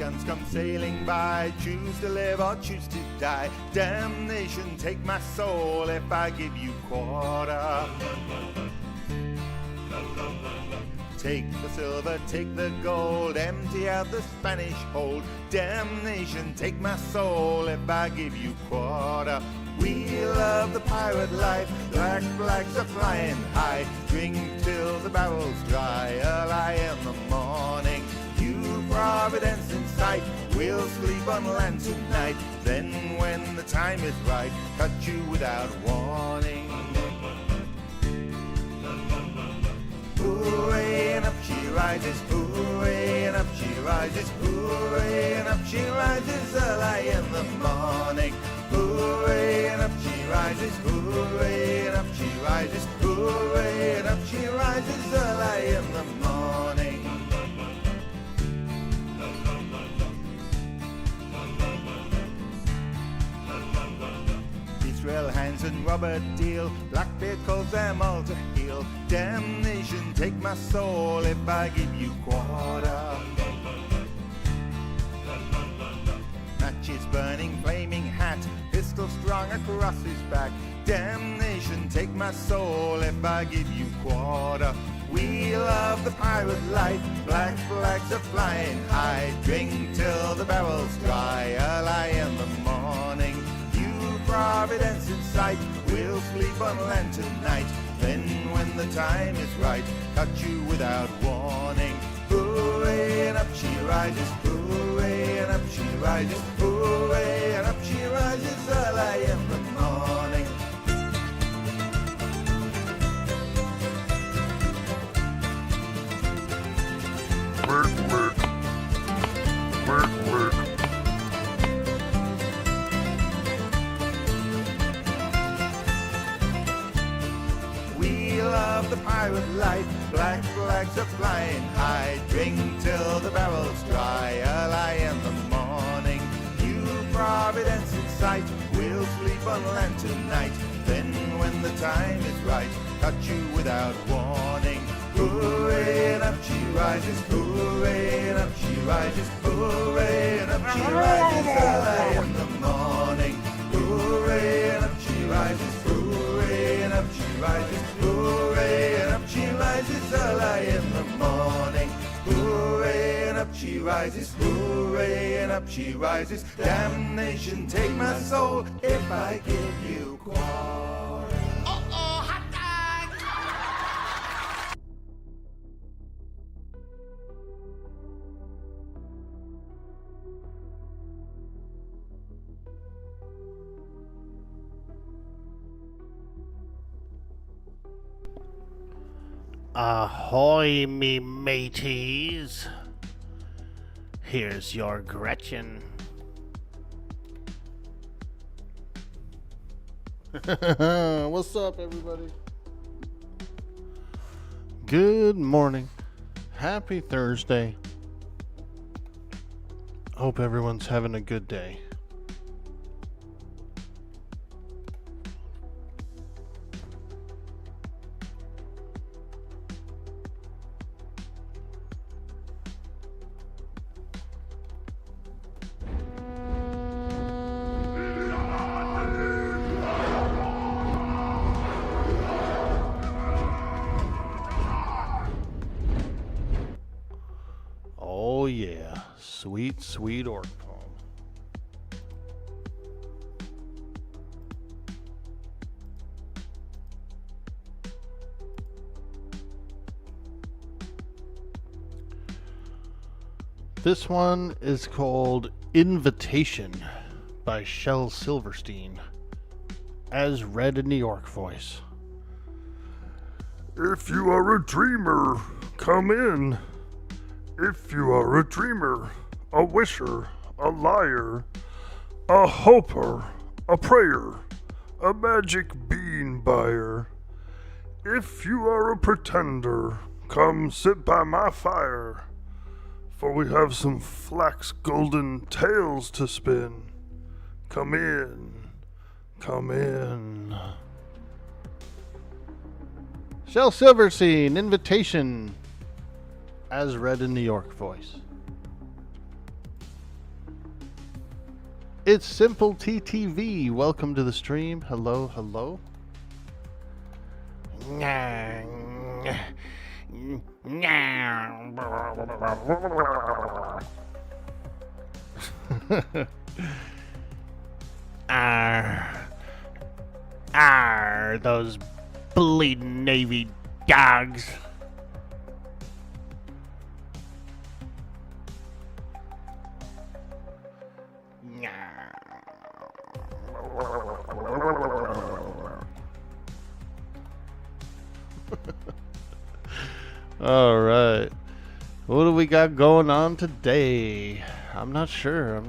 guns come sailing by. Choose to live or choose to die. Damnation, take my soul if I give you quarter. Take the silver, take the gold, empty out the Spanish hold. Damnation, take my soul if I give you quarter. We love the pirate life, black flags are flying high. Drink till the barrel's dry, early in the morning. You Providence in sight, we'll sleep on land tonight. Then when the time is right, cut you without warning. Hooray, and up she rises, hooray, and up she rises, hooray, and up she rises early in the morning. Hooray, and up she rises, hooray, and up she rises, hooray, and up she rises early in the morning. Israel Hands and Robert Deal, Blackbeard calls them all to heel. Damnation, take my soul if I give you quarter. Matches burning, flaming hat, pistol strung across his back. Damnation, take my soul if I give you quarter. We love the pirate life, black flags are flying high. Drink till the barrel's dry, early in the morning. Providence in sight, we'll sleep on land tonight. Then when the time is right, cut you without warning. Hooray, and up she rises, hooray, and up she rises, hooray, and up she rises early in the morning. Work, work, work, work. Love the pirate life, black flags are flying high. Drink till the barrel's dry, early in the morning. New Providence in sight, we'll sleep on land tonight. Then when the time is right, cut you without warning. Hooray, and up she rises, hooray, and up she rises, hooray, and up she rises early in the morning. Hooray, and up she rises, hooray, and up she rises, hooray, and up she rises early in the morning. Hooray, and up she rises, hooray, and up she rises. Damnation, take my soul if I give you quarter. Uh-oh, hot dog! Ahoy, me mateys. Here's your Gretchen. What's up, everybody? Good morning. Happy Thursday. Hope everyone's having a good day. Oh yeah, sweet, sweet orc poem. This one is called Invitation by Shel Silverstein, as read in the York voice. If you are a dreamer, come in. If you are a dreamer, a wisher, a liar, a hoper, a prayer, a magic bean buyer. If you are a pretender, come sit by my fire, for we have some flax golden tales to spin. Come in, come in. Shel Silverstein, Invitation, as read in New York voice. It's Simple TTV. Welcome to the stream. Hello, hello. Those bleeding Navy dogs. All right. What do we got going on today? I'm not sure.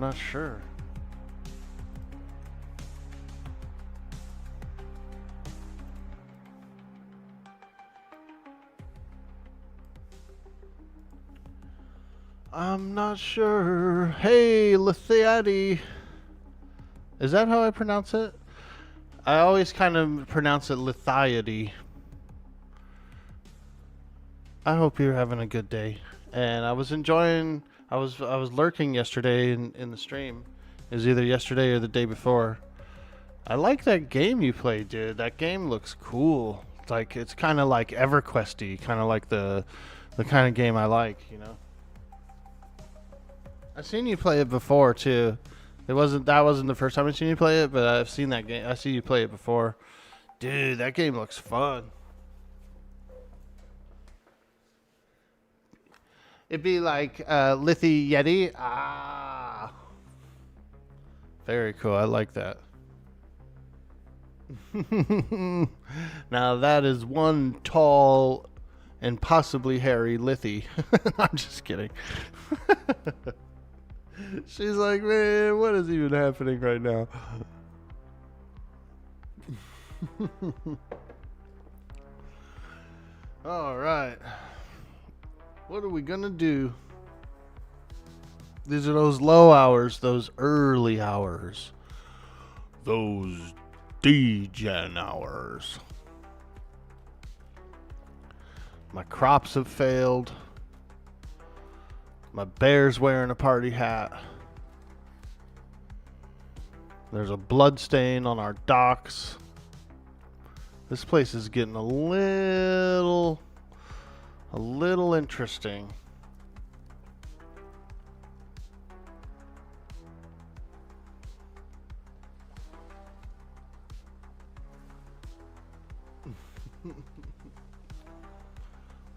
Hey, Lithiadi. Is that how I pronounce it? I always kind of pronounce it Lithiadi. I hope you're having a good day. And I was enjoying. I was lurking yesterday in the stream. It was either yesterday or the day before. I like that game you played, dude. That game looks cool. It's kind of like EverQuest-y, kind of like the kind of game I like, you know. I've seen you play it before too. That wasn't the first time I've seen you play it, but I've seen that game. I see you play it before. Dude, that game looks fun. It'd be like Lithy Yeti. Ah. Very cool. I like that. Now that is one tall and possibly hairy Lithy. I'm just kidding. She's like, man, what is even happening right now? All right. What are we gonna do? These are those low hours, those early hours, those degen hours. My crops have failed. My bear's wearing a party hat. There's a blood stain on our docks. This place is getting a little interesting.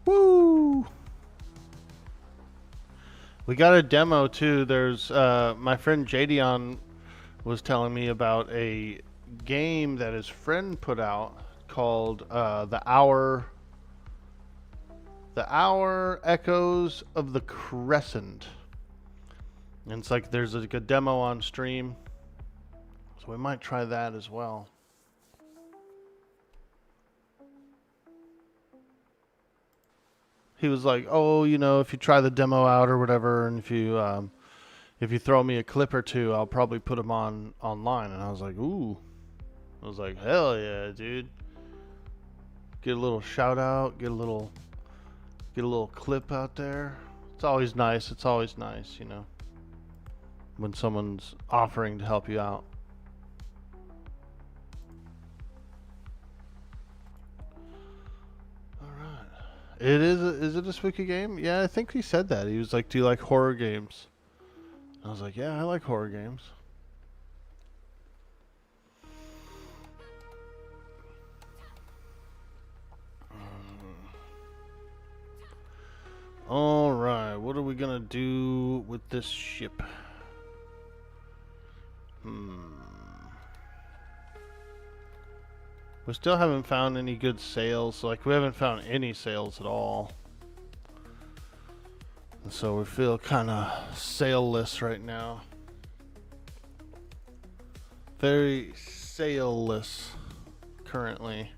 Woo! We got a demo too. There's my friend Jadion was telling me about a game that his friend put out called the Hour Echoes of the Crescent. And it's like there's a good demo on stream. So we might try that as well. He was like, "Oh, you know, if you try the demo out or whatever, and if you throw me a clip or two, I'll probably put them online." And I was like, "Ooh," I was like, "Hell yeah, dude!" Get a little shout out, get a little clip out there. It's always nice. You know, when someone's offering to help you out. Is it a spooky game? Yeah, I think he said that. He was like, "Do you like horror games?" I was like, "Yeah, I like horror games." All right, what are we gonna do with this ship? We still haven't found any good sales. Like, we haven't found any sales at all. And so we feel kind of sailless right now. Very sailless currently.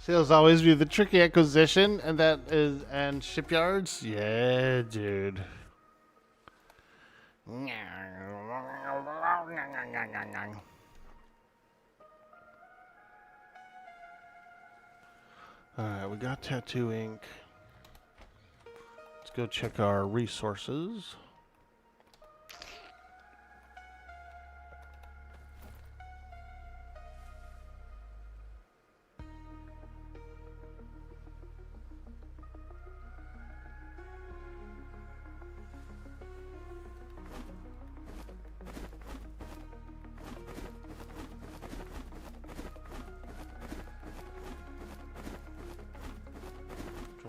Sales always be the tricky acquisition, and shipyards. Yeah, dude. Alright, we got tattoo ink. Let's go check our resources.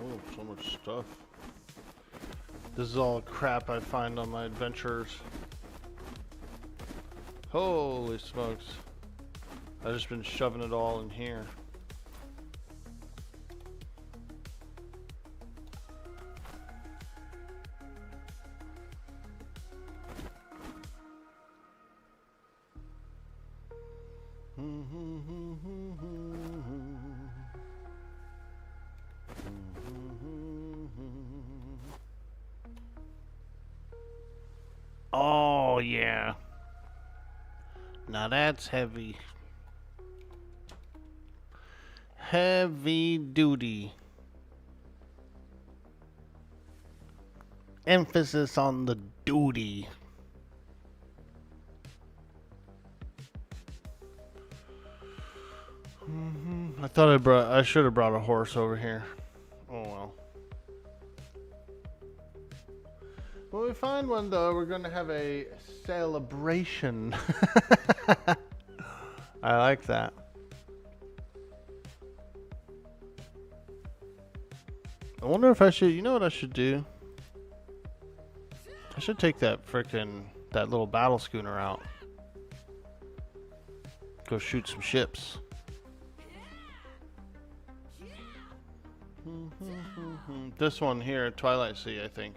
Oh, so much stuff. This is all crap I find on my adventures. Holy smokes. I've just been shoving it all in here. Oh, yeah. Now that's heavy. Heavy duty. Emphasis on the duty. I thought I should have brought a horse over here. Oh well. When we find one though, we're gonna have a celebration. I like that. I wonder if I should, you know what I should do? I should take that little battle schooner out. Go shoot some ships. This one here, Twilight Sea, I think.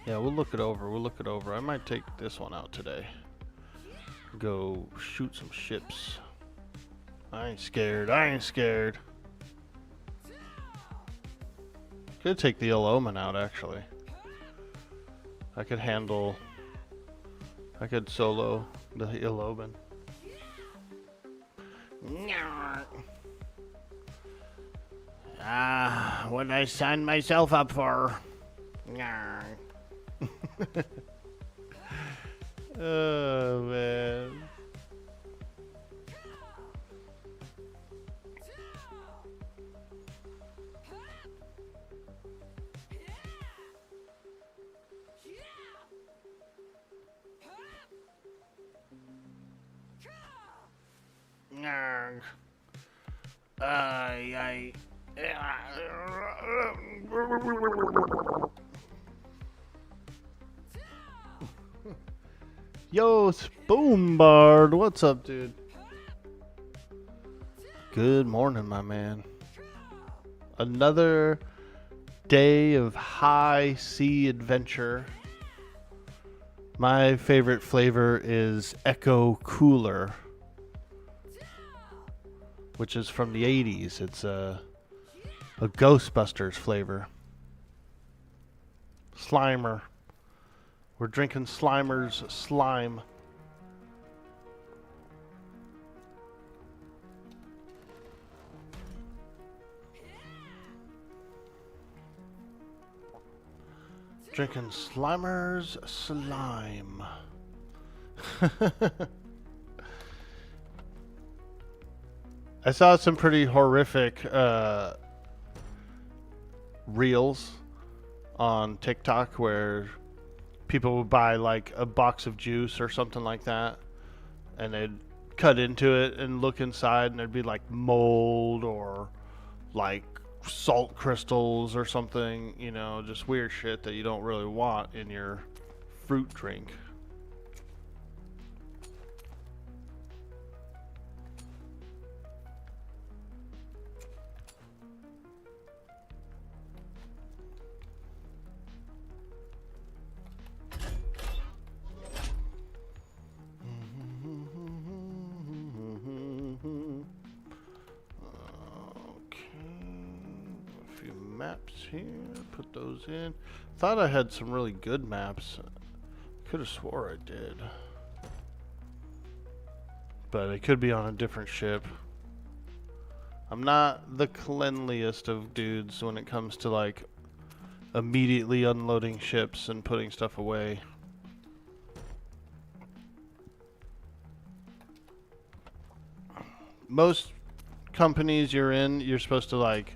Yeah, we'll look it over. I might take this one out today. Go shoot some ships. I ain't scared. Could take the Ill Omen out, actually. I could solo the Ill Omen. What I signed myself up for. Oh, man. Yo, Spoombard, what's up, dude? Good morning, my man. Another day of high sea adventure. My favorite flavor is Echo Cooler, which is from the 80s. It's a Ghostbusters flavor. Slimer. We're drinking Slimer's slime. Drinking Slimer's slime. I saw some pretty horrific reels on TikTok where people would buy like a box of juice or something like that, and they'd cut into it and look inside, and there'd be like mold or like salt crystals or something, you know, just weird shit that you don't really want in your fruit drink. maps here. Put those in. Thought I had some really good maps. Could have swore I did. But it could be on a different ship. I'm not the cleanliest of dudes when it comes to like immediately unloading ships and putting stuff away. Most companies you're in, you're supposed to like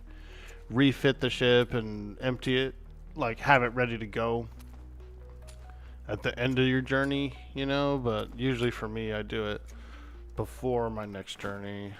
refit the ship and empty it, like have it ready to go at the end of your journey, you know, but usually for me I do it before my next journey.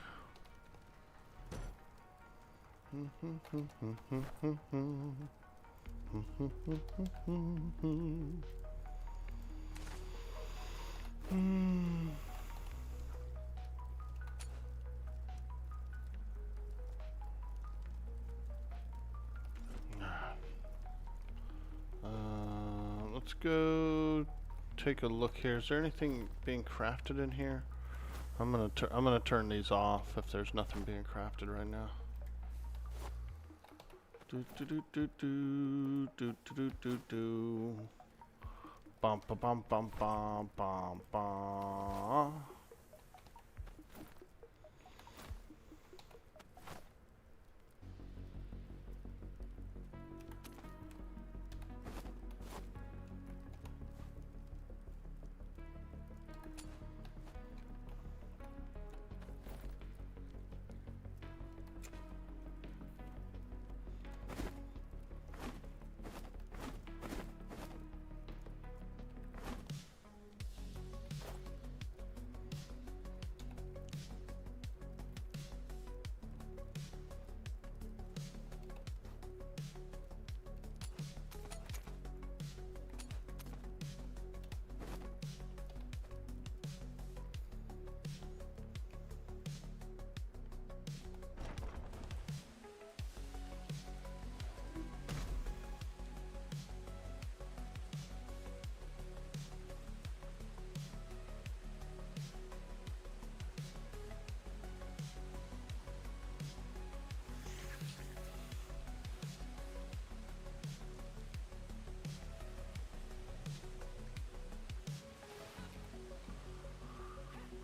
Let's go take a look here. Is there anything being crafted in here? I'm gonna turn these off if there's nothing being crafted right now. Do do do do do do do do do. Bum ba bum bum bum bum bum.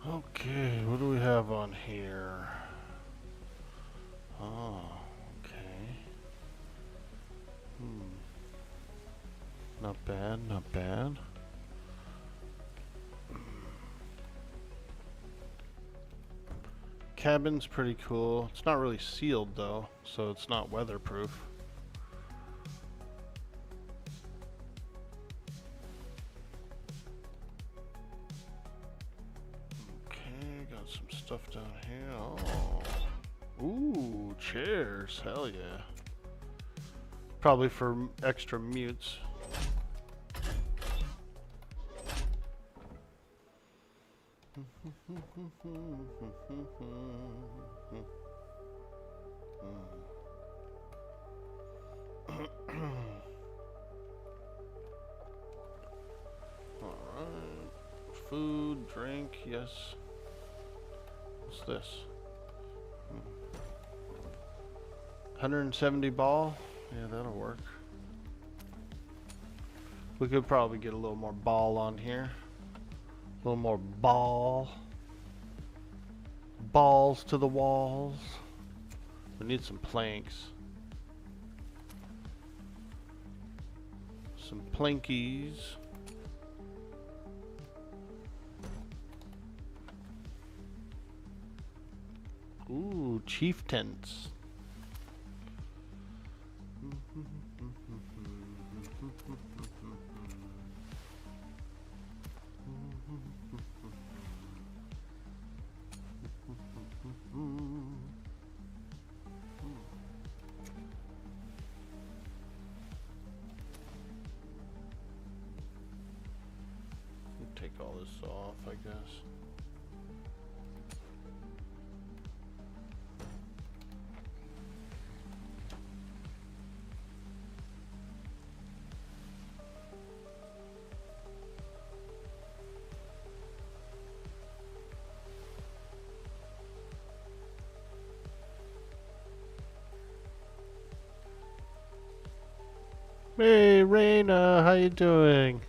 Okay, what do we have on here? Oh, okay. Not bad, not bad. Cabin's pretty cool. It's not really sealed though, so it's not weatherproof. Stuff down here. Oh. Ooh, chairs. Hell yeah. Probably for extra mutes. Alright. Food, drink, yes. What's this? 170 ball? Yeah, that'll work. We could probably get a little more ball on here. A little more ball. Balls to the walls. We need some planks. Some plankies. Ooh, chieftains. Take all this off, I guess. Hey, Raina, how you doing?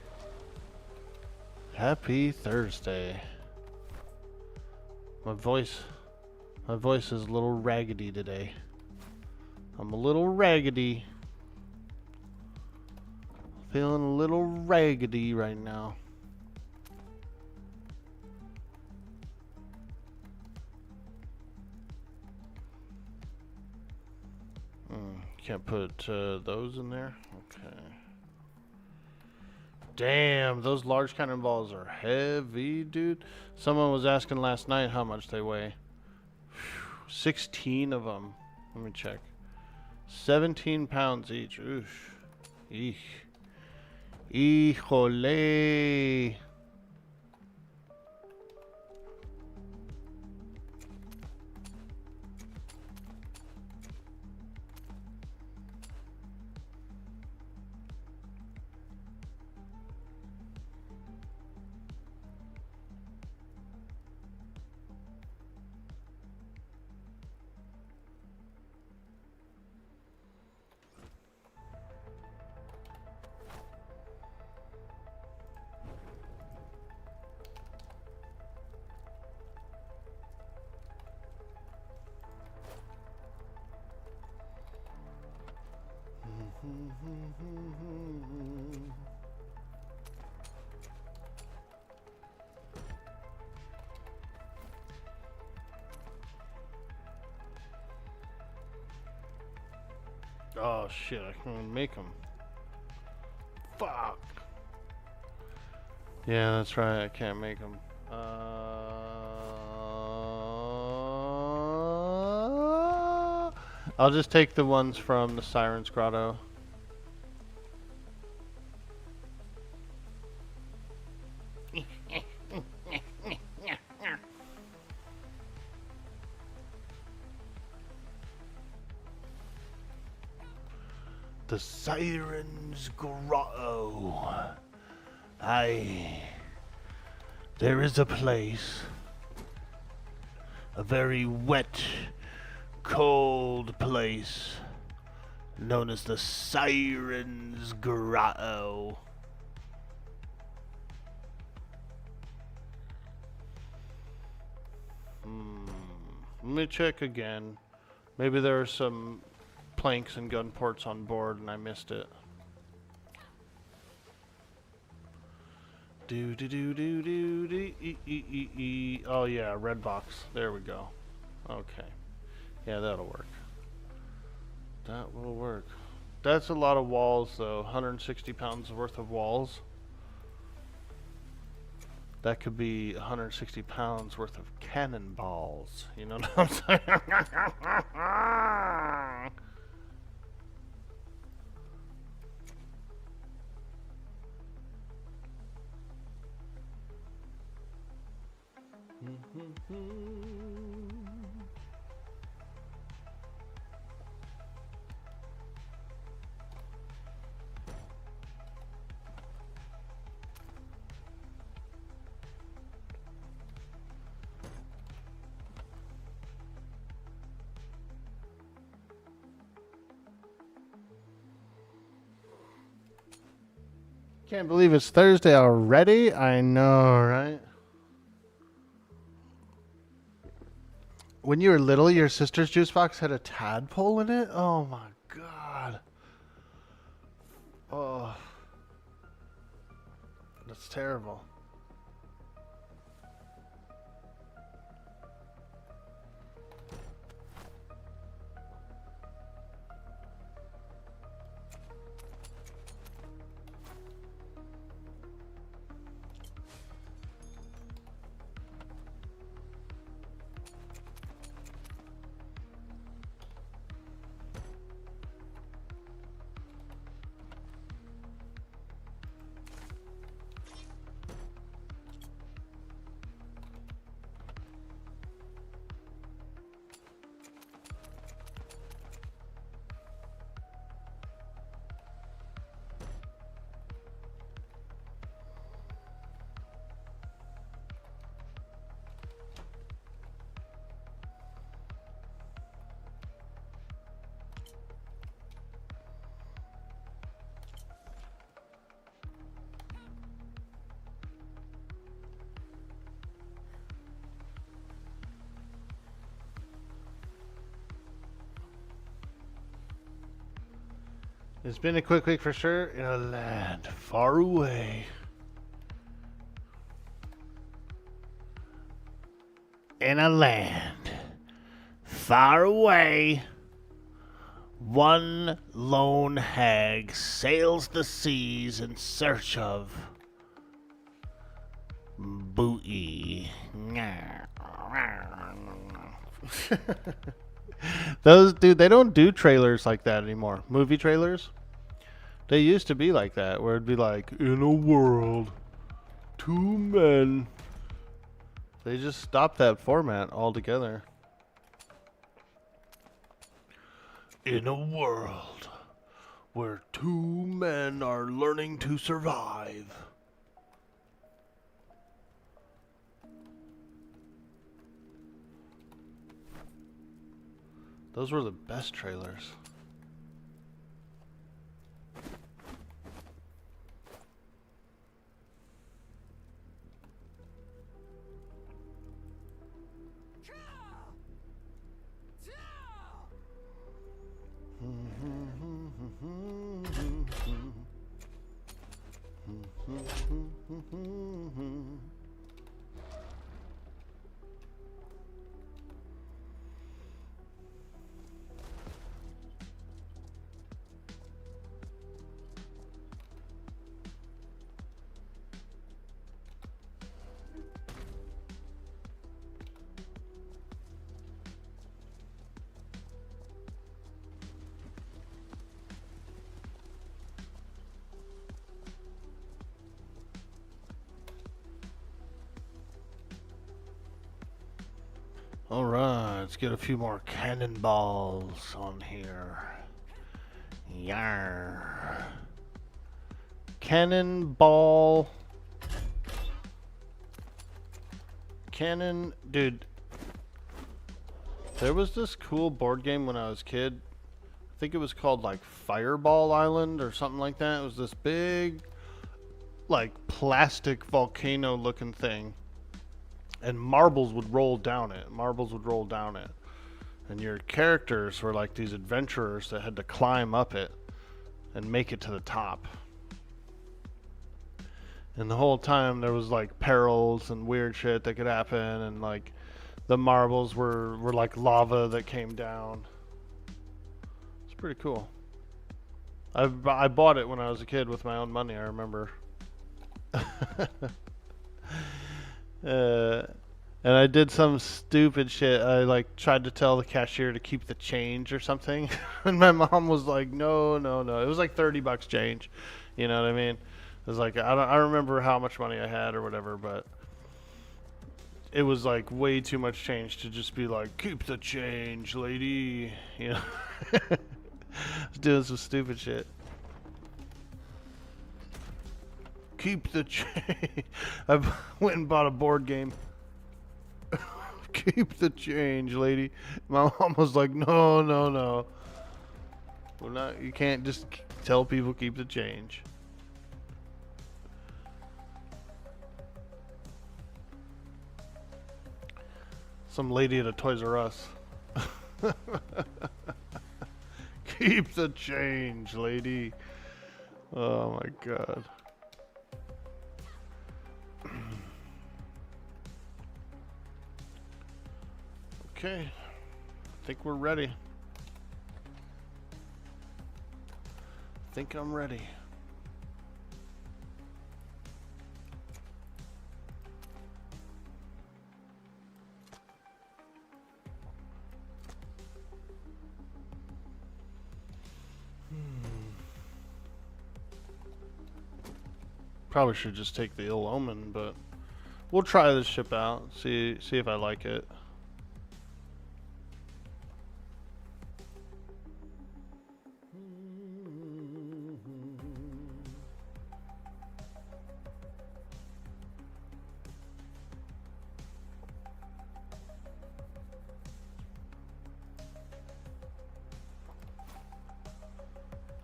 Happy Thursday. My voice is a little raggedy today. I'm a little raggedy. Feeling a little raggedy right now. Can't put those in there? Okay. Damn, those large cannonballs are heavy, dude. Someone was asking last night how much they weigh. 16 of them. Let me check. 17 pounds each. Oosh. Eek. Híjole. Oh shit, I can't even make them. Fuck. Yeah, that's right, I can't make them. I'll just take the ones from the Siren's Grotto. The Siren's Grotto. Aye. There is a place. A very wet, cold place. Known as the Siren's Grotto. Let me check again. Maybe there are some planks and gun ports on board and I missed it. Do do do do do do e. Oh yeah, red box. There we go. Okay. Yeah, that'll work. That will work. That's a lot of walls though. 160 pounds worth of walls. That could be 160 pounds worth of cannonballs. You know what I'm saying? Can't believe it's Thursday already. I know, right? When you were little, your sister's juice box had a tadpole in it? Oh my god. Oh. That's terrible. It's been a quick week for sure in a land far away. In a land far away, one lone hag sails the seas in search of booty. Those, dude, they don't do trailers like that anymore. Movie trailers. They used to be like that, where it'd be like, in a world, two men. They just stopped that format altogether. In a world where two men are learning to survive. Those were the best trailers. Alright, let's get a few more cannonballs on here. Yar. Cannonball. Cannon. Dude. There was this cool board game when I was a kid. I think it was called like Fireball Island or something like that. It was this big, like plastic volcano looking thing. And marbles would roll down it. Marbles would roll down it. And your characters were like these adventurers that had to climb up it and make it to the top. And the whole time there was like perils and weird shit that could happen, and like the marbles were like lava that came down. It's pretty cool. I bought it when I was a kid with my own money, I remember. And I did some stupid shit. I like tried to tell the cashier to keep the change or something. And my mom was like, no. It was like $30 change. You know what I mean? It was like, I don't remember how much money I had or whatever, but it was like way too much change to just be like, keep the change, lady. You know? I was doing some stupid shit. Keep the change. I went and bought a board game. Keep the change, lady. My mom was like, no. We're not. You can't just tell people keep the change. Some lady at a Toys R Us. Keep the change, lady. Oh my god. Okay, I think we're ready. I think I'm ready. Probably should just take the Ill Omen, but we'll try this ship out. See if I like it.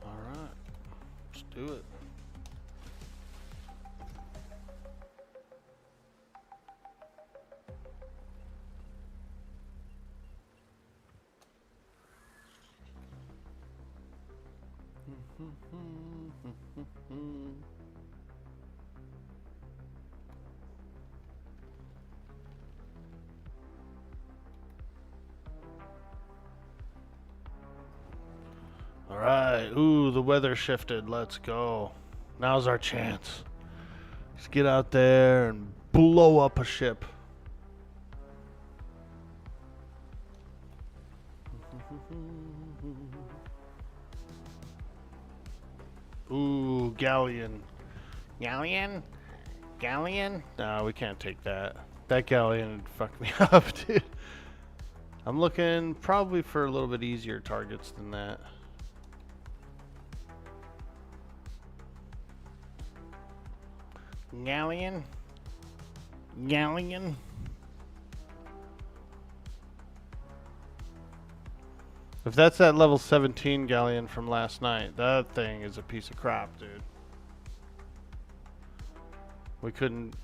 Alright, let's do it. the weather shifted. Let's go. Now's our chance. Let's get out there and blow up a ship. Ooh, galleon. Galleon? Galleon? No, we can't take that. That galleon would fuck me up, dude. I'm looking probably for a little bit easier targets than that. Galleon? Galleon? If that's that level 17 galleon from last night, that thing is a piece of crap, dude. We couldn't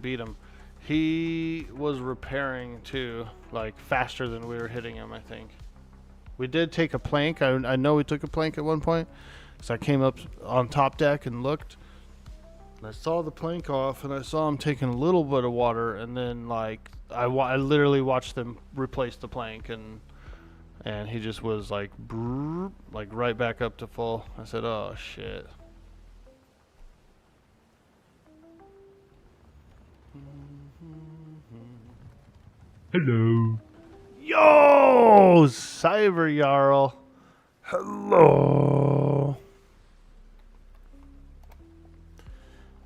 beat him. He was repairing too, like faster than we were hitting him, I think. We did take a plank. I know we took a plank at one point. So I came up on top deck and looked. And I saw the plank off, and I saw him taking a little bit of water, and then like I literally watched them replace the plank, and he just was like brrr, like right back up to full. I said, "Oh shit." Hello. Yo, Cyber Jarl. Hello.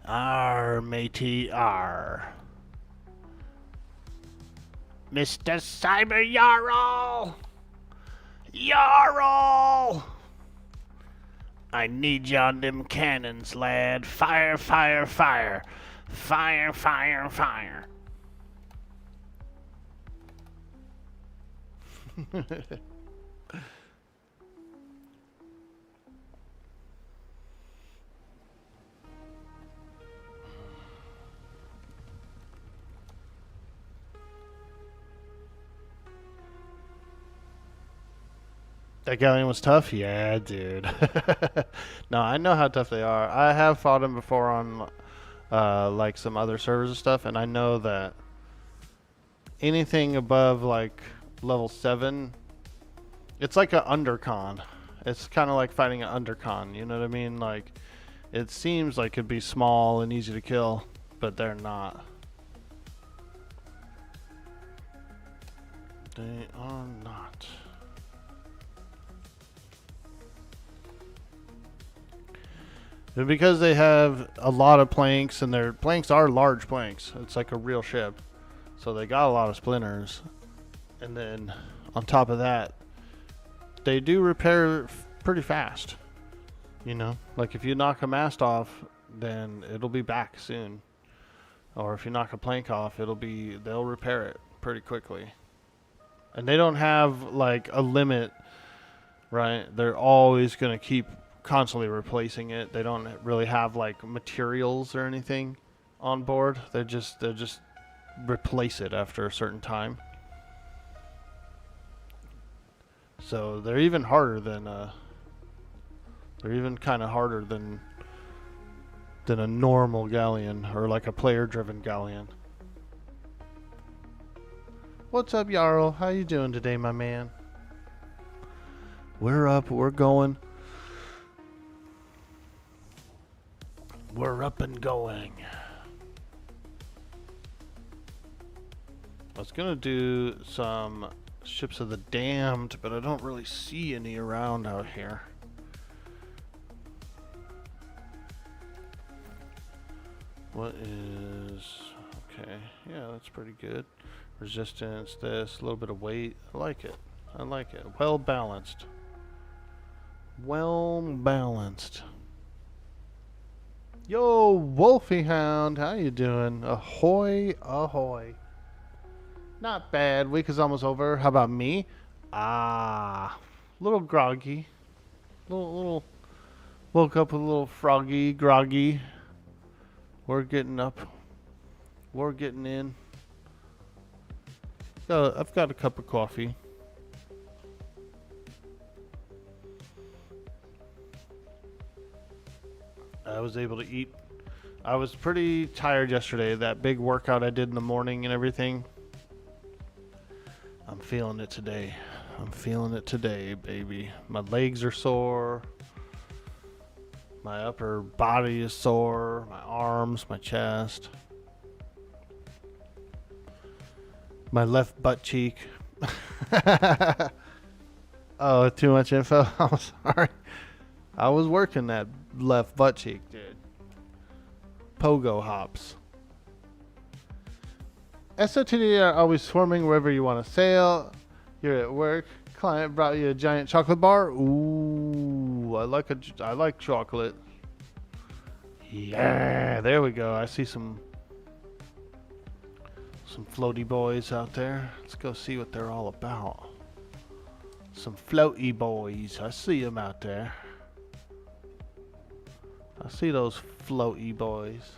R, matey, R. Mr. Cyber Jarl! Jarl! I need you on them cannons, lad. Fire, fire, fire. Fire, fire, fire. That galleon was tough? Yeah, dude. No, I know how tough they are. I have fought them before on like some other servers and stuff, and I know that anything above like level 7, it's like an undercon. It's kind of like fighting an undercon, you know what I mean? Like, it seems like it'd be small and easy to kill, but they're not. They are not. And because they have a lot of planks, and their planks are large planks, it's like a real ship, so they got a lot of splinters. And then on top of that, they do repair pretty fast. You know, like if you knock a mast off, then it'll be back soon. Or if you knock a plank off, they'll repair it pretty quickly. And they don't have like a limit, right? They're always going to keep constantly replacing it. They don't really have like materials or anything on board. They'll just replace it after a certain time. So they're even harder than they're even kind of harder than a normal galleon, or like a player-driven galleon. What's up, Jarl? How you doing today, my man? We're up. We're going. We're up and going. I was gonna do some Ships of the Damned, but I don't really see any around out here. What is... okay, yeah, that's pretty good. Resistance, this, a little bit of weight. I like it. I like it. Well balanced. Well balanced. Yo, Wolfie Hound, how you doing? Ahoy, ahoy. Not bad. Week is almost over. How about me? Little groggy. Little woke up a little froggy, groggy. We're getting up. We're getting in. I've got a cup of coffee. I was able to eat. I was pretty tired yesterday. That big workout I did in the morning and everything. I'm feeling it today. I'm feeling it today, baby. My legs are sore. My upper body is sore. My arms, my chest. My left butt cheek. Oh, too much info? I'm sorry. I was working that left butt cheek, dude. Pogo hops. SOTD are always swarming wherever you want to sail. You're at work. Client brought you a giant chocolate bar. Ooh, I like chocolate. Yeah, there we go. I see some floaty boys out there. Let's go see what they're all about. Some floaty boys. I see them out there. I see those floaty boys.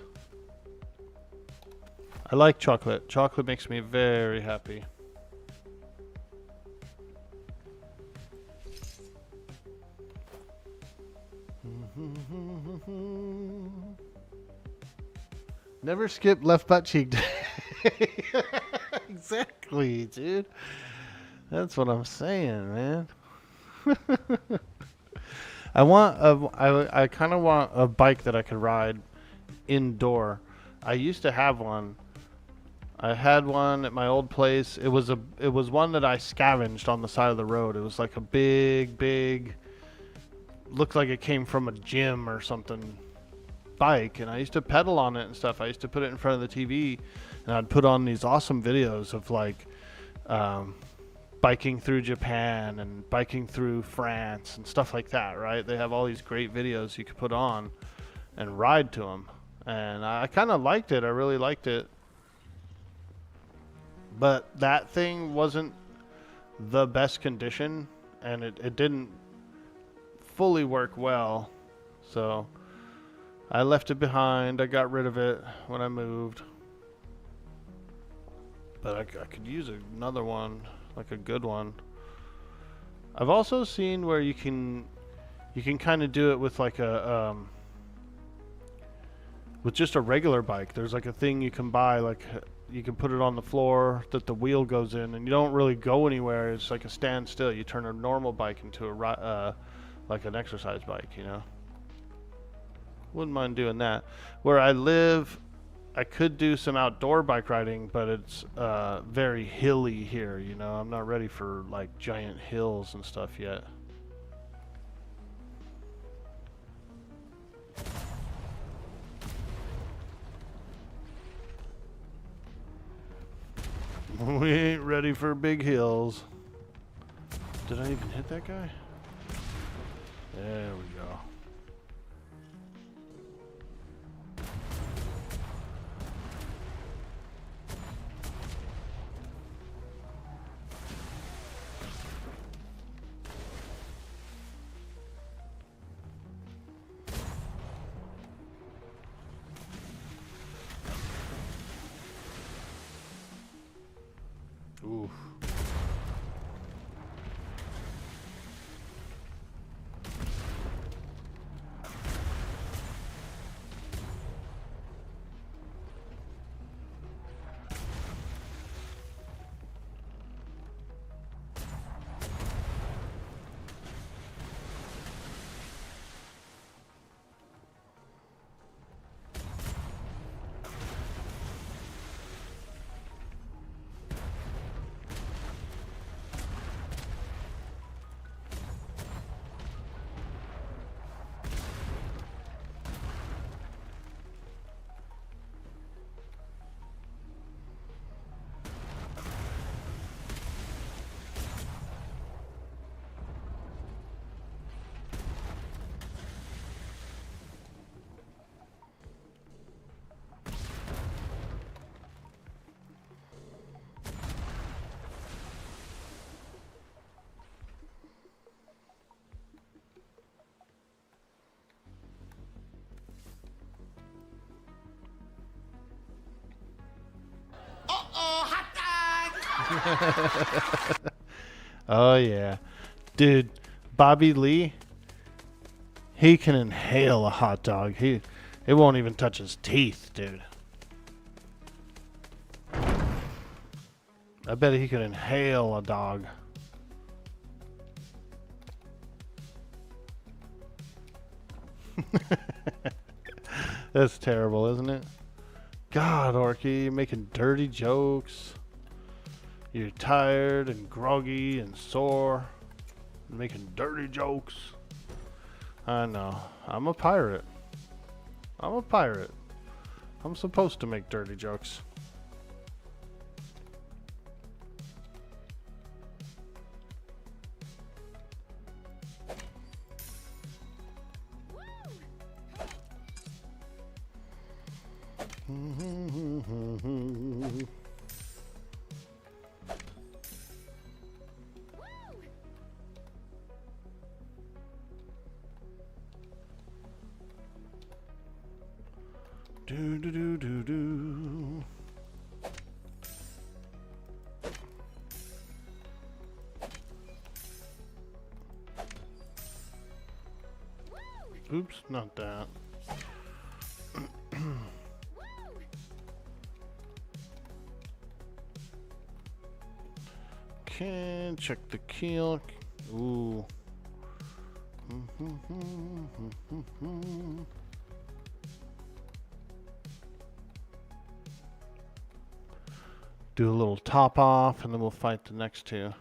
I like chocolate. Chocolate makes me very happy. Never skip left butt cheek day. Exactly, dude. That's what I'm saying, man. I kind of want a bike that I could ride indoor. I used to have one. I had one at my old place. It was one that I scavenged on the side of the road. It was like a big, looked like it came from a gym or something bike, and I used to pedal on it and stuff. I used to put it in front of the TV, and I'd put on these awesome videos of like biking through Japan and biking through France and stuff like that, right? They have all these great videos you could put on and ride to them, and I kind of liked it. I really liked it. But that thing wasn't the best condition, and it didn't fully work well. So I left it behind. I got rid of it when I moved. But I could use another one, like a good one. I've also seen where you can kind of do it with like a with just a regular bike. There's like a thing you can buy, like you can put it on the floor that the wheel goes in, and you don't really go anywhere. It's like a standstill. You turn a normal bike into a like an exercise bike, you know. Wouldn't mind doing that. Where I live, I could do some outdoor bike riding, but it's very hilly here, you know. I'm not ready for like giant hills and stuff yet. We ain't ready for big hills. Did I even hit that guy? There we go. Oof. Oh yeah, dude, Bobby Lee, he can inhale a hot dog. It won't even touch his teeth, dude. I bet he could inhale a dog. That's terrible, isn't it? God, Orky, you're making dirty jokes. You're tired and groggy and sore. Making dirty jokes. I know. I'm a pirate. I'm a pirate. I'm supposed to make dirty jokes. Do do do do do. Oops, not that. Okay, check the keel. Ooh. Do a little top off and then we'll fight the next two.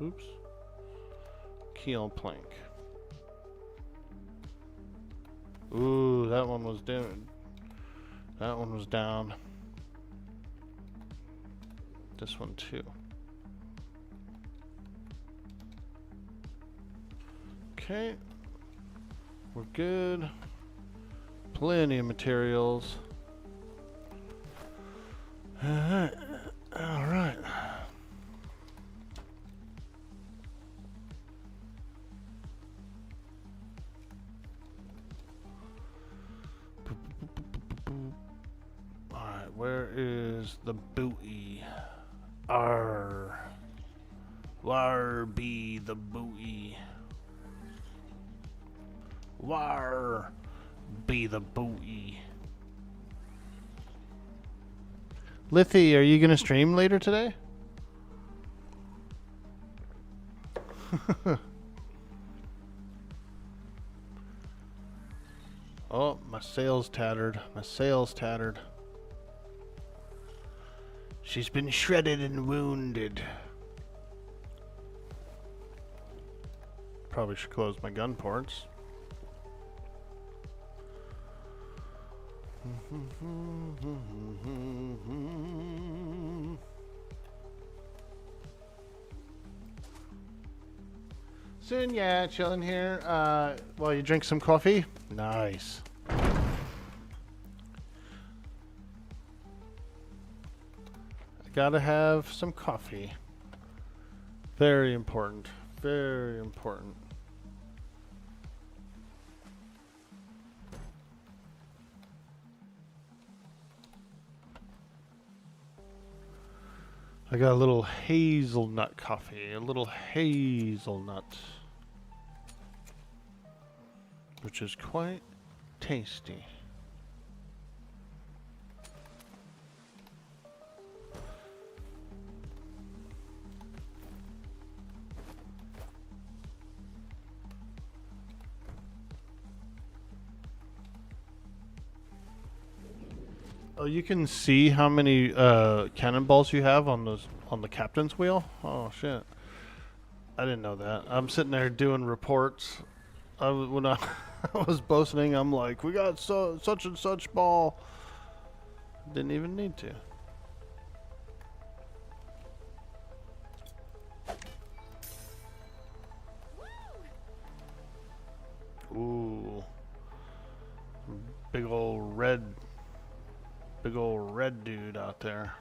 Oops. Keel plank. Ooh, that one was down. That one was down. This one too. Okay. We're good. Plenty of materials. Alright. Alright. Alright, where is the buoy? Arr. War be the buoy. War be the buoy. Lithy, are you gonna stream later today? Oh, my sail's tattered. My sail's tattered. She's been shredded and wounded. Probably should close my gun ports. Soon, yeah, chilling here. While you drink some coffee. Nice. I gotta have some coffee. Very important. Very important. I got a little hazelnut coffee, a little hazelnut, which is quite tasty. Oh, you can see how many cannonballs you have on the captain's wheel? Oh shit. I didn't know that. I'm sitting there doing reports. When I was boasting, I'm like, we got such and such ball. Didn't even need to. Ooh. Big old red dude out there.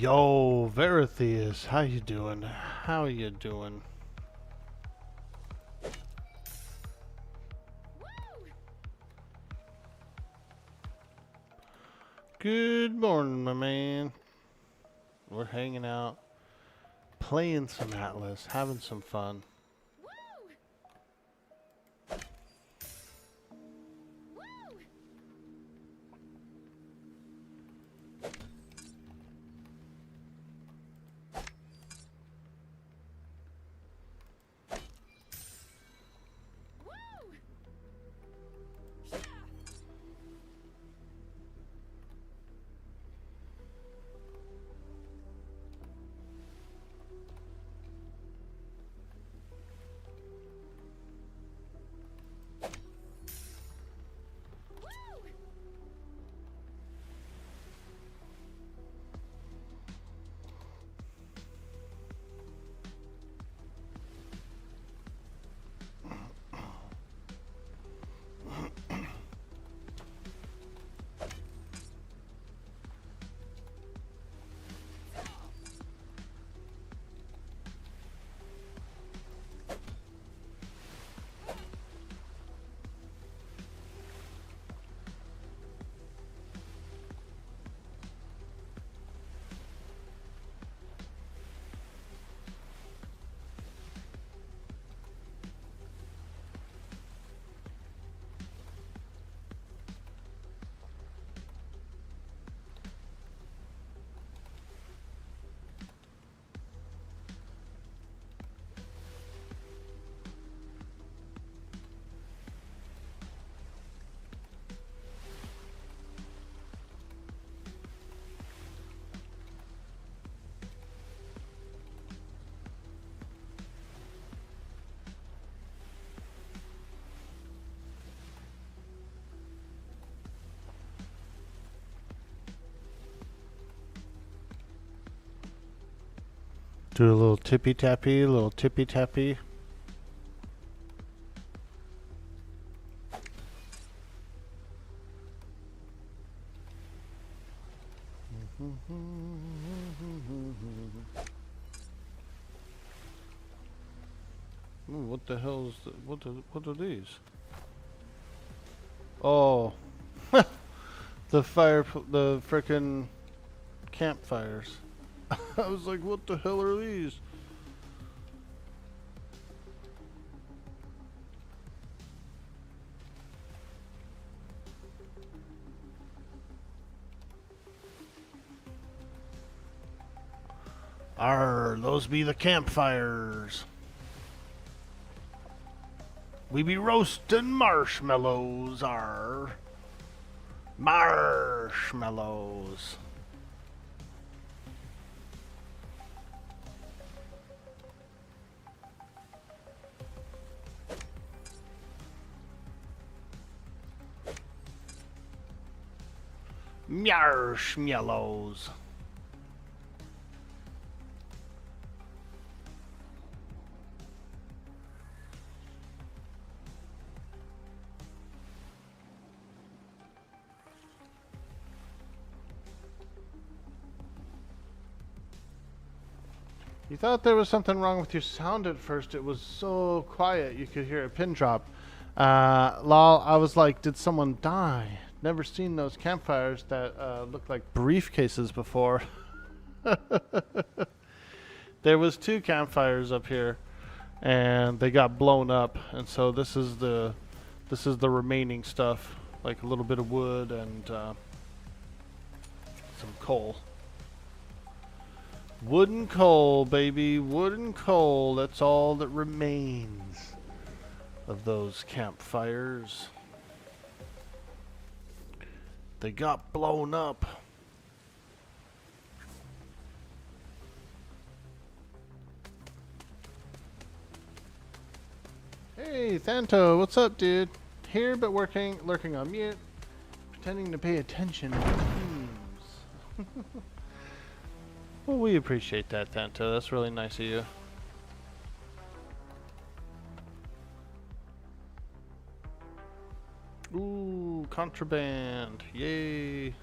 Yo, Veritheus, how you doing? How you doing? Good morning, my man. We're hanging out, playing some Atlas, having some fun. Do a little tippy tappy, a little tippy tappy. Ooh, what the hell is what are these? Oh, the frickin' campfires. I was like, what the hell are these? Arr, those be the campfires. We be roasting marshmallows, arr. Marshmallows. Marshmallows. You thought there was something wrong with your sound at first. It was so quiet you could hear a pin drop. Lol, I was like, did someone die? Never seen those campfires that looked like briefcases before. There was 2 campfires up here, and they got blown up. And so this is the remaining stuff, like a little bit of wood and some coal. Wood and coal, baby. Wood and coal. That's all that remains of those campfires. They got blown up. Hey, Thanto, what's up, dude? Here, but lurking on mute, pretending to pay attention to teams. Well, we appreciate that, Thanto. That's really nice of you. Ooh, contraband. Yay.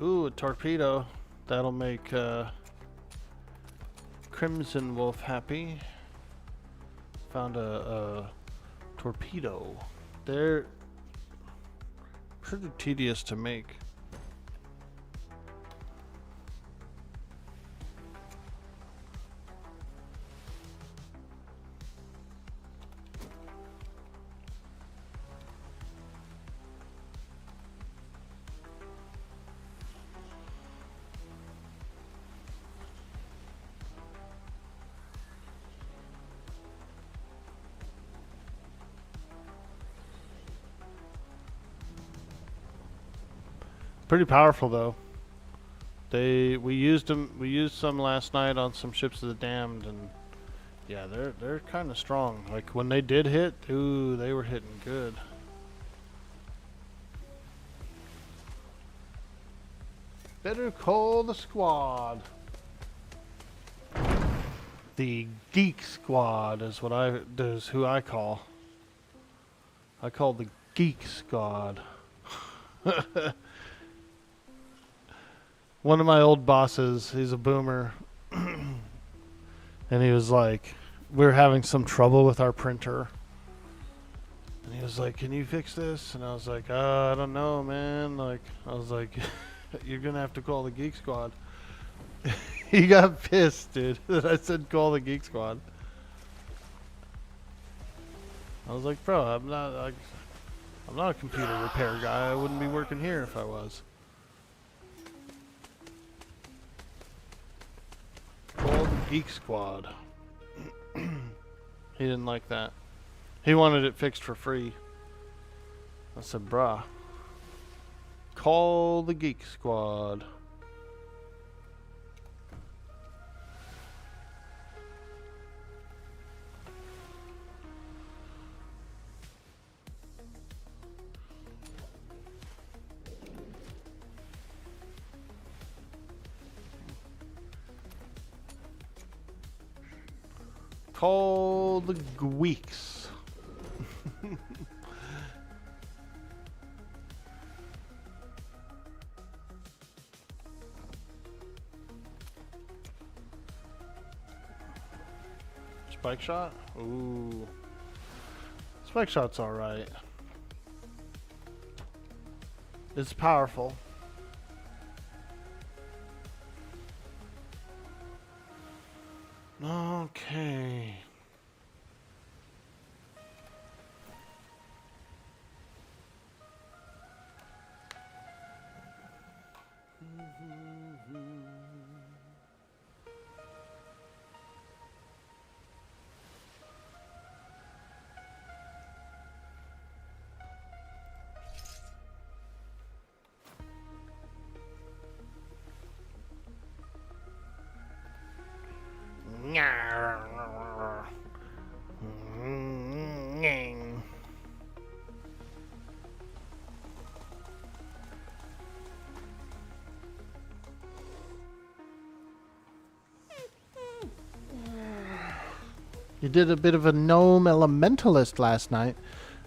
Ooh, a torpedo. That'll make Crimson Wolf happy. Found a torpedo. They're pretty tedious to make. Pretty powerful though. We used them. We used some last night on some ships of the damned, and yeah, they're kind of strong. Like when they did hit, ooh, they were hitting good. Better call the squad. The Geek Squad is who I call. I call the Geek Squad. One of my old bosses, he's a boomer, and he was like, we were having some trouble with our printer. And he was like, can you fix this? And I was like, I don't know, man. Like, I was like, you're going to have to call the Geek Squad. He got pissed, dude, that I said call the Geek Squad. I was like, bro, I'm not a computer repair guy. I wouldn't be working here if I was. Call the Geek Squad. He didn't like that. He wanted it fixed for free. I said, bruh, call the Geek Squad. Call the Gweeks. Spike shot? Ooh. Spike shot's alright. It's powerful. Okay. You did a bit of a gnome elementalist last night.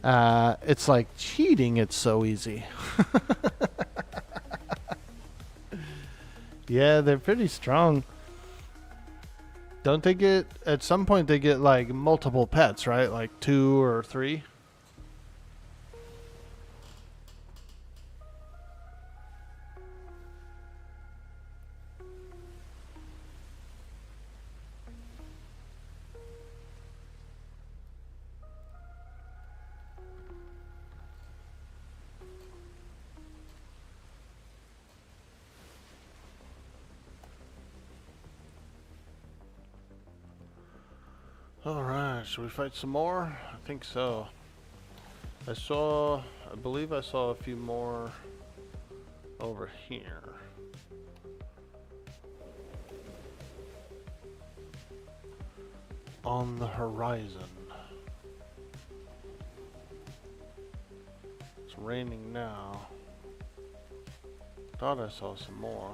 It's like cheating, it's so easy. Yeah, they're pretty strong. Don't they get, at some point they get like multiple pets, right? Like 2 or 3? Alright, should we fight some more? I think so. I believe I saw a few more over here. On the horizon. It's raining now. Thought I saw some more.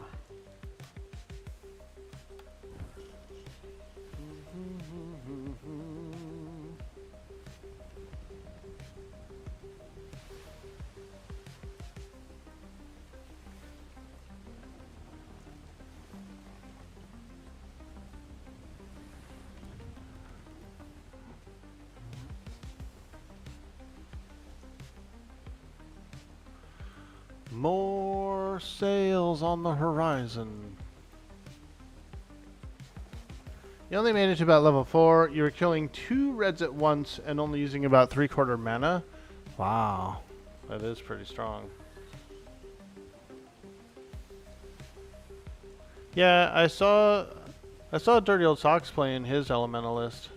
More sails on the horizon. You only made it to about level 4. You were killing 2 reds at once and only using about 3/4 mana. Wow. That is pretty strong. Yeah, I saw Dirty Old Socks playing his Elementalist.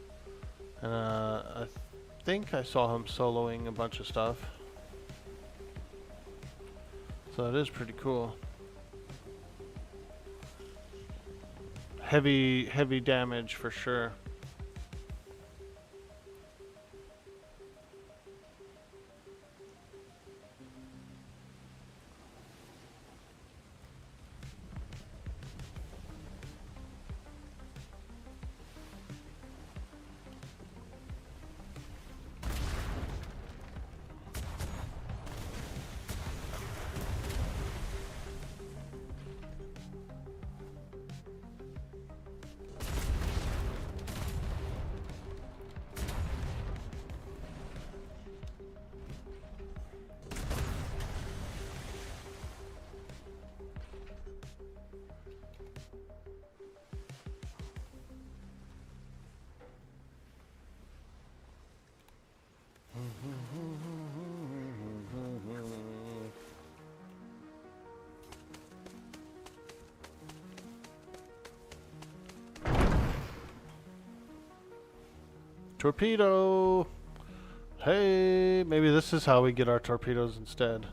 And I think I saw him soloing a bunch of stuff. So it is pretty cool. Heavy damage for sure. Torpedo! Hey, maybe this is how we get our torpedoes instead.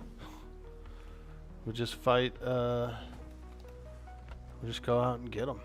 We just fight, we just go out and get them.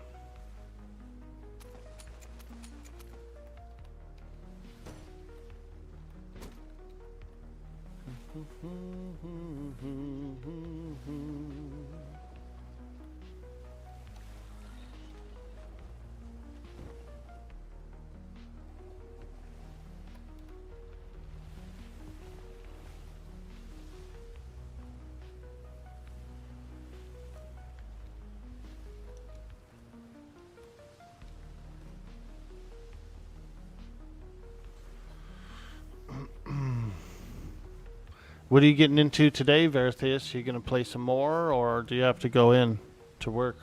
What are you getting into today, Vertheus? Are you going to play some more, or do you have to go in to work?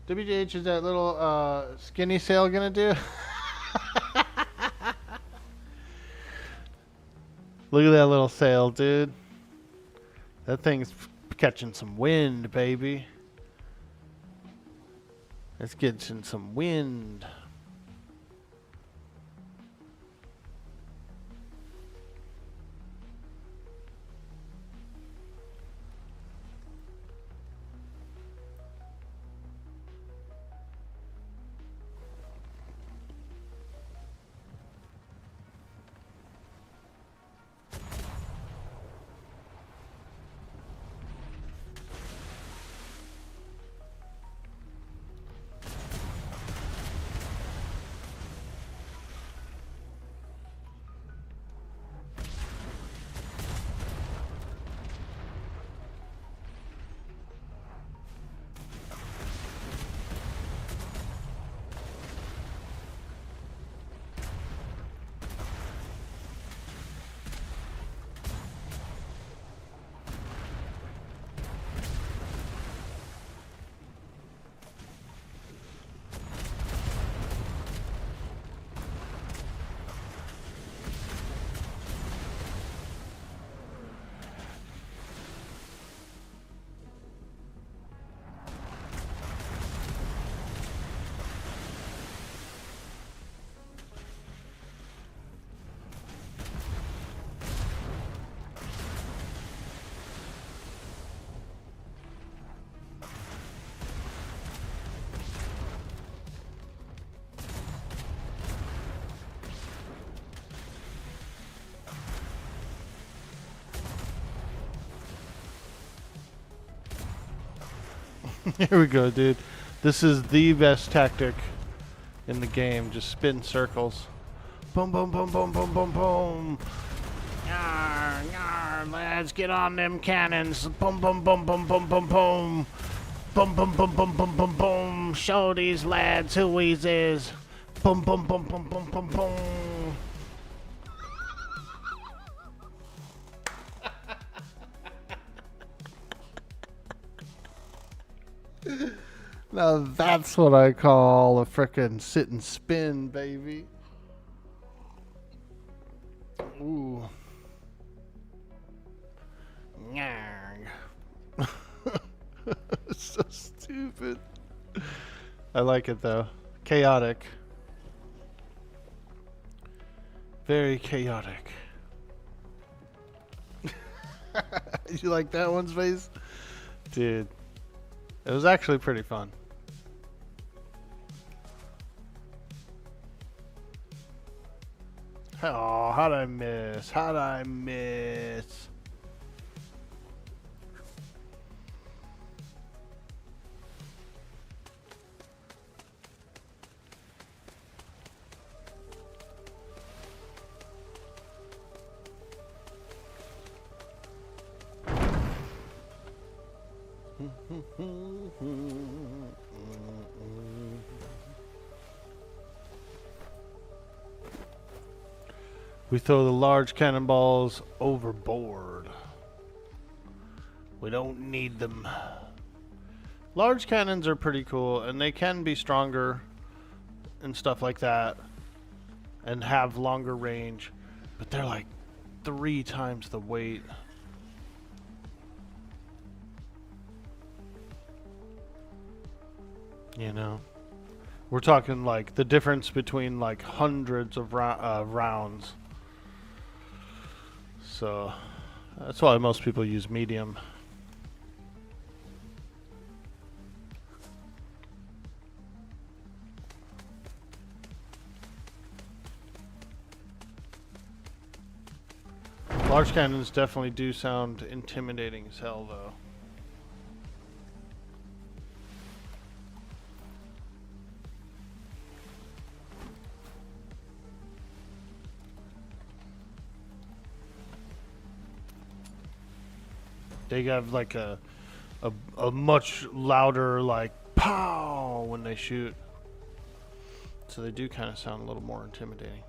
WJH, is that little skinny sail going to do? Look at that little sail, dude. That thing's catching some wind, baby. Let's get in some wind. Here we go, dude. This is the best tactic in the game. Just spin circles. Boom, boom, boom, boom, boom, boom, boom. Yar, yar, lads, get on them cannons. Boom, boom, boom, boom, boom, boom, boom. Boom, boom, boom, boom, boom, boom, boom. Show these lads who we's is. Boom, boom, boom, boom, boom, boom, boom. Now that's what I call a frickin' sit and spin, baby. Ooh. So stupid. I like it though. Chaotic. Very chaotic. You like that one, Space? Dude. It was actually pretty fun. Oh, how'd I miss? How'd I miss? We throw the large cannonballs overboard. We don't need them. Large cannons are pretty cool, and they can be stronger and stuff like that, and have longer range, but they're like 3 times the weight. You know? We're talking like the difference between like hundreds of rounds. So that's why most people use medium. Large cannons definitely do sound intimidating as hell though. They have like a much louder like pow when they shoot. So they do kind of sound a little more intimidating.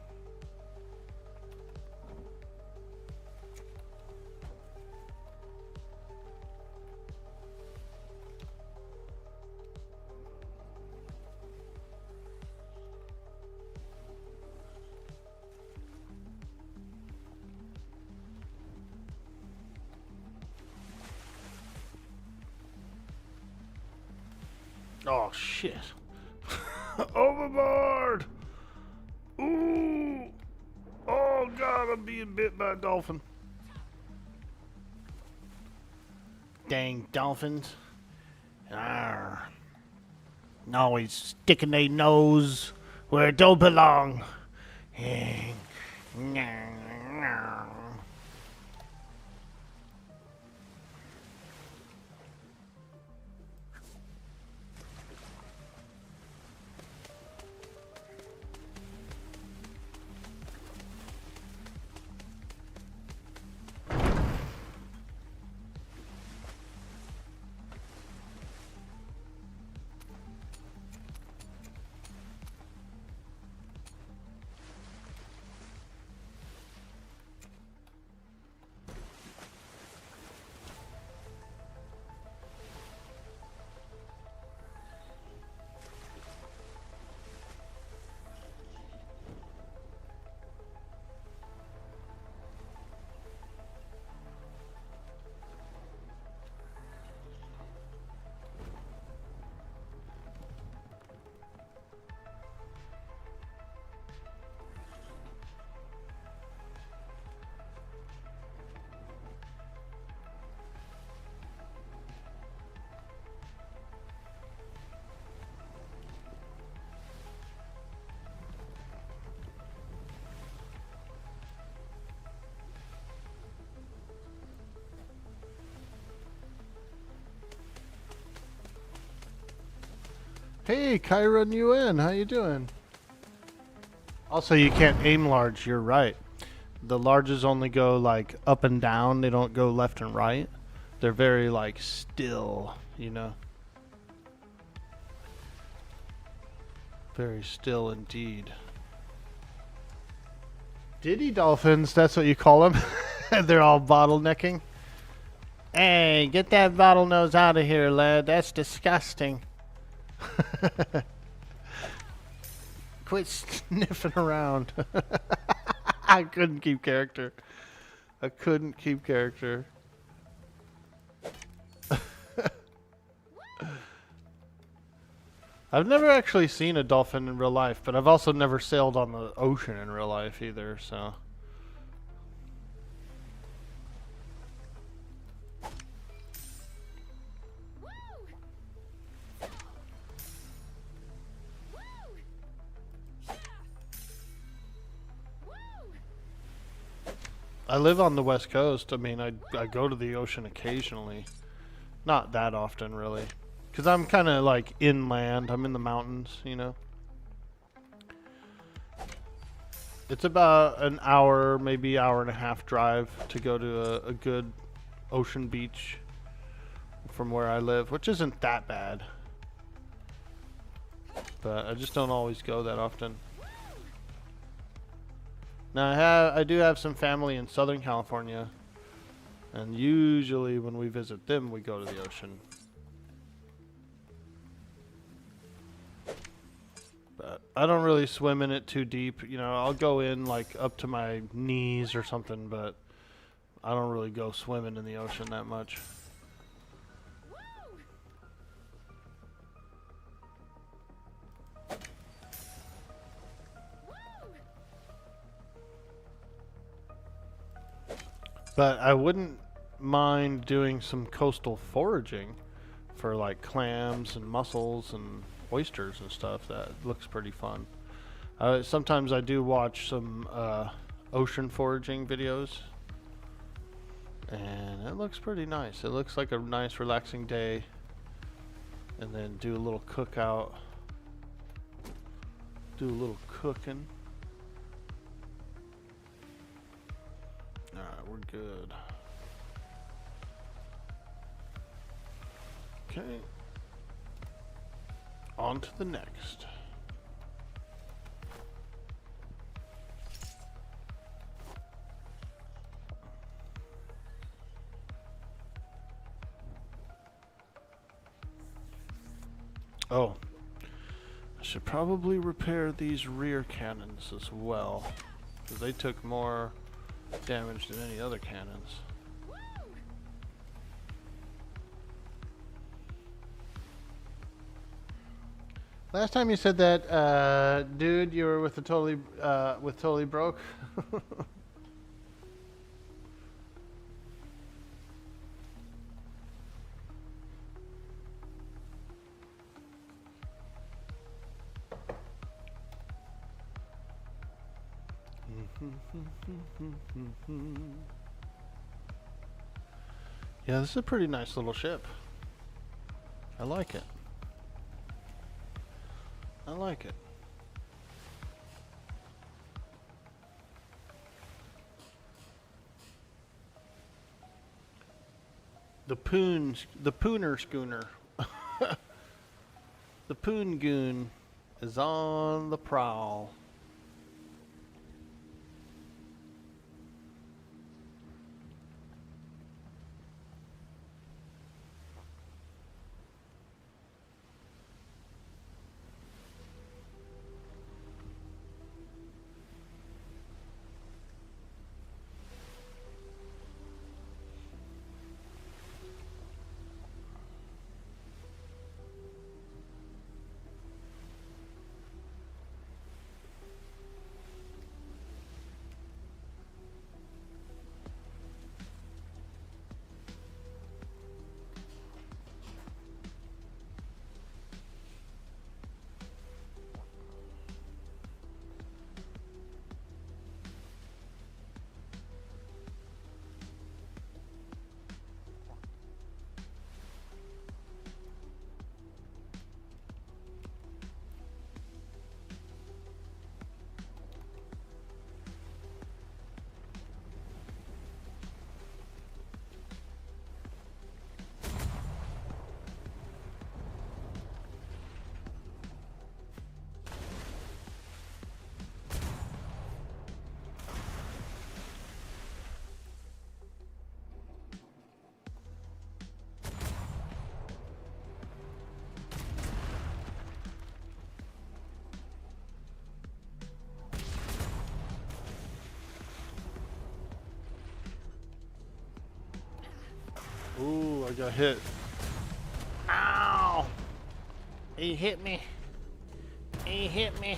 Oh shit. Overboard! Ooh! Oh god, I'm being bit by a dolphin. Dang dolphins. Arr. Always sticking their nose where it don't belong. Hey, Kyron UN, how you doing? Also, you can't aim large, you're right. The larges only go like up and down, they don't go left and right. They're very like still, you know. Very still indeed. Diddy dolphins, that's what you call them. They're all bottlenecking. Hey, get that bottlenose out of here, lad. That's disgusting. Quit sniffing around. I couldn't keep character. I couldn't keep character. I've never actually seen a dolphin in real life, but I've also never sailed on the ocean in real life either, so. I live on the West Coast. I mean, I go to the ocean occasionally. Not that often, really. Because I'm kind of like inland. I'm in the mountains, you know. It's about an hour, maybe hour and a half drive to go to a good ocean beach from where I live, which isn't that bad. But I just don't always go that often. Now I do have some family in Southern California, and usually when we visit them, we go to the ocean. But I don't really swim in it too deep. You know, I'll go in like up to my knees or something, but I don't really go swimming in the ocean that much. But I wouldn't mind doing some coastal foraging for like clams and mussels and oysters and stuff. That looks pretty fun. Sometimes I do watch some ocean foraging videos, and it looks pretty nice. It looks like a nice relaxing day, and then do a little cookout, do a little cooking. Alright, we're good. Okay. On to the next. Oh. I should probably repair these rear cannons as well, because they took more damage than any other cannons. Last time you said that, dude, you were with the totally broke. Yeah, this is a pretty nice little ship. I like it. I like it. The Pooner schooner. The Poon Goon is on the prowl. Ooh, I got hit. Ow! He hit me. He hit me.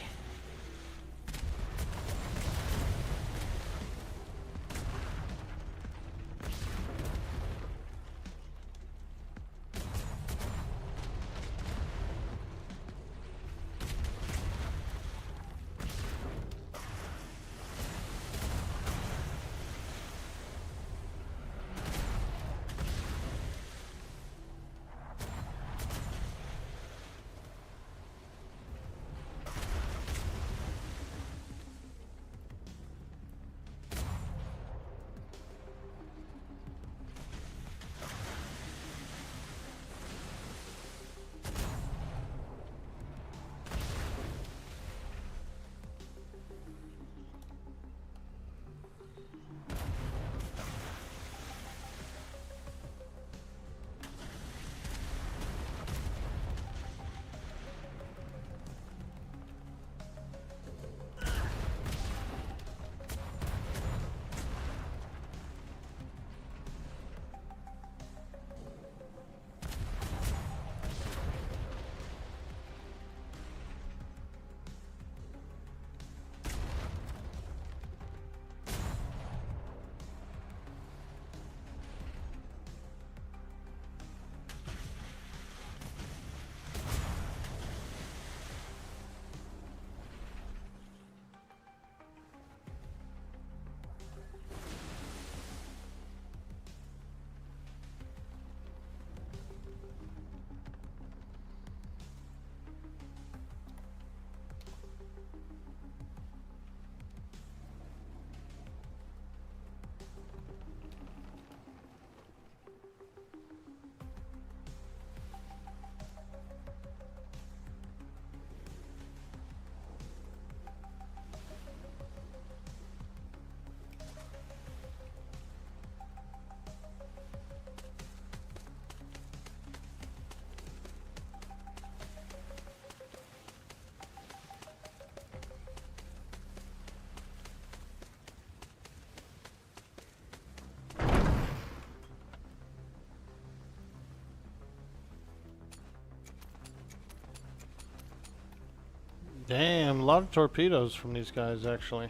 Damn, a lot of torpedoes from these guys, actually.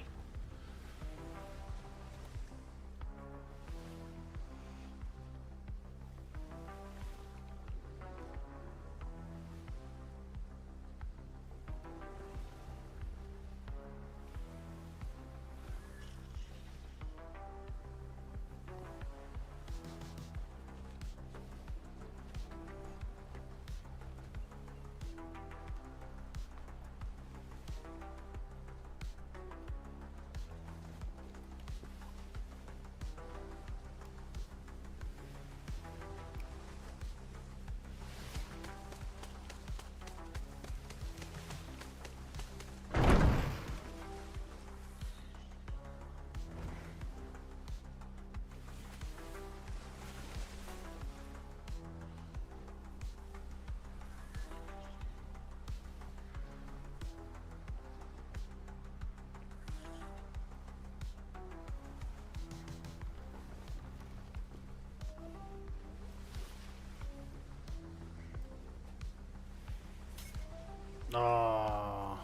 Oh.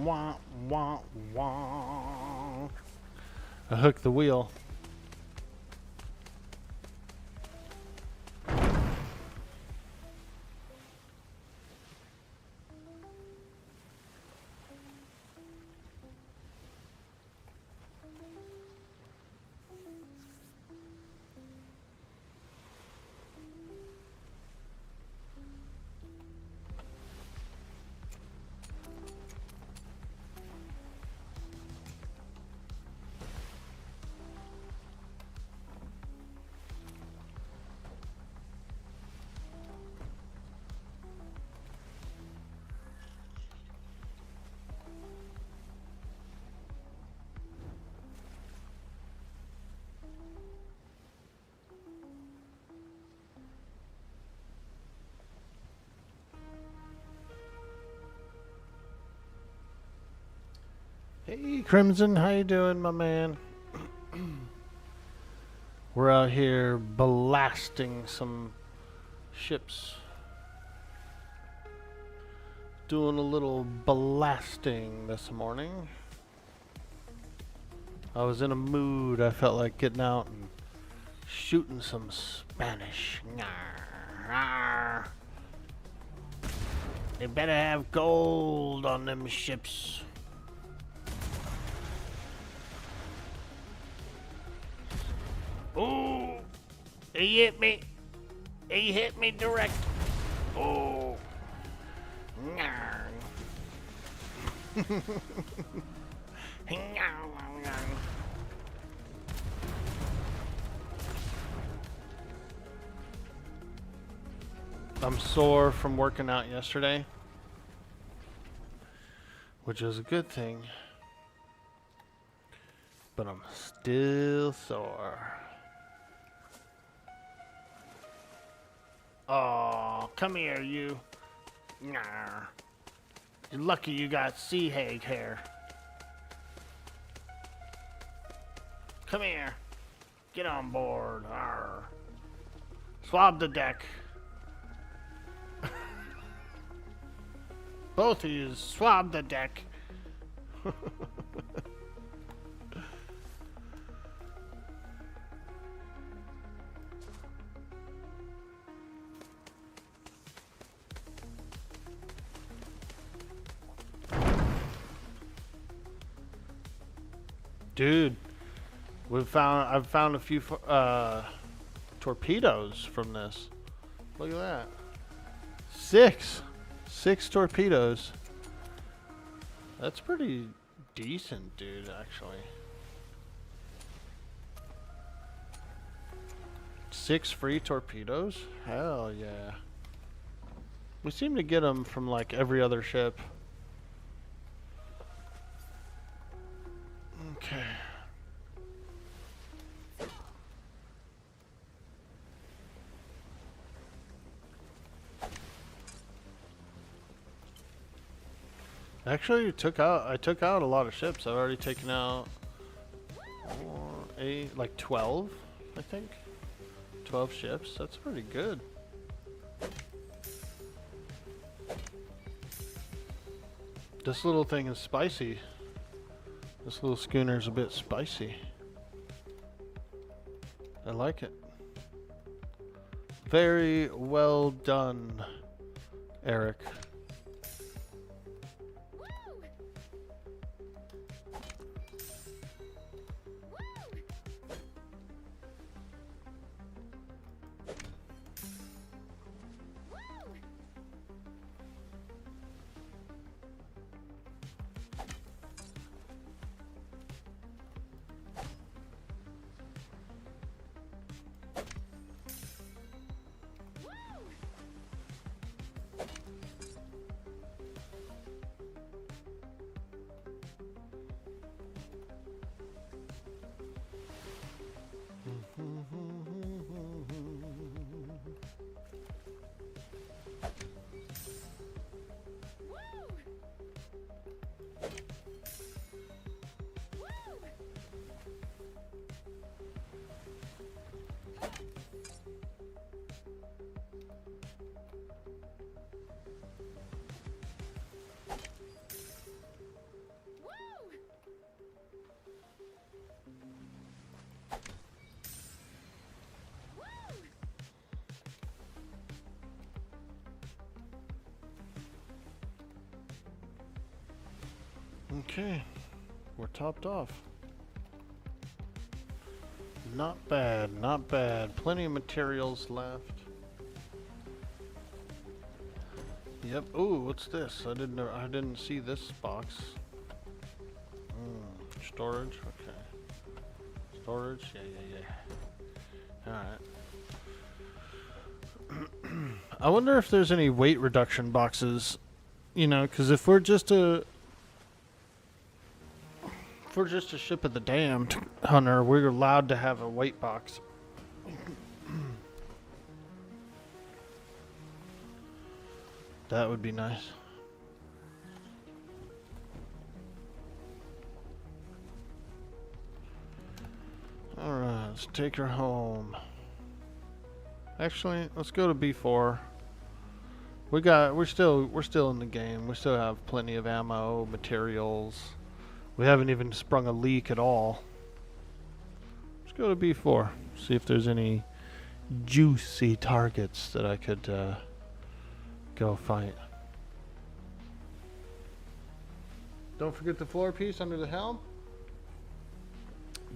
Wah, wah, wah. I hooked the wheel. Hey, Crimson, how you doing, my man? We're out here blasting some ships. Doing a little blasting this morning. I was in a mood. I felt like getting out and shooting some Spanish. Arr. They better have gold on them ships. Ooh, he hit me. He hit me direct. Oh. Nyar. I'm sore from working out yesterday, which is a good thing, but I'm still sore. Oh, come here, you. Nyar. You're lucky you got sea hag hair. Come here. Get on board. Arr. Swab the deck. Both of you swab the deck. Dude, I've found a few torpedoes from this. Look at that. Six torpedoes. That's pretty decent, dude, actually. 6 free torpedoes? Hell yeah. We seem to get them from like every other ship. Okay. Actually, I took out a lot of ships. I've already taken out 12, I think. 12 ships. That's pretty good. This little thing is spicy. This little schooner's a bit spicy. I like it. Very well done, Eric. Okay, we're topped off. Not bad, not bad. Plenty of materials left. Yep. Ooh, what's this? I didn't see this box. Storage. Okay. Storage. Yeah. All right. I wonder if there's any weight reduction boxes. You know, because if we're just a ship of the damned hunter, we're allowed to have a weight box. That would be nice. Alright, Let's take her home. Actually, let's go to B4. We're still in the game. We still have plenty of ammo, materials. We haven't even sprung a leak at all. Let's go to B4. See if there's any juicy targets that I could go fight. Don't forget the floor piece under the helm.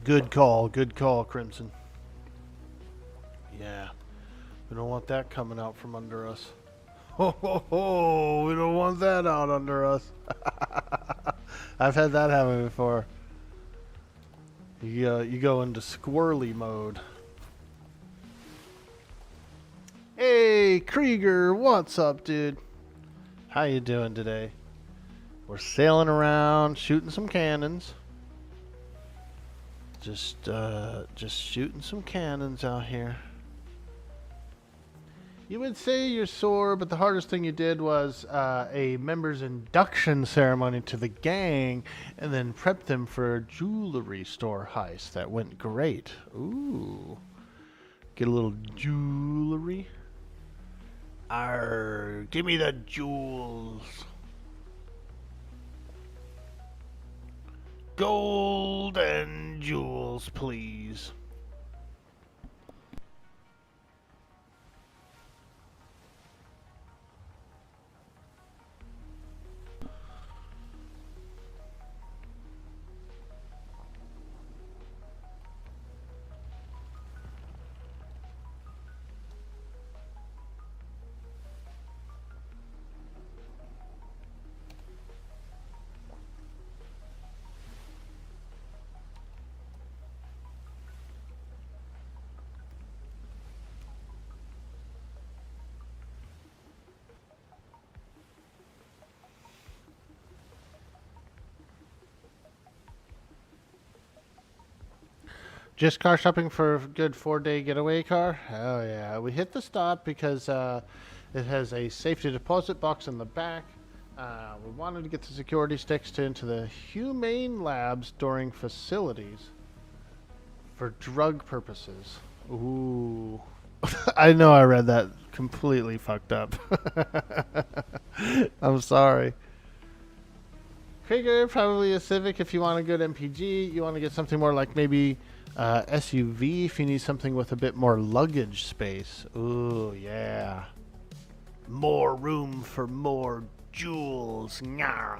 Good call, Crimson. Yeah, we don't want that coming out from under us. Ho ho ho! We don't want that out under us. I've had that happen before. You go into squirrely mode. Hey, Krieger, what's up, dude? How you doing today? We're sailing around, shooting some cannons. Just shooting some cannons out here. You would say you're sore, but the hardest thing you did was a member's induction ceremony to the gang, and then prep them for a jewelry store heist. That went great. Ooh. Get a little jewelry. Arr, give me the jewels. Gold and jewels, please. Just car shopping for a good 4-day getaway car? Oh yeah, we hit the stop because it has a safety deposit box in the back. We wanted to get the security sticks into the humane lab storing facilities for drug purposes. Ooh. I know I read that completely fucked up. I'm sorry. Krieger, probably a Civic if you want a good MPG. You want to get something more like maybe SUV if you need something with a bit more luggage space. Ooh, yeah. More room for more jewels. Not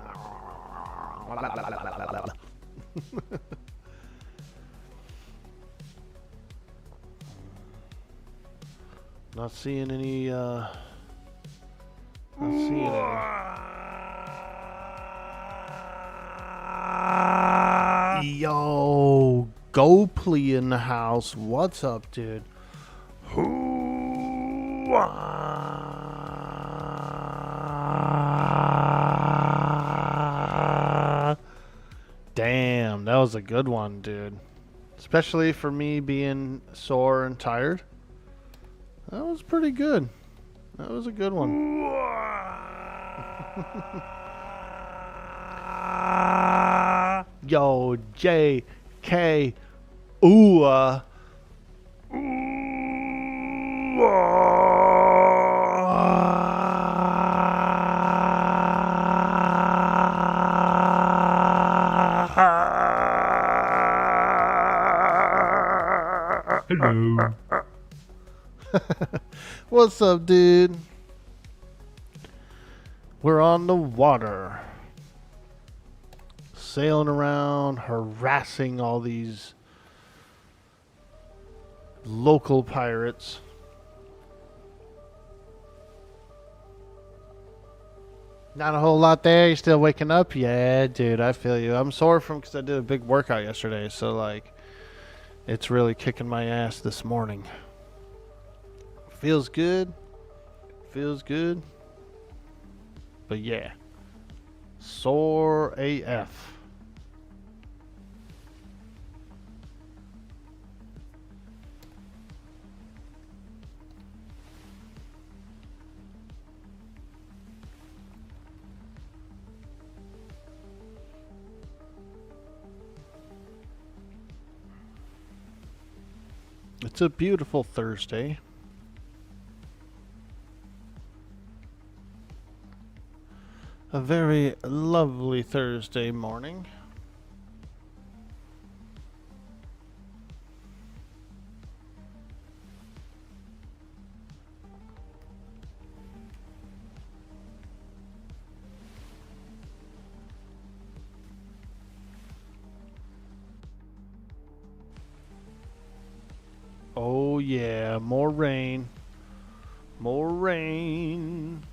seeing any, not seeing any. Yo, Gopley in the house. What's up, dude? Damn, that was a good one, dude. Especially for me being sore and tired. That was pretty good. That was a good one. Yo, JK. Ooh. Hello. What's up, dude? We're on the water. Sailing around, harassing all these local pirates. Not a whole lot there. You still waking up? Yeah, dude, I feel you. I'm sore because I did a big workout yesterday, so like it's really kicking my ass this morning. Feels good. Feels good. But yeah. Sore AF. It's a beautiful Thursday. A very lovely Thursday morning. Oh yeah, more rain. More rain.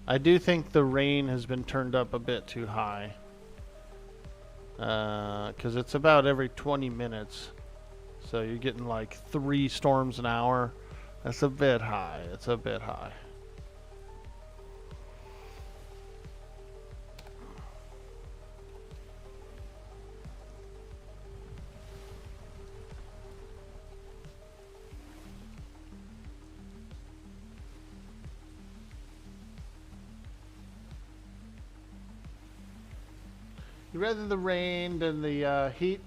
I do think the rain has been turned up a bit too high. Because it's about every 20 minutes. So you're getting like 3 storms an hour. That's a bit high. It's a bit high. You rather the rain than the heat?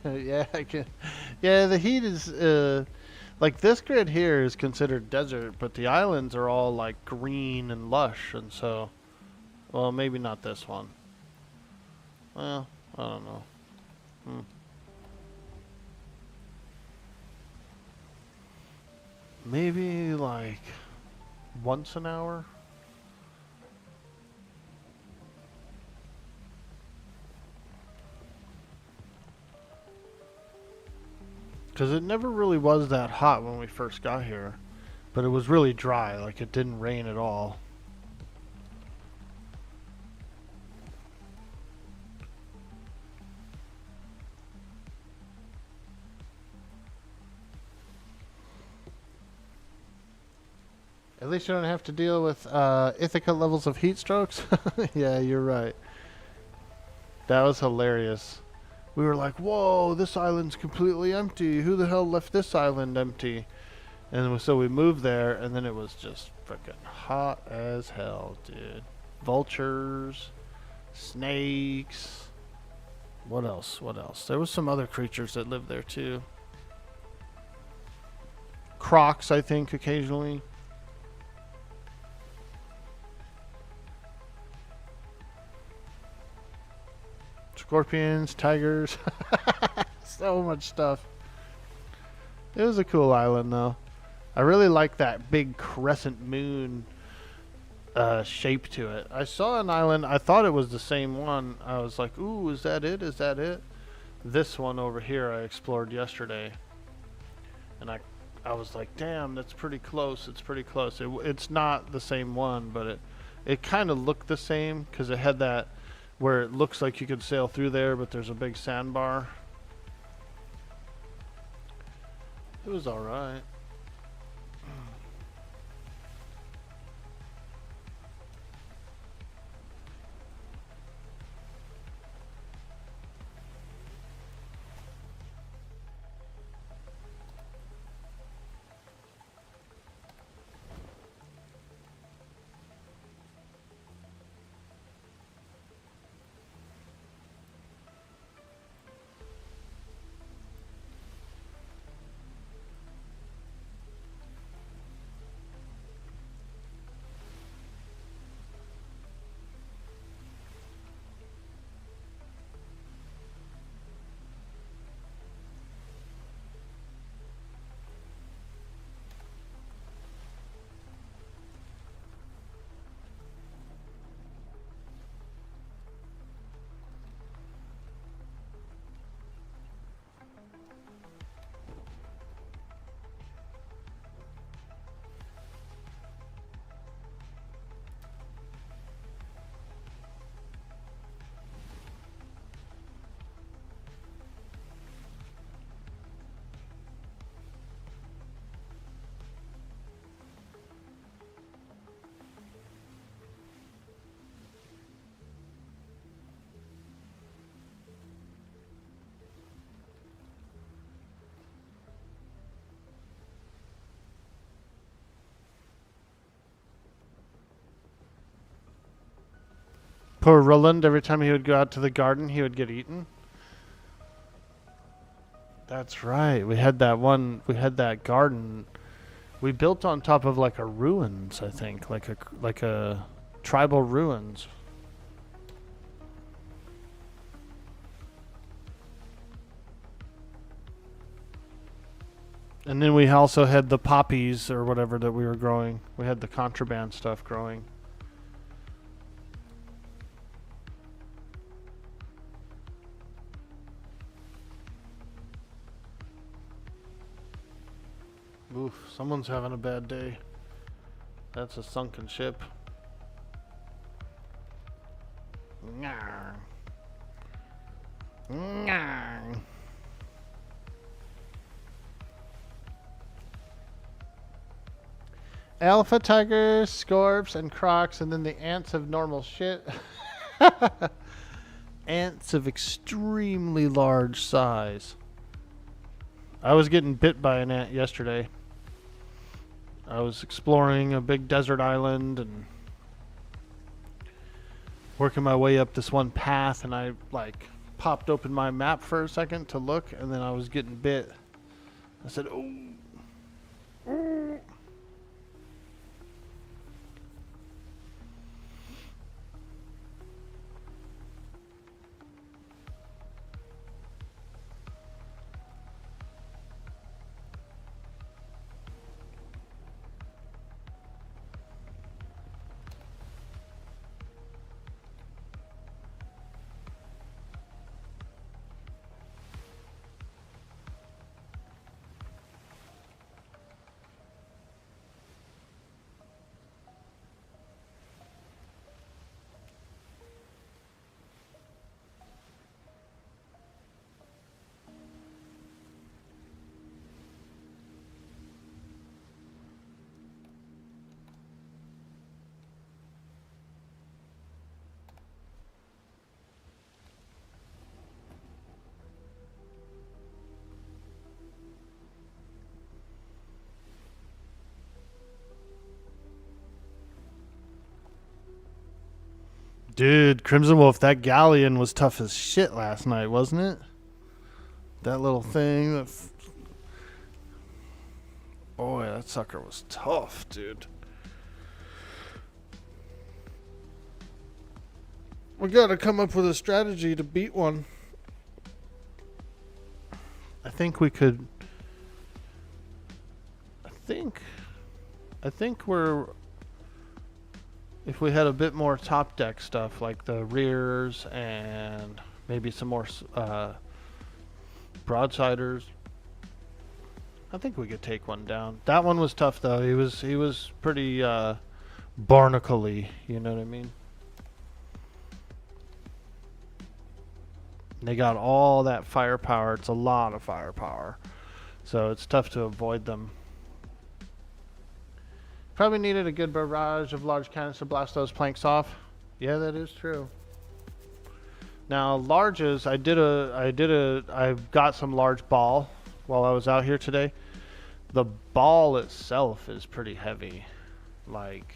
Yeah, I can. Yeah, the heat is like this grid here is considered desert, but the islands are all like green and lush, and so, well, maybe not this one. Well, I don't know. Maybe like once an hour. Because it never really was that hot when we first got here. But it was really dry, like it didn't rain at all. At least you don't have to deal with Ithaca levels of heat strokes. Yeah, you're right. That was hilarious. We were like, whoa, this island's completely empty. Who the hell left this island empty? And so we moved there, and then it was just freaking hot as hell, dude. Vultures, snakes. What else? What else? There was some other creatures that lived there, too. Crocs, I think, occasionally. Scorpions, tigers, so much stuff. It was a cool island, though. I really like that big crescent moon shape to it. I saw an island. I thought it was the same one. I was like, ooh, is that it? Is that it? This one over here I explored yesterday. And I was like, damn, that's pretty close. It's pretty close. It's not the same one, but it kind of looked the same because it had that where it looks like you could sail through there, but there's a big sandbar. It was alright. Poor Roland, every time he would go out to the garden, he would get eaten. That's right. We had that one. We had that garden. We built on top of like a ruins, I think, like a tribal ruins. And then we also had the poppies or whatever that we were growing. We had the contraband stuff growing. Oof, someone's having a bad day. That's a sunken ship. Nyar. Nyar. Alpha tigers, scorps, and crocs, and then the ants of normal shit. Ants of extremely large size. I was getting bit by an ant yesterday. I was exploring a big desert island and working my way up this one path, and I like popped open my map for a second to look, and then I was getting bit. I said, "Oh." Dude, Crimson Wolf, that galleon was tough as shit last night, wasn't it? That little thing. Boy, that sucker was tough, dude. We gotta come up with a strategy to beat one. I think we could. I think we're. If we had a bit more top deck stuff, like the rears and maybe some more broadsiders, I think we could take one down. That one was tough though. He was pretty barnacle-y, you know what I mean? They got all that firepower. It's a lot of firepower, so it's tough to avoid them. Probably needed a good barrage of large cannons to blast those planks off. Yeah, that is true. Now, larges, I got some large ball while I was out here today. The ball itself is pretty heavy. Like,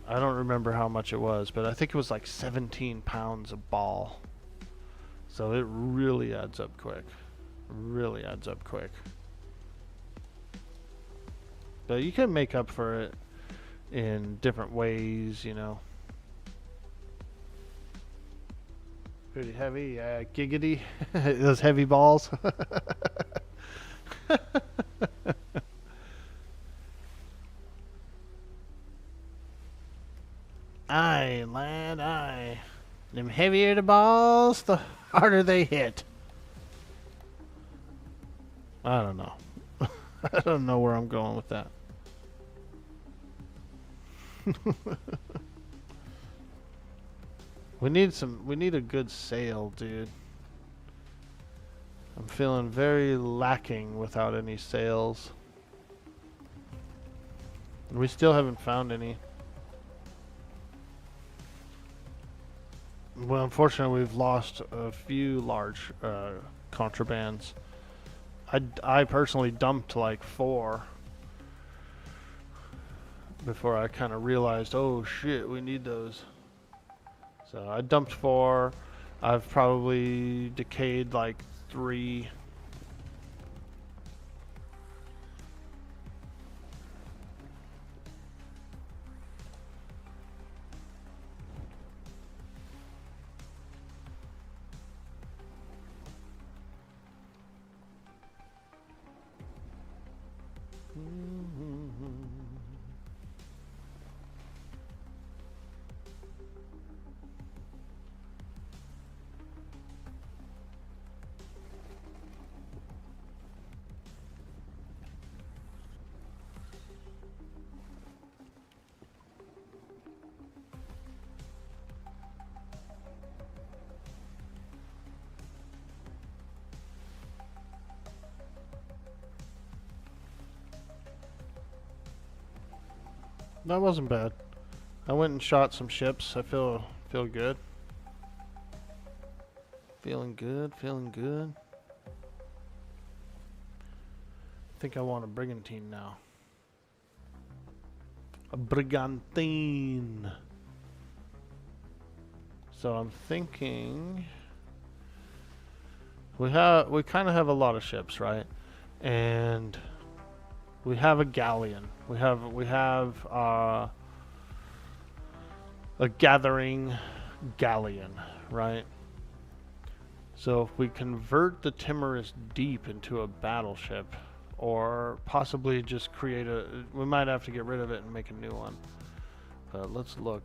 I don't remember how much it was, but I think it was like 17 pounds of ball. So it really adds up quick. Really adds up quick. But you can make up for it in different ways, you know. Pretty heavy, giggity. Those heavy balls. Aye, lad, aye. Them heavier the balls, the harder they hit. I don't know. I don't know where I'm going with that. We need a good sail, dude. I'm feeling very lacking without any sails. And we still haven't found any. Well, unfortunately, we've lost a few large contrabands. I personally dumped like 4 before I kind of realized, oh shit, we need those. So I dumped 4. I've probably decayed like 3 That wasn't bad. I went and shot some ships. I feel good. Feeling good, feeling good. I think I want a brigantine now. A brigantine. So I'm thinking we kind of have a lot of ships, right? And we have a galleon. We have a gathering galleon, right? So if we convert the Timorous Deep into a battleship, or possibly just create we might have to get rid of it and make a new one. But let's look.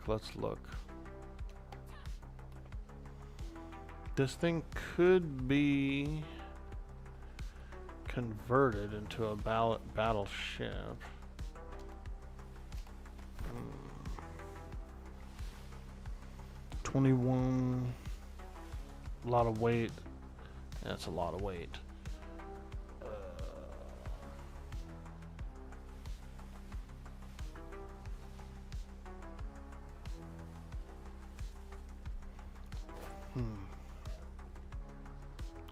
This thing could be converted into a battleship. 21. A lot of weight. That's a lot of weight.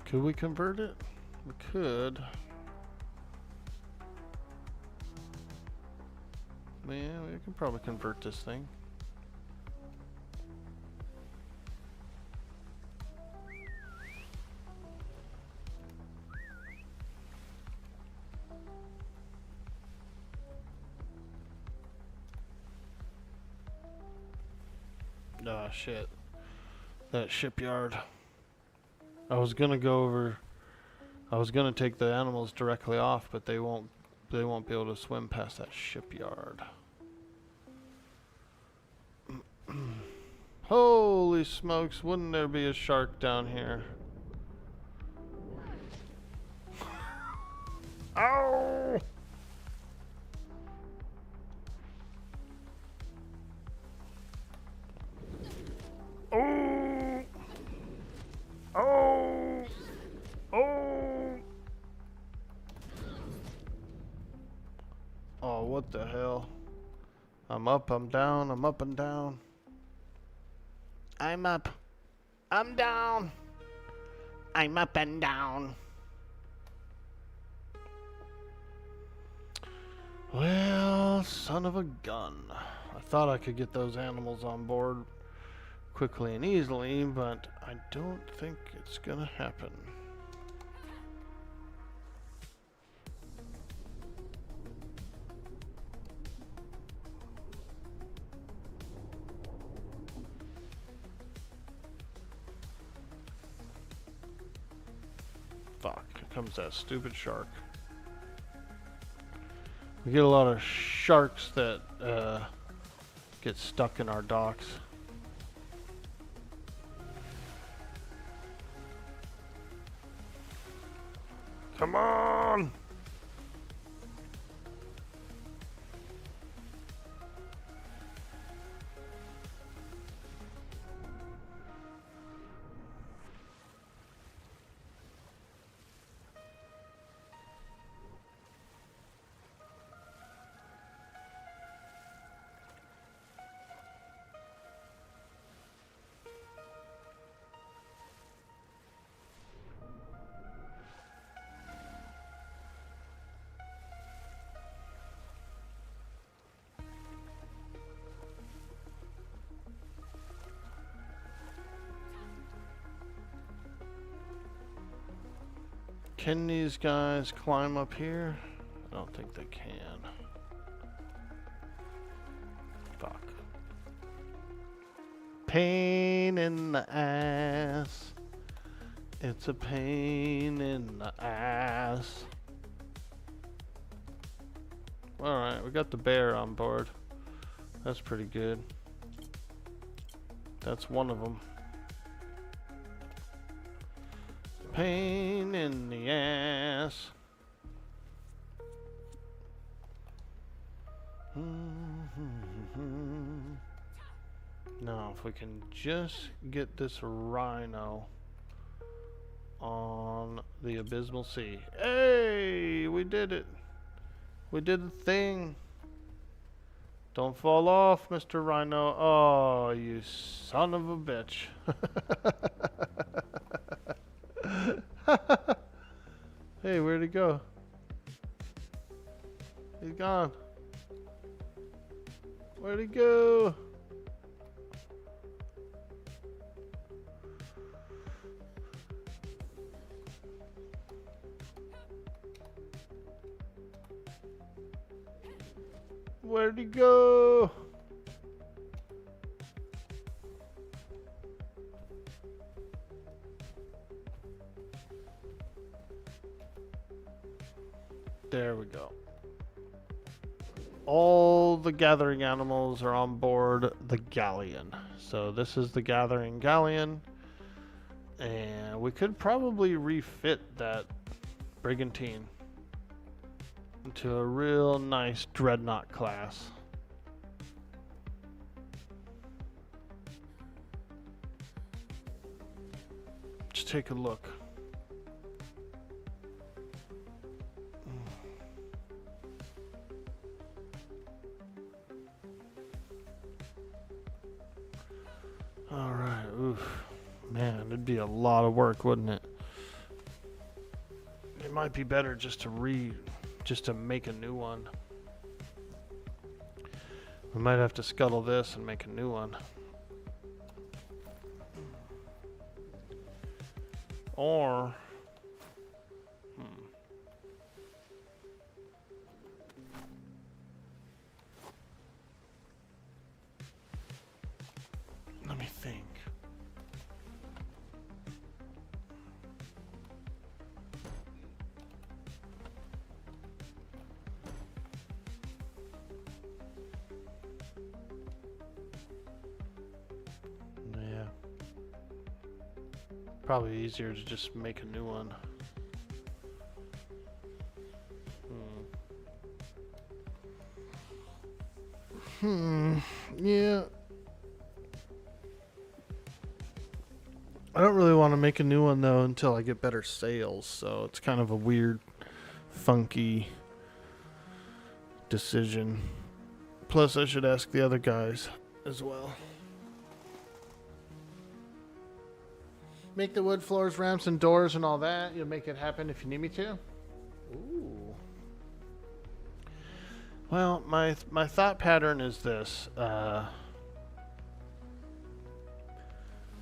Could we convert it? We could. Yeah, we can probably convert this thing. Ah, shit. That shipyard. I was gonna take the animals directly off, but they won't be able to swim past that shipyard. Holy smokes, wouldn't there be a shark down here? Ow! Oh! Oh! Oh! Oh, what the hell? I'm up, I'm down, I'm up and down. I'm up. I'm down. I'm up and down. Well, son of a gun. I thought I could get those animals on board quickly and easily, but I don't think it's gonna happen. Fuck, here comes that stupid shark. We get a lot of sharks that get stuck in our docks. Come on! Can these guys climb up here? I don't think they can. Fuck. Pain in the ass. It's a pain in the ass. Alright, we got the bear on board. That's pretty good. That's one of them. Pain in the ass. Now, if we can just get this rhino on the abysmal sea. Hey, we did it. We did the thing. Don't fall off, Mr. Rhino. Oh, you son of a bitch. Hey, where'd he go? He's gone. Where'd he go? Where'd he go? There we go. All the gathering animals are on board the galleon. So this is the gathering galleon. And we could probably refit that brigantine into a real nice dreadnought class. Just take a look. All right, oof. Man, it'd be a lot of work, wouldn't it? It might be better just to make a new one. We might have to scuttle this and make a new one. Or let me think. Yeah. Probably easier to just make a new one. Yeah. I don't really want to make a new one though until I get better sails, so it's kind of a weird, funky decision. Plus, I should ask the other guys as well. Make the wood floors, ramps, and doors and all that. You'll make it happen if you need me to. Ooh. Well, my thought pattern is this.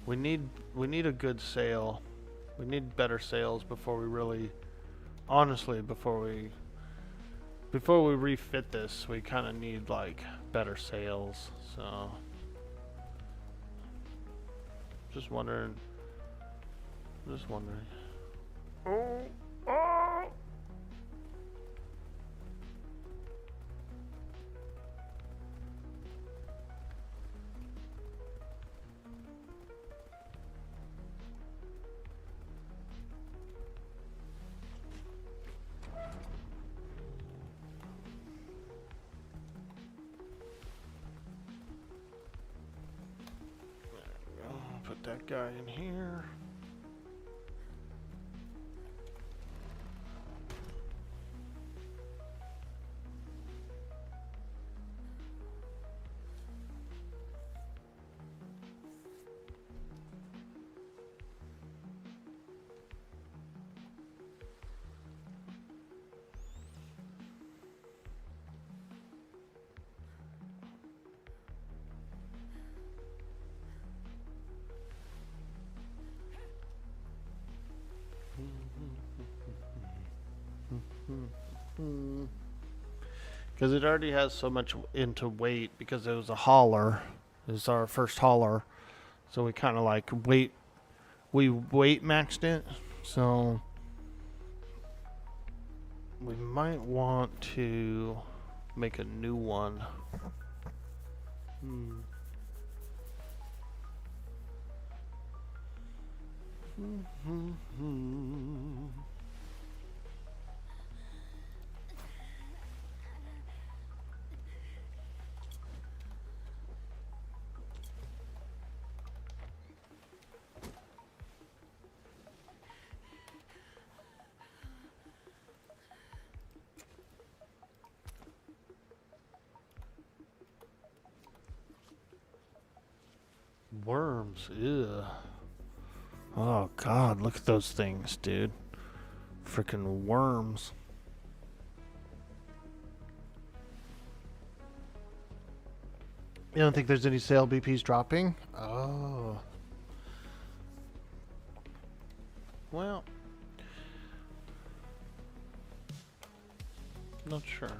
We need a good sail. We need better sails before we really, honestly, before we refit this, we kind of need like better sails. So, just wondering. Oh, oh. Put that guy in here. Because it already has so much into weight because it was a hauler. It was our first hauler. So we kind of like weight maxed it. So we might want to make a new one. Worms, ew. Oh God, look at those things, dude. Freaking worms. You don't think there's any sale BPs dropping? Oh. Well, not sure.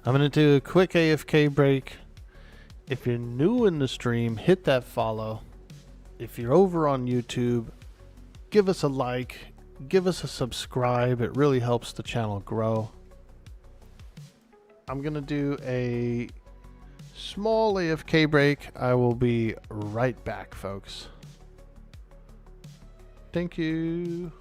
I'm going to do a quick AFK break. If you're new in the stream, hit that follow. If you're over on YouTube, give us a like, give us a subscribe. It really helps the channel grow. I'm going to do a small AFK break. I will be right back, folks. Thank you.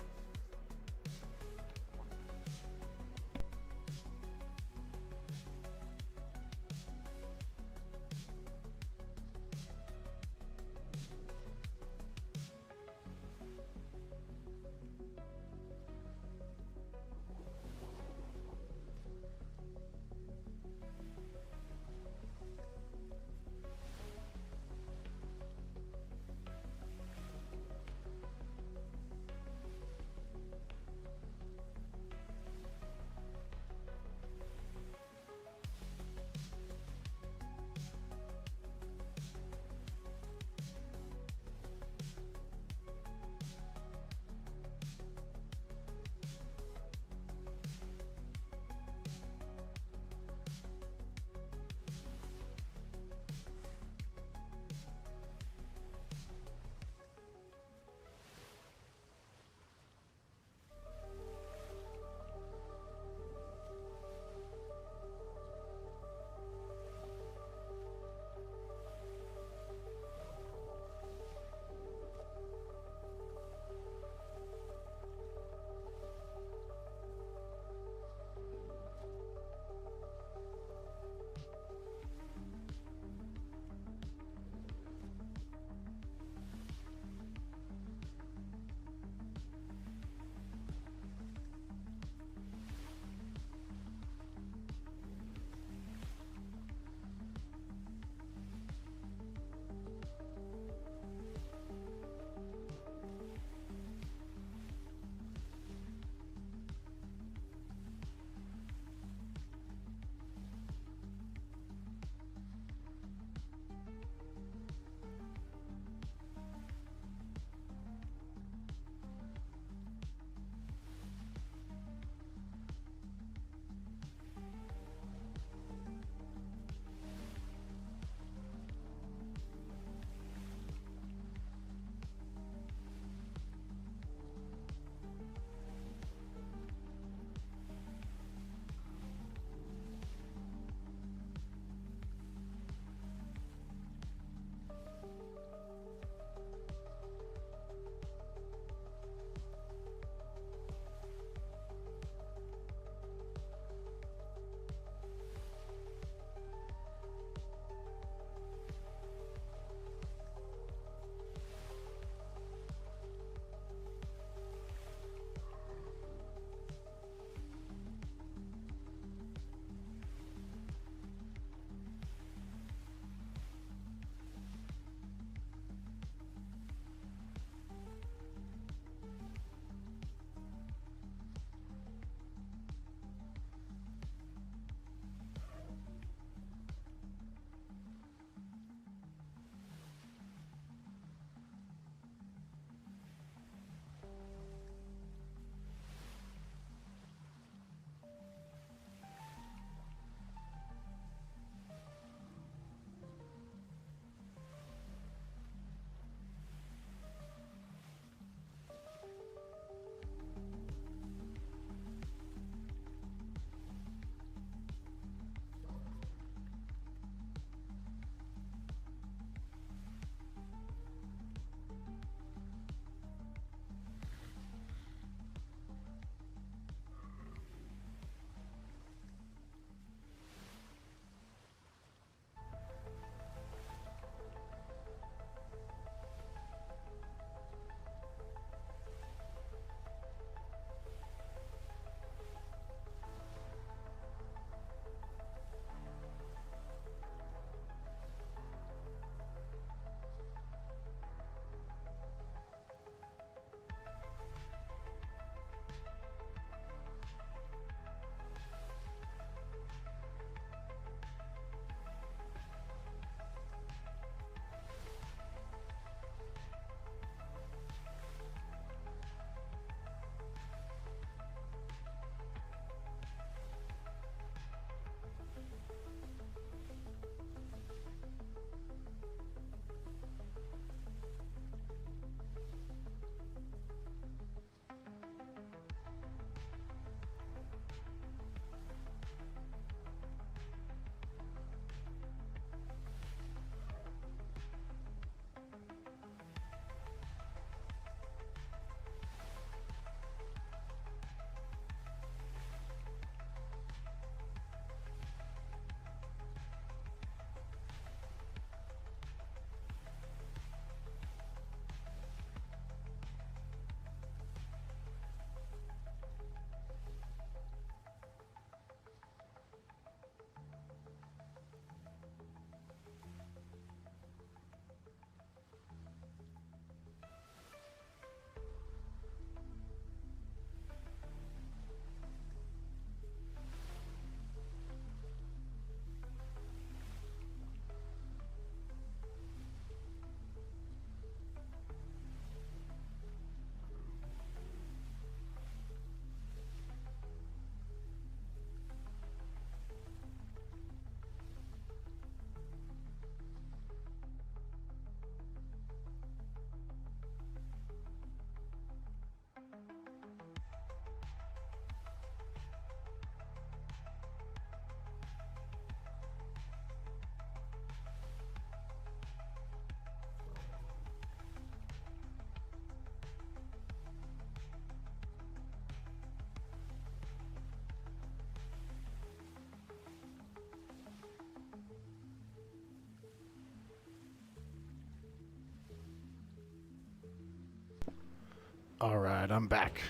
All right, I'm back.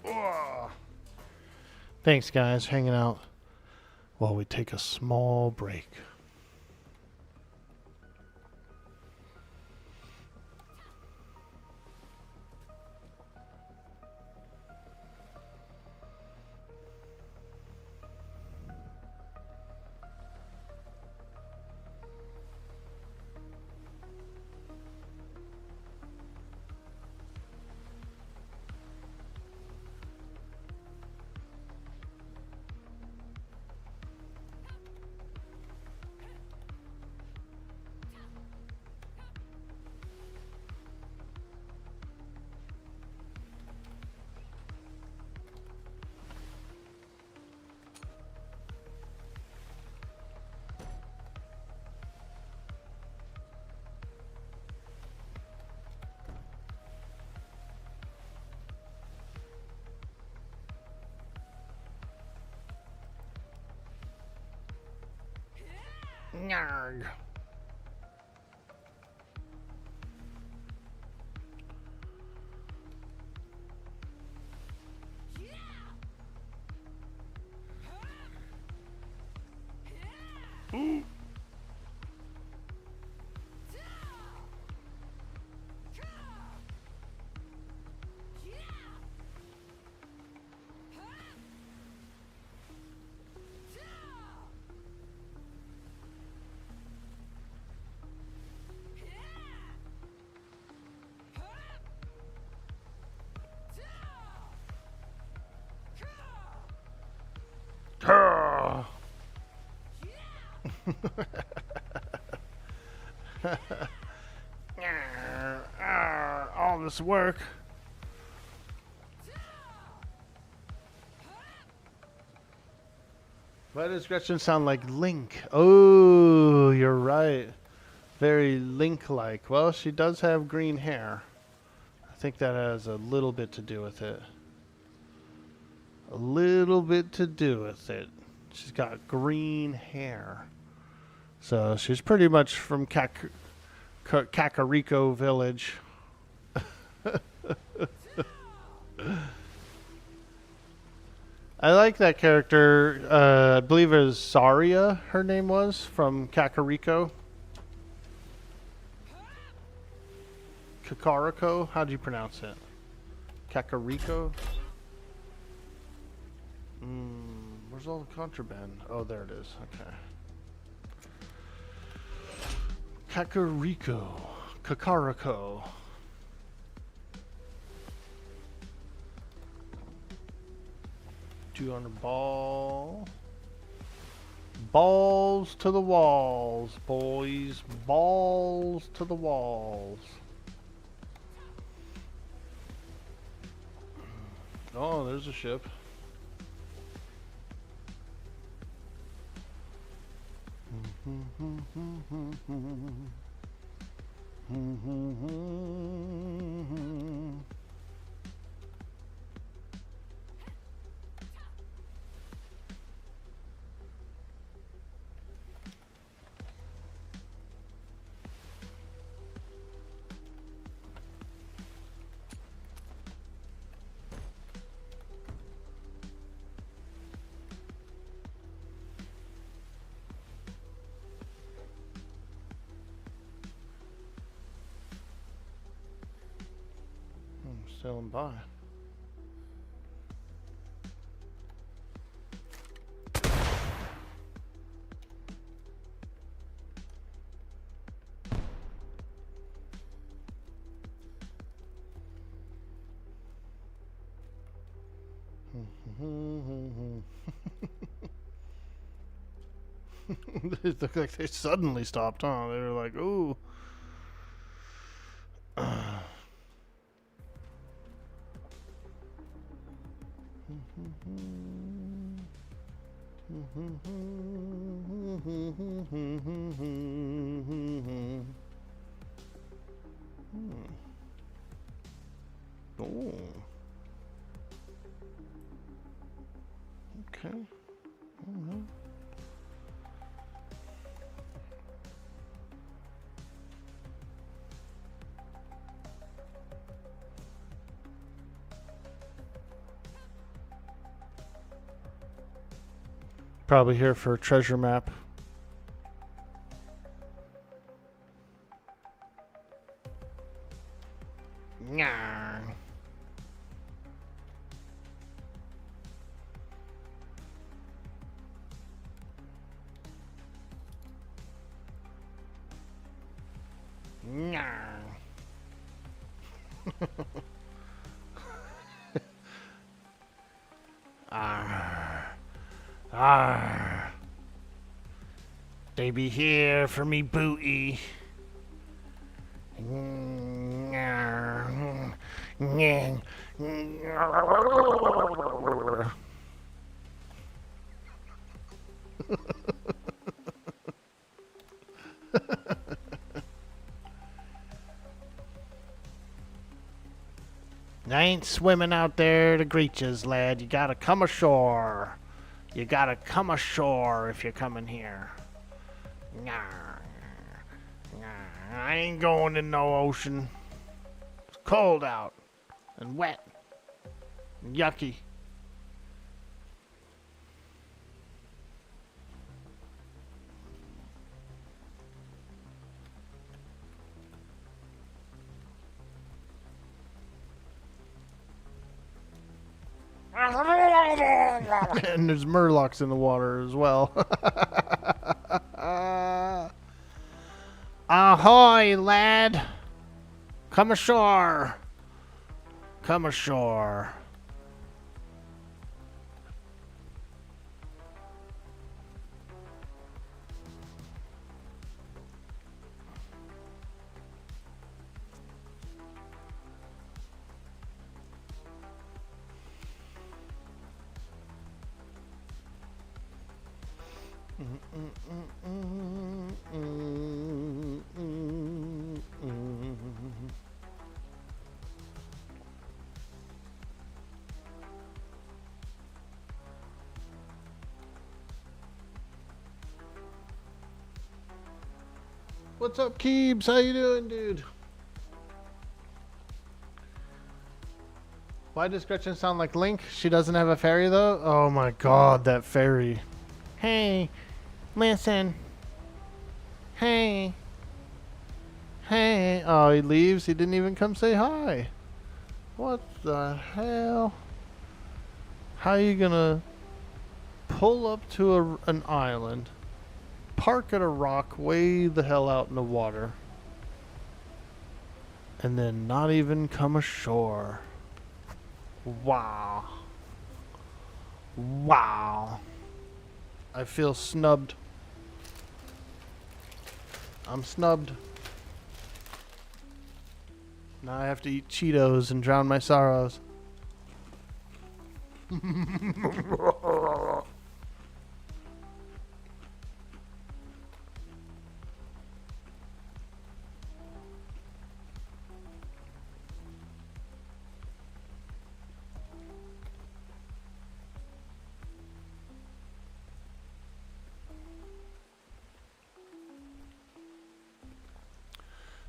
Ugh. Thanks, guys, hanging out while we take a small break. Nyarg. Ah. All this work. Why does Gretchen sound like Link? Oh, you're right. Very Link-like. Well, she does have green hair. I think that has a little bit to do with it. A little bit to do with it. She's got green hair. So she's pretty much from Kakariko Village. I like that character. I believe it was Saria, her name was, from Kakariko. Kakariko? How do you pronounce it? Kakariko? Where's all the contraband? Oh, there it is. Okay. Kakariko. Kakariko. On the ball. Balls to the walls, boys. Balls to the walls. Oh, there's a ship. Sailing by. They look like they suddenly stopped, huh? They were like, ooh. Oh. Okay. Alright. Probably here for a treasure map. Nyar. Nyar. Arr. Arr. They be here for me booty. Nyar. Nyar. I ain't swimming out there to greet yous, lad. You gotta come ashore. You gotta come ashore if you're coming here. Nyar. Nyar. I ain't going in no ocean. It's cold out. And wet. And yucky. And there's murlocs in the water as well. Ahoy, lad! Come ashore! Come ashore. What's up, Keebs? How you doing, dude? Why does Gretchen sound like Link? She doesn't have a fairy, though? Oh my god, that fairy. Hey, listen. Hey. Hey. Oh, he leaves? He didn't even come say hi. What the hell? How you gonna pull up to an island, park at a rock way the hell out in the water, and then not even come ashore? Wow. Wow. I feel snubbed. I'm snubbed. Now I have to eat Cheetos and drown my sorrows.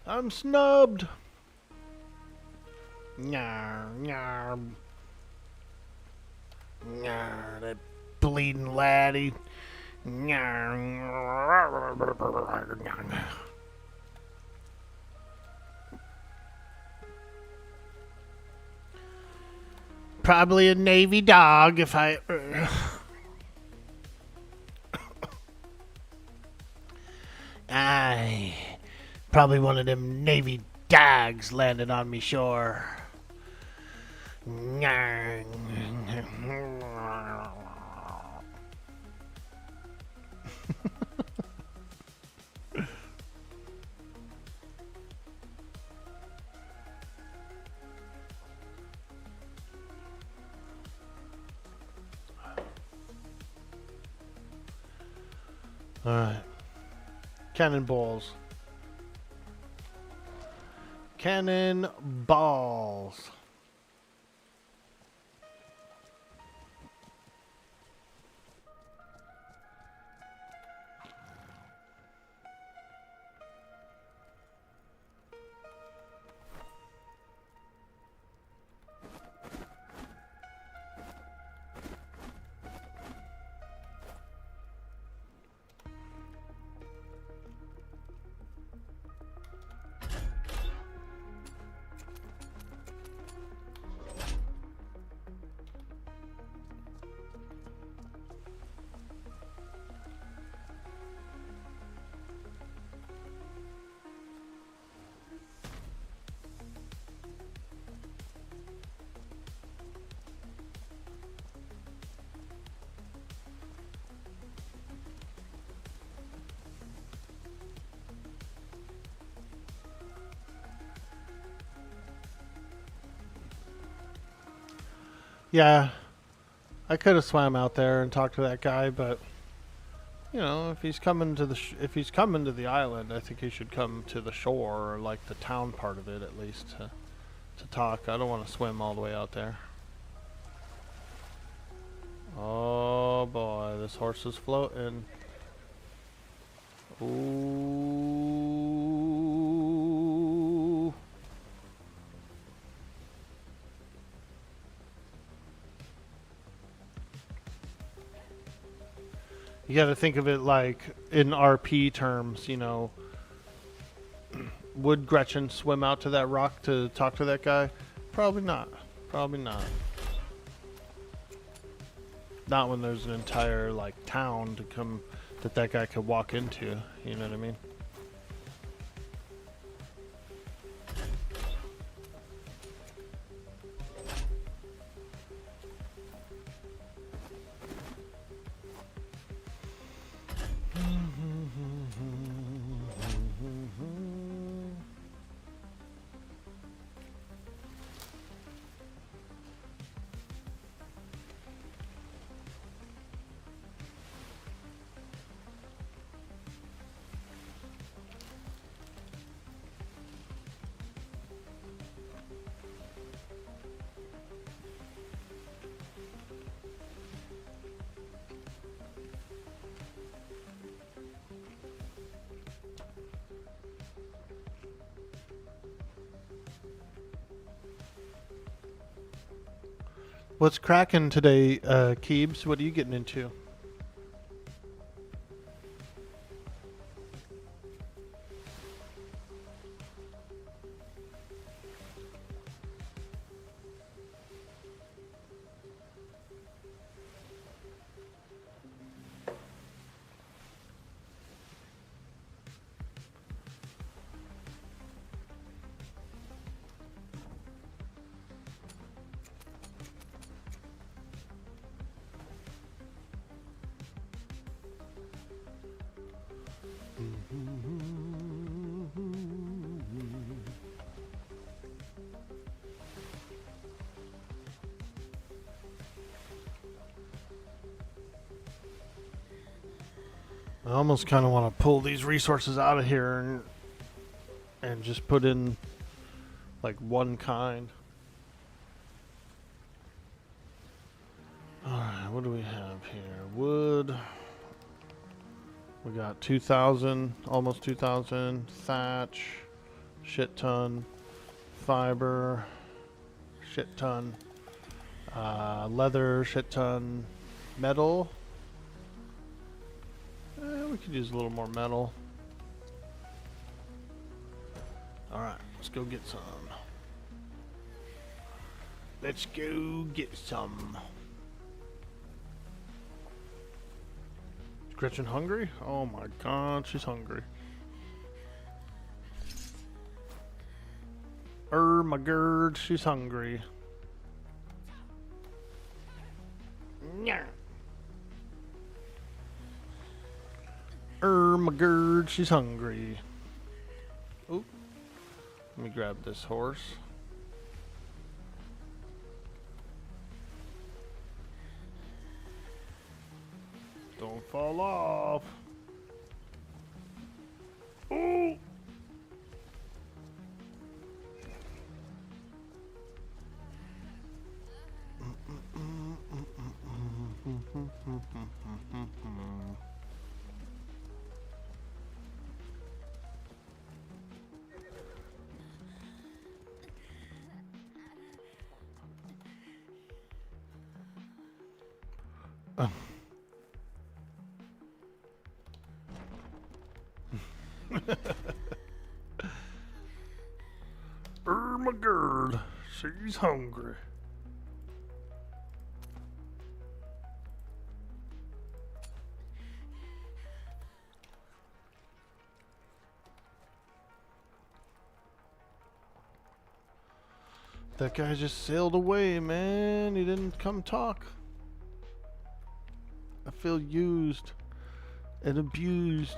I'm snubbed. Nyar, nyar. Nyar, that bleeding laddie. Nyar. Probably a Navy dog if I... Aye. Probably one of them Navy dogs landed on me shore. Alright. Cannonballs. Cannonballs. Yeah, I could have swam out there and talked to that guy, but you know, if he's coming to the if he's coming to the island, I think he should come to the shore or like the town part of it at least to talk. I don't want to swim all the way out there. Oh boy, this horse is floating. Ooh. You got to think of it like in RP terms, you know. Would Gretchen swim out to that rock to talk to that guy? Probably not. Probably not. Not when there's an entire like town to come that guy could walk into. You know what I mean? What's cracking today, Keebs? What are you getting into? I almost kind of want to pull these resources out of here and just put in like one kind. Alright, what do we have here? Wood. We got 2,000, almost 2,000. Thatch, shit ton. Fiber, shit ton. Leather, shit ton. Metal. We could use a little more metal. Alright, let's go get some. Let's go get some. Is Gretchen hungry? Oh my god, she's hungry. My gird, she's hungry. Yeah. My gird, she's hungry. Oop. Let me grab this horse. Don't fall off. Ooh. My girl, she's hungry. That guy just sailed away, man. He didn't come talk. I feel used and abused.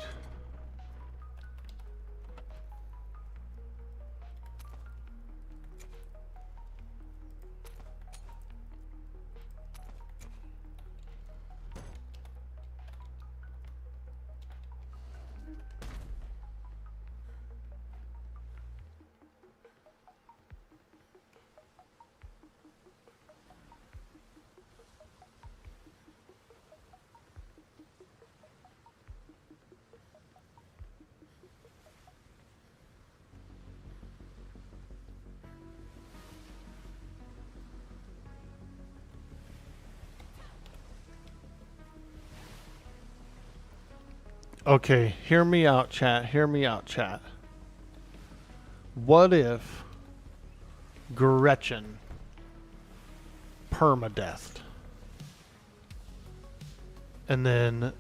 Okay, hear me out, chat. Hear me out, chat. What if Gretchen permadeathed? And then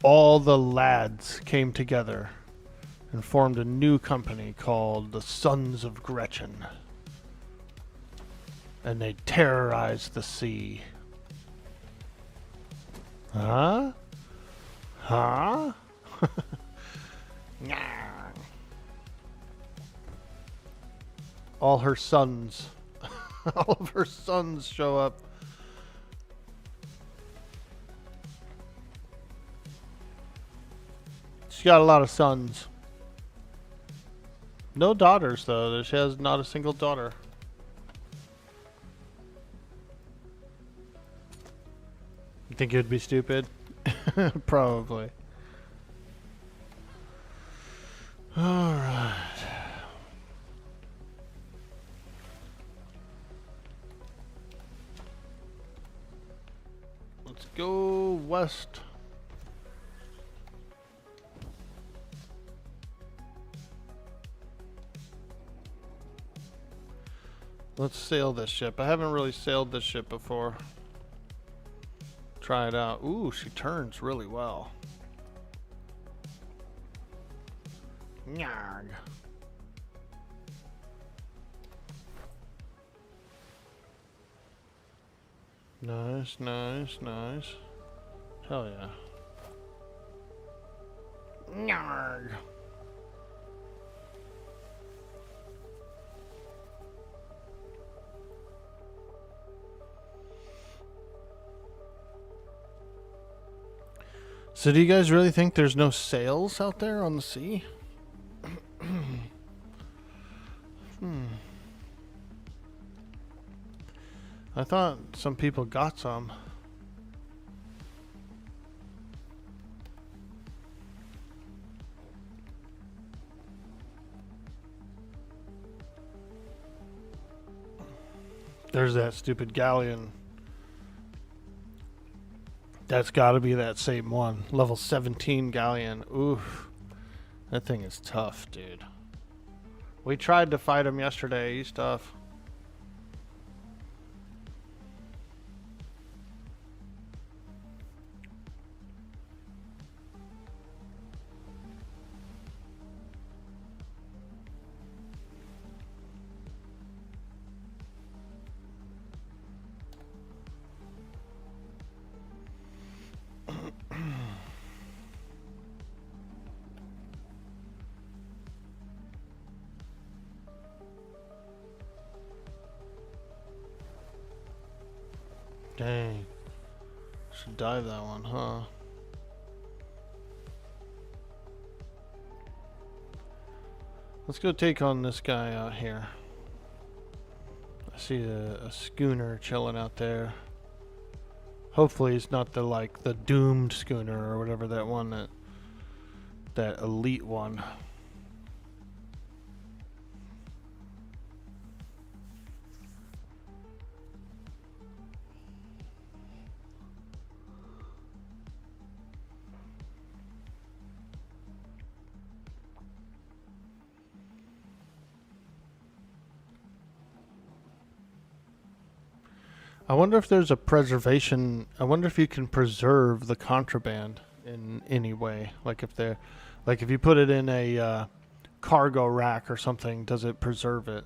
all the lads came together and formed a new company called the Sons of Gretchen. And they terrorized the sea. Huh? Huh? All her sons. All of her sons show up. She's got a lot of sons. No daughters, though. She has not a single daughter. You think it would be stupid? Probably. Alright. Let's go west. Let's sail this ship. I haven't really sailed this ship before. Try it out. Ooh, she turns really well. Nyarg. Nice, nice, nice. Hell yeah. Nyarg. So do you guys really think there's no sails out there on the sea? I thought some people got some. There's that stupid galleon. That's got to be that same one. Level 17 galleon. Oof. That thing is tough, dude. We tried to fight him yesterday. He's tough. Dang. Should dive that one, huh? Let's go take on this guy out here. I see a schooner chilling out there. Hopefully it's not the doomed schooner or whatever, that one, that elite one. I wonder if there's a preservation. I wonder if you can preserve the contraband in any way. Like if you put it in a cargo rack or something, does it preserve it?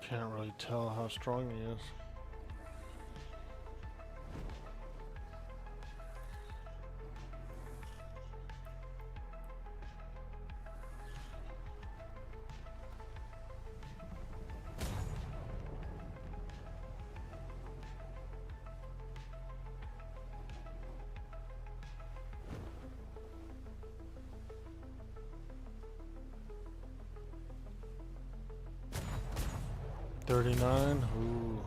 Can't really tell how strong he is. 39. Ooh.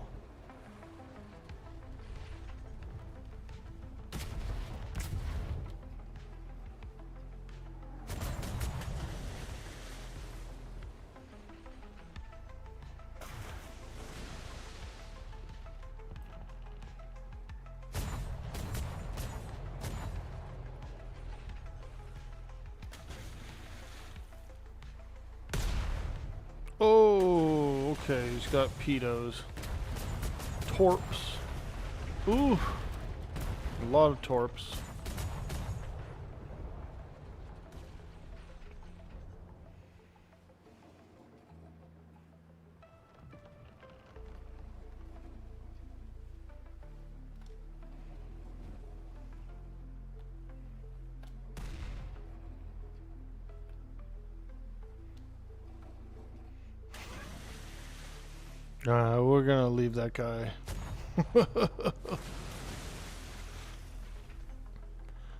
Oh, okay. He's got pedos. Torps. Ooh. A lot of torps. We're gonna leave that guy.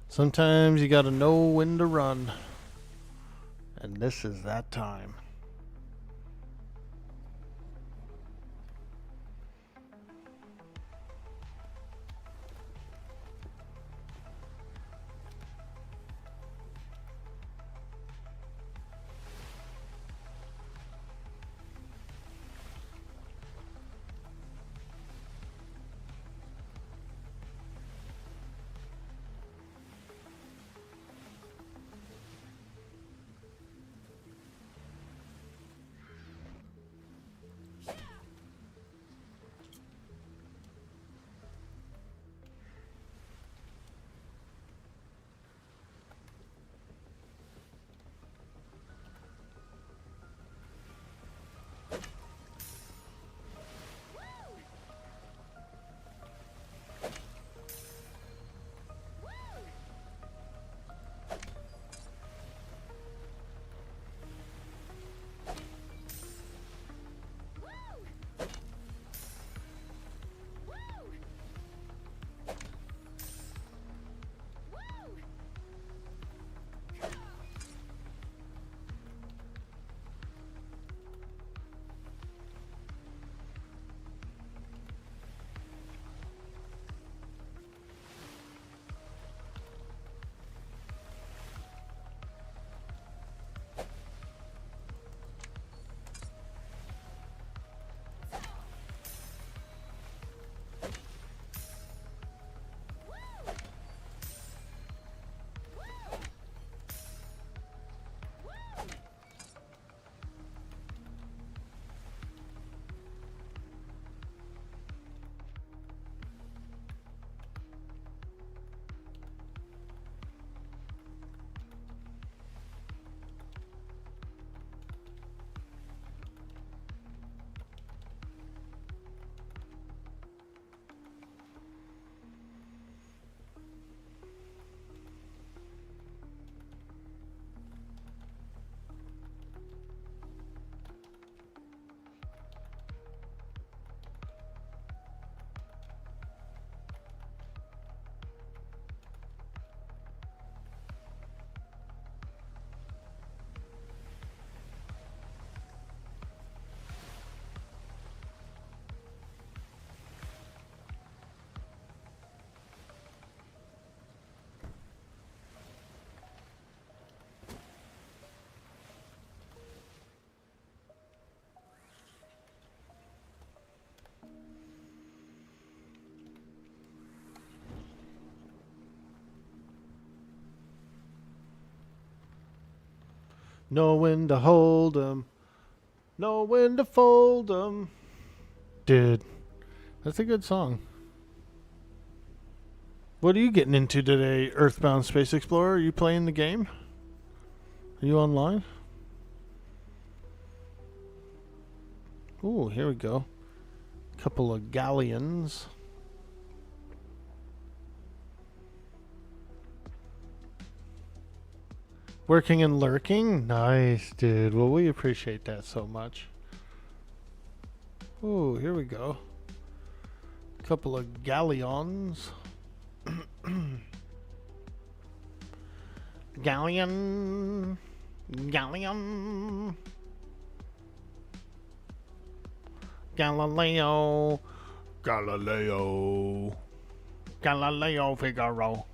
Sometimes you gotta know when to run. And this is that time. Know when to hold 'em. Know when to fold 'em. Dude, that's a good song. What are you getting into today, Earthbound Space Explorer? Are you playing the game? Are you online? Ooh, here we go. Couple of galleons. Working and lurking? Nice, dude. Well, we appreciate that so much. Ooh, here we go. Couple of galleons. Galleon. Galleon. Galileo. Galileo. Galileo Figaro.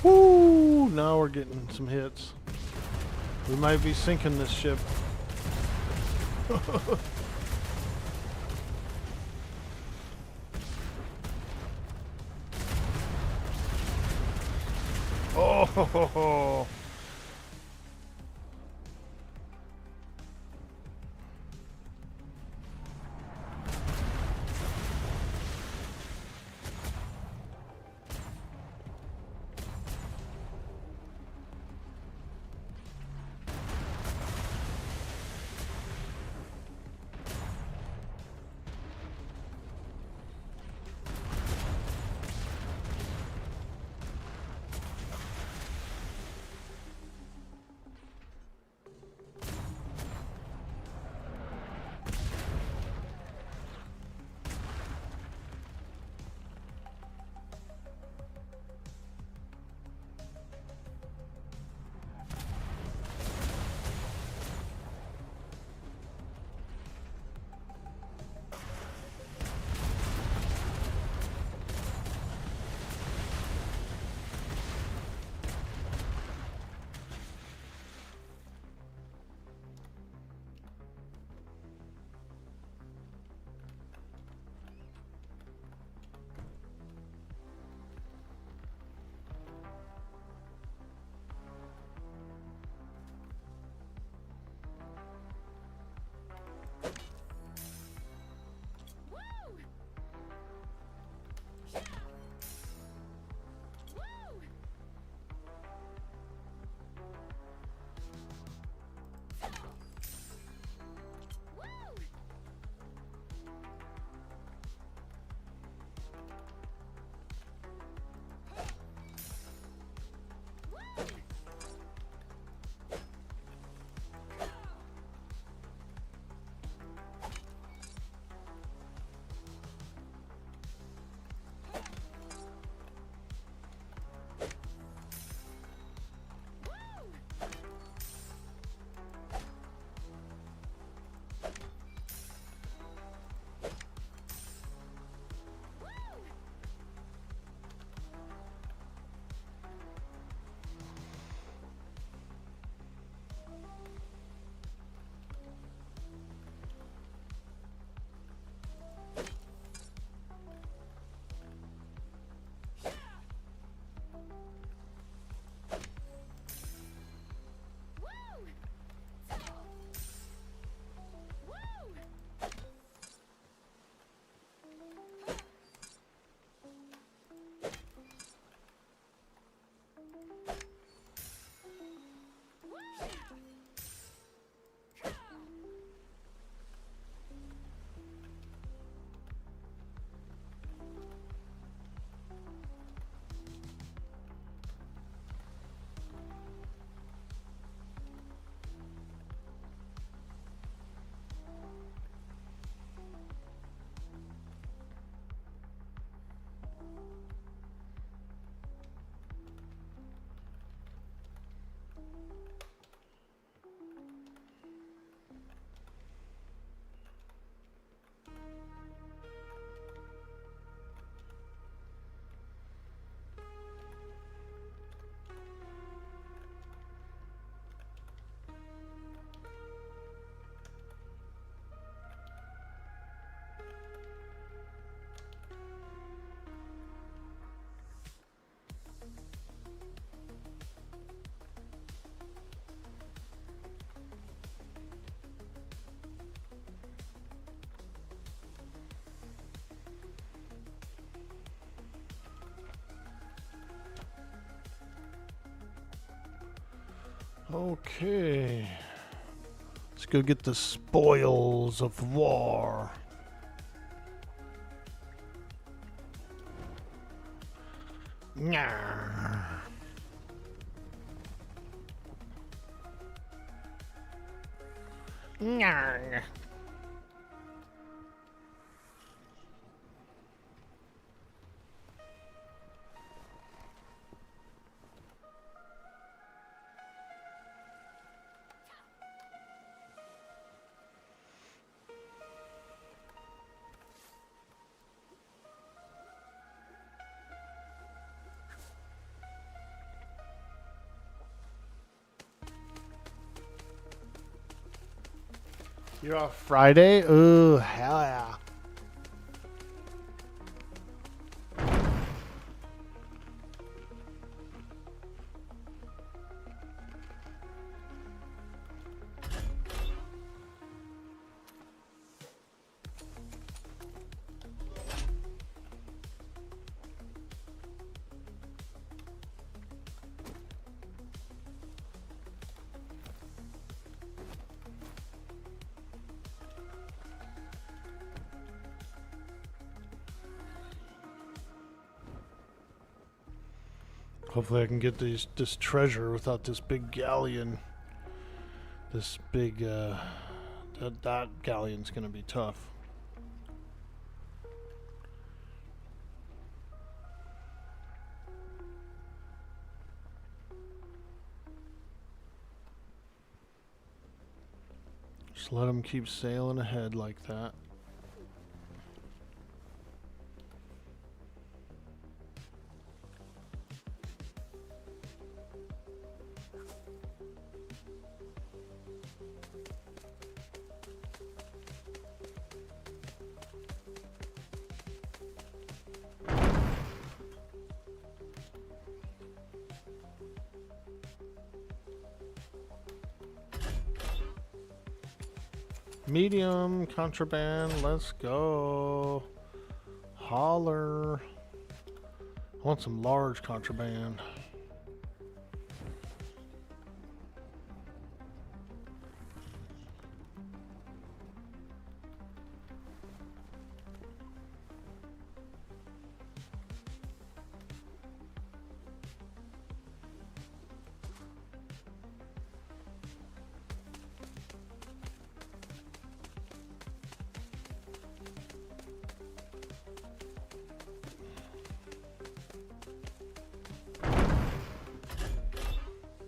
Woo! Now we're getting some hits. We might be sinking this ship. Oh, ho, ho, ho. Okay. Let's go get the spoils of war. Nyah. Nyah. You're off Friday? Ooh, hell yeah. Hopefully I can get this treasure without this big galleon. This big, that galleon's gonna be tough. Just let them keep sailing ahead like that. Medium contraband, let's go. Holler. I want some large contraband.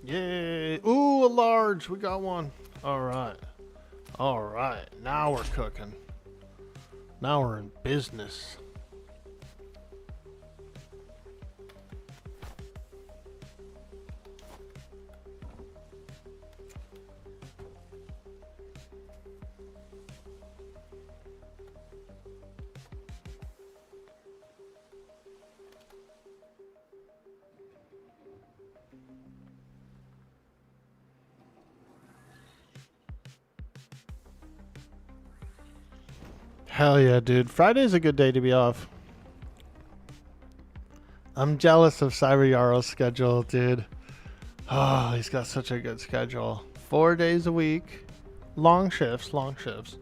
Yay! Ooh, a large! We got one. Alright. Alright. Now we're cooking. Now we're in business. Hell yeah, dude. Friday's a good day to be off. I'm jealous of Cyber Yarrow's schedule, dude. Oh, he's got such a good schedule. 4 days a week. Long shifts, long shifts.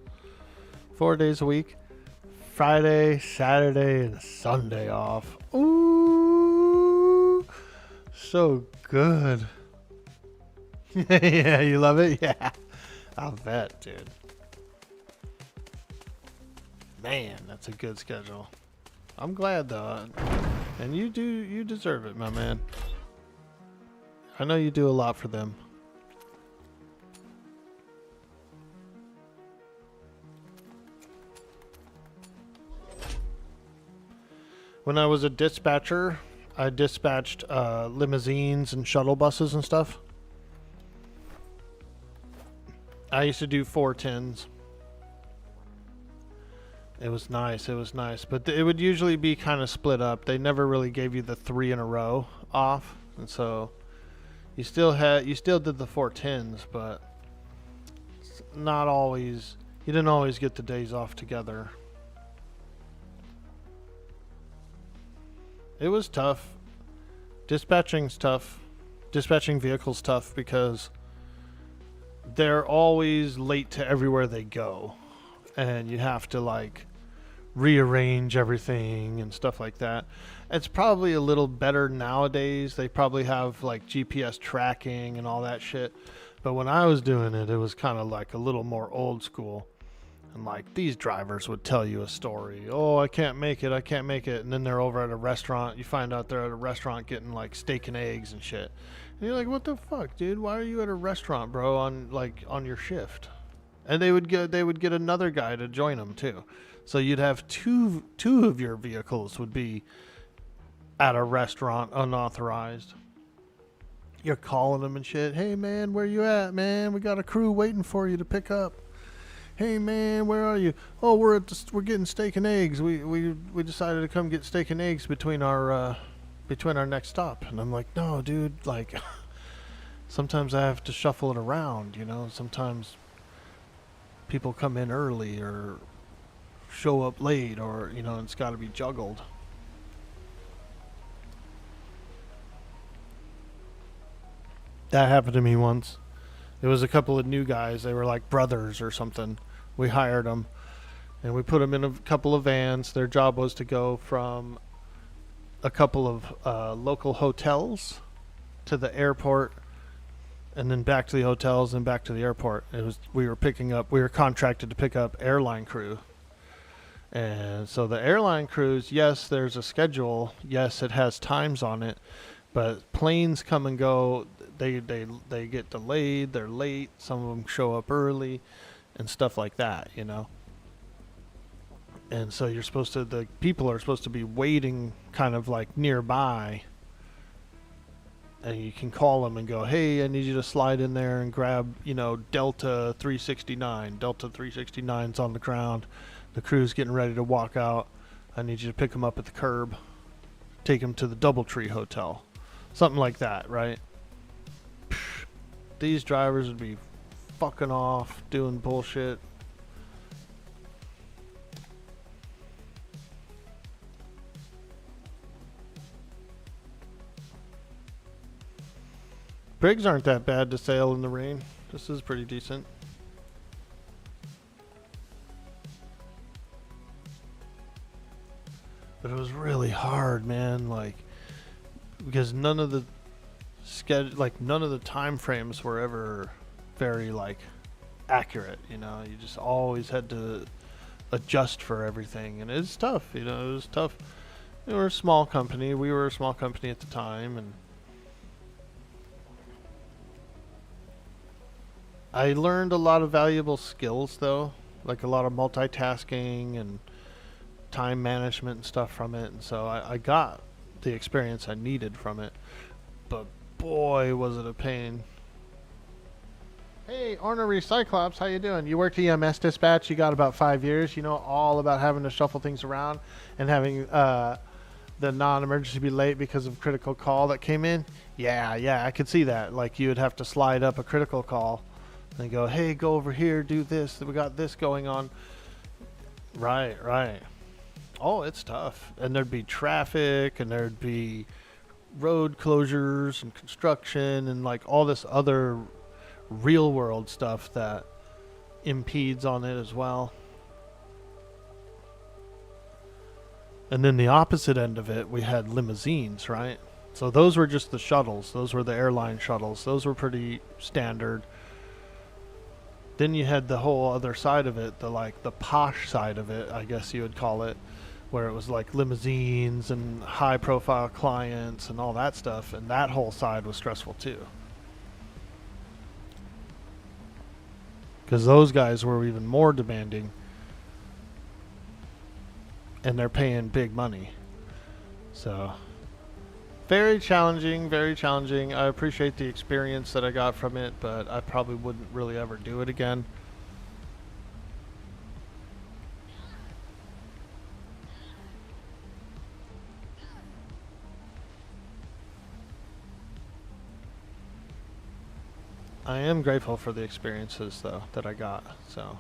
4 days a week. Friday, Saturday, and Sunday off. Ooh. So good. Yeah, you love it? Yeah. I'll bet, dude. Man, that's a good schedule. I'm glad though. And you deserve it, my man. I know you do a lot for them. When I was a dispatcher, I dispatched limousines and shuttle buses and stuff. I used to do 410s. It was nice, but it would usually be kind of split up. They never really gave you the 3 in a row off, and so you still did the 410s, but it's not always. You didn't always get the days off together. It was tough. Dispatching's tough. Dispatching vehicles tough because they're always late to everywhere they go, and you have to like rearrange everything and stuff like that. It's probably a little better nowadays. They probably have like GPS tracking and all that shit. But when I was doing it, it was kind of like a little more old school. And like these drivers would tell you a story. Oh, I can't make it. I can't make it. And then they're over at a restaurant. You find out they're at a restaurant getting like steak and eggs and shit. And you're like, what the fuck, dude? Why are you at a restaurant, bro, on your shift? And they would get another guy to join them too. So you'd have two of your vehicles would be at a restaurant unauthorized. You're calling them and shit. Hey man, where you at, man? We got a crew waiting for you to pick up. Hey man, where are you? Oh, we're getting steak and eggs. We decided to come get steak and eggs between our next stop. And I'm like, no, dude. Like, sometimes I have to shuffle it around. You know, sometimes people come in early or show up late, or you know, it's got to be juggled. That happened to me once. There was a couple of new guys. They were like brothers or something. We hired them, and we put them in a couple of vans. Their job was to go from a couple of local hotels to the airport, and then back to the hotels and back to the airport. We were contracted to pick up airline crew. And so the airline crews, yes, there's a schedule. Yes, it has times on it, but planes come and go. They get delayed. They're late. Some of them show up early and stuff like that, you know. And so the people are supposed to be waiting kind of like nearby, and you can call them and go, hey, I need you to slide in there and grab, you know, Delta 369. Delta 369's on the ground. The crew's getting ready to walk out. I need you to pick them up at the curb, take them to the Doubletree Hotel. Something like that, right? These drivers would be fucking off, doing bullshit. Brigs aren't that bad to sail in the rain. This is pretty decent. But it was really hard, man, like, because none of the time frames were ever very like accurate, you know. You just always had to adjust for everything, and it's tough, you know. It was tough. We were a small company. We were a small company at the time, and I learned a lot of valuable skills, though, like a lot of multitasking and time management and stuff from it, and so I got the experience I needed from it. But boy, was it a pain. Hey, Ornery Cyclops, how you doing? You worked EMS dispatch. You got about 5 years. You know all about having to shuffle things around and having the non-emergency be late because of critical call that came in. Yeah, I could see that. Like, you would have to slide up a critical call and go, hey, go over here, do this. We got this going on. Right. Oh, it's tough. And there'd be traffic, and there'd be road closures and construction and like all this other real world stuff that impedes on it as well. And then the opposite end of it, we had limousines, right? So those were just the shuttles. Those were the airline shuttles. Those were pretty standard. Then you had the whole other side of it, the posh side of it, I guess you would call it, where it was like limousines and high profile clients and all that stuff, and that whole side was stressful too. Because those guys were even more demanding, and they're paying big money. So, very challenging, very challenging. I appreciate the experience that I got from it, but I probably wouldn't really ever do it again. I am grateful for the experiences, though, that I got, so.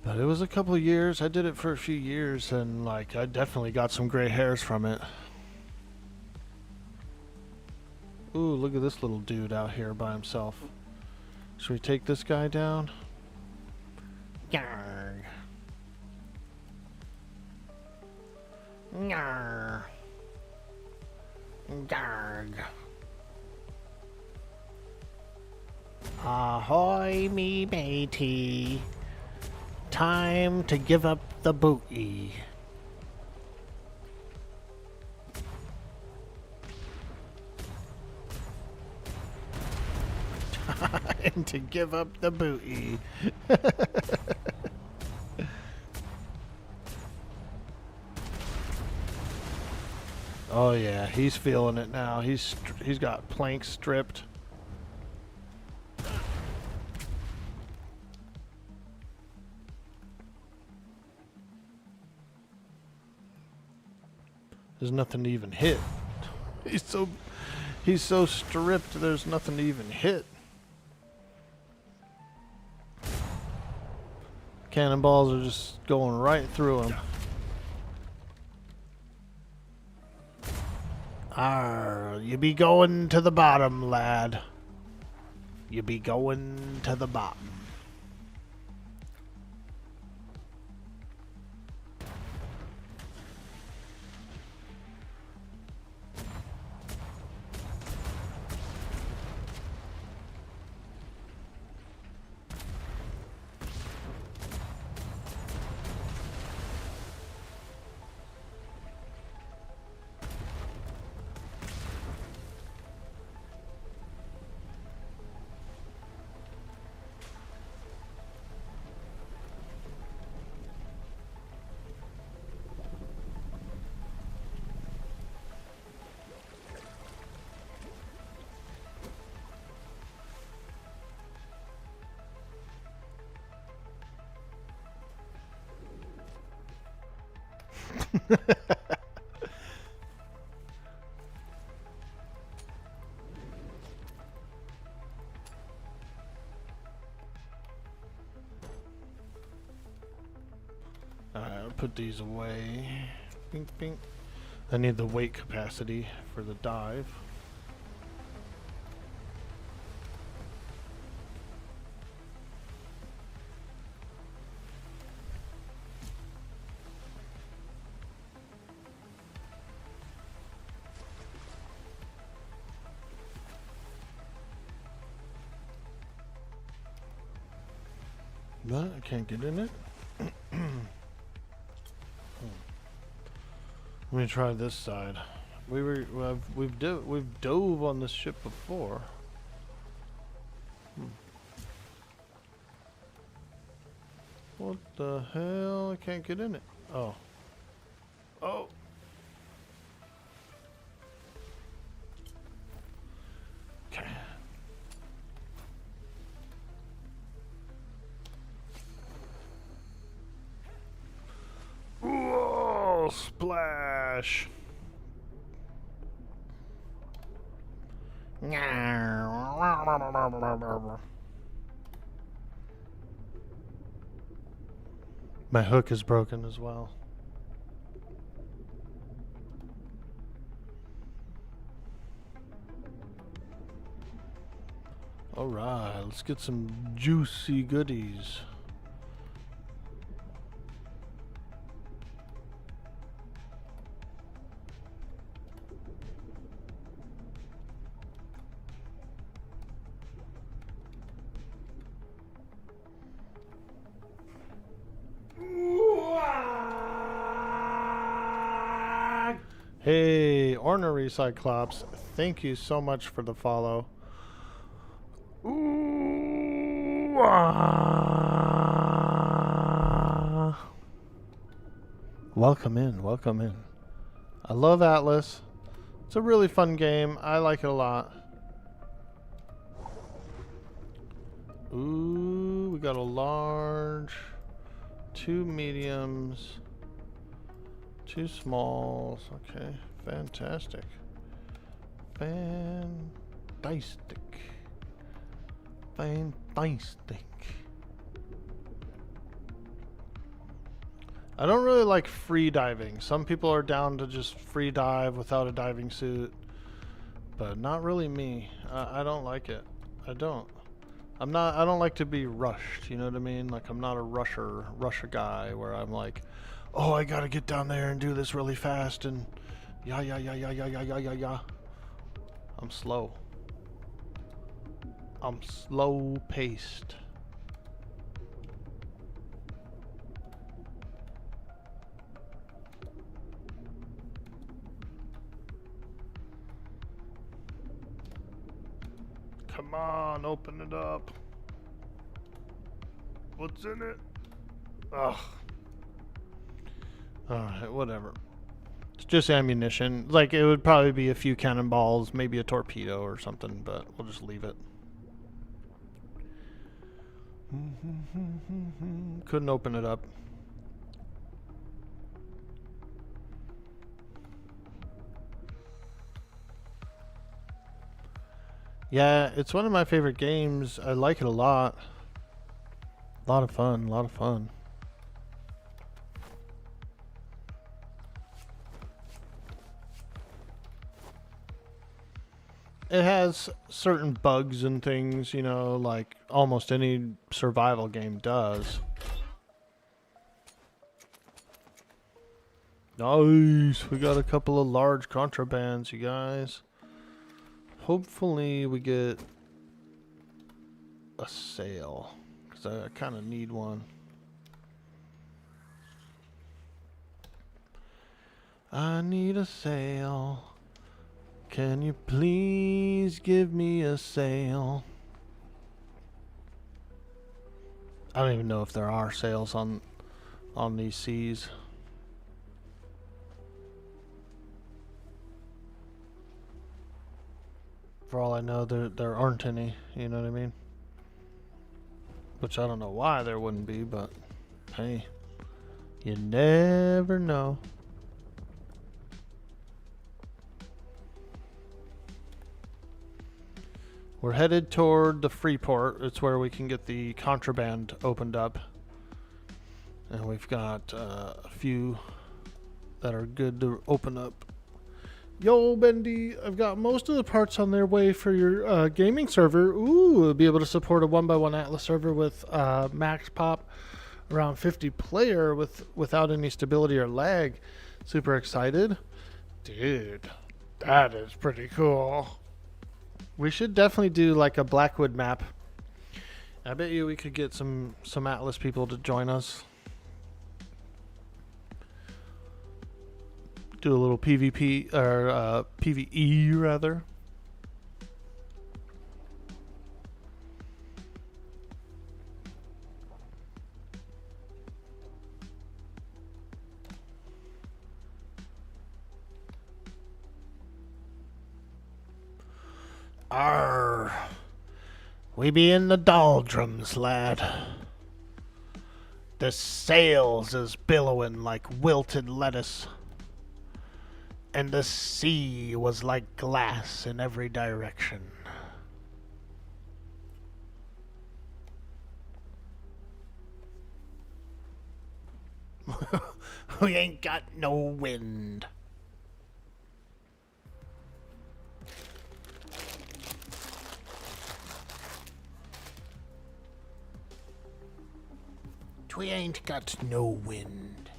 But it was a couple of years. I did it for a few years, and, like, I definitely got some gray hairs from it. Ooh, look at this little dude out here by himself. Should we take this guy down? Yarg. Yarg. Yarg. Ahoy, me matey. Time to give up the booty. Time to give up the booty. Oh yeah, he's feeling it now. He's got planks stripped. There's nothing to even hit. He's so stripped. There's nothing to even hit. Cannonballs are just going right through him. Arr, you be going to the bottom, lad. You be going to the bottom. Alright, I'll put these away. Bink, bink. I need the weight capacity for the dive. But I can't get in it. Let me try this side. We've dove on this ship before. What the hell? I can't get in it. Oh. Oh. Okay. Whoa, splash. My hook is broken as well. Alright, let's get some juicy goodies. Hey, Ornery Cyclops, thank you so much for the follow. Ooh, ah. Welcome in, welcome in. I love Atlas. It's a really fun game. I like it a lot. Ooh, we got a large, 2 mediums, 2 smalls. Okay, fantastic. Fantastic. Fantastic. I don't really like free diving. Some people are down to just free dive without a diving suit. but not really me. I don't like it. I don't. I don't like to be rushed, you know what I mean? Like, I'm not a rusher guy where I'm like, oh, I gotta get down there and do this really fast and yeah. I'm slow. I'm slow paced. Come on, open it up. What's in it? Ugh. Alright, whatever. It's just ammunition. Like, it would probably be a few cannonballs, maybe a torpedo or something, but we'll just leave it. Couldn't open it up. Yeah, it's one of my favorite games. I like it a lot. A lot of fun, a lot of fun. It has certain bugs and things, you know, like almost any survival game does. Nice! We got a couple of large contrabands, you guys. Hopefully we get a sail, because I kind of need one. I need a sail. Can you please give me a sail? I don't even know if there are sails on these seas. For all I know, there aren't any, you know what I mean? Which I don't know why there wouldn't be, but hey, you never know. We're headed toward the free port. It's where we can get the contraband opened up. And we've got a few that are good to open up. Yo, Bendy, I've got most of the parts on their way for your gaming server. Ooh, we'll be able to support a 1x1 Atlas server with max pop around 50 player without any stability or lag. Super excited. Dude, that is pretty cool. We should definitely do like a Blackwood map. I bet you we could get some Atlas people to join us. Do a little PvP or PvE rather. Arr, we be in the doldrums, lad. The sails is billowing like wilted lettuce, and the sea was like glass in every direction. We ain't got no wind. We ain't got no wind.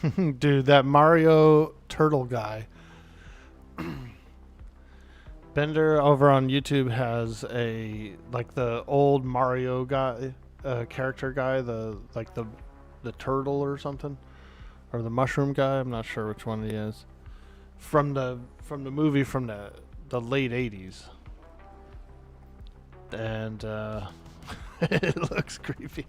Dude, that Mario turtle guy. Bender over on YouTube has a like the old Mario guy, character guy, the turtle or something, or the mushroom guy. I'm not sure which one he is. From the movie from the late '80s, and it looks creepy.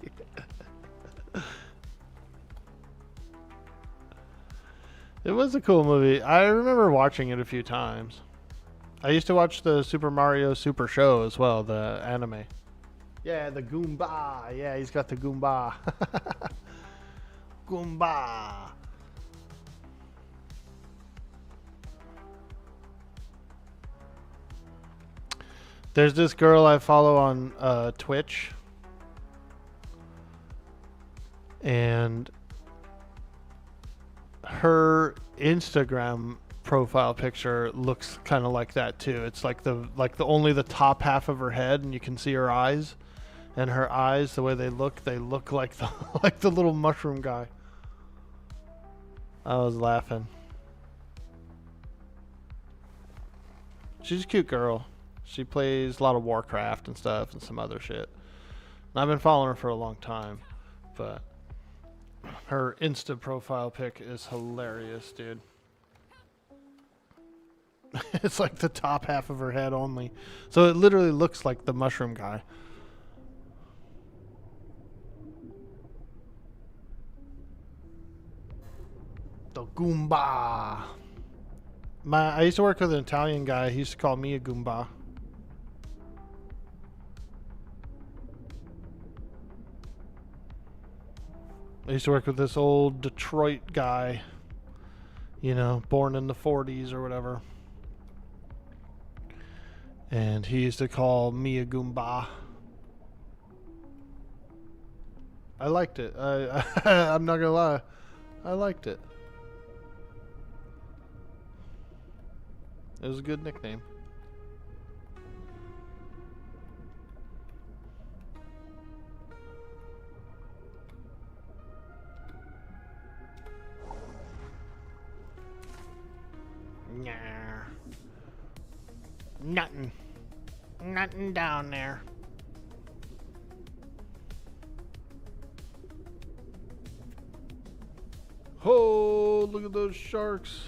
It was a cool movie. I remember watching it a few times. I used to watch the Super Mario Super Show as well, the anime. Yeah, the Goomba. Yeah, he's got the Goomba. Goomba. There's this girl I follow on Twitch. And her Instagram profile picture looks kind of like that too. It's like the only the top half of her head, and you can see her eyes, and her eyes, the way they look like the like the little mushroom guy. I was laughing. She's a cute girl. She plays a lot of Warcraft and stuff and some other shit. And I've been following her for a long time, but her Insta profile pic is hilarious, dude. It's like the top half of her head only. So it literally looks like the mushroom guy. The Goomba. I used to work with an Italian guy. He used to call me a Goomba. I used to work with this old Detroit guy, you know, born in the 40s or whatever. And he used to call me a Goomba. I liked it. I'm not gonna lie. I liked it. It was a good nickname. Nah. Nothing. Nothing down there. Oh, look at those sharks.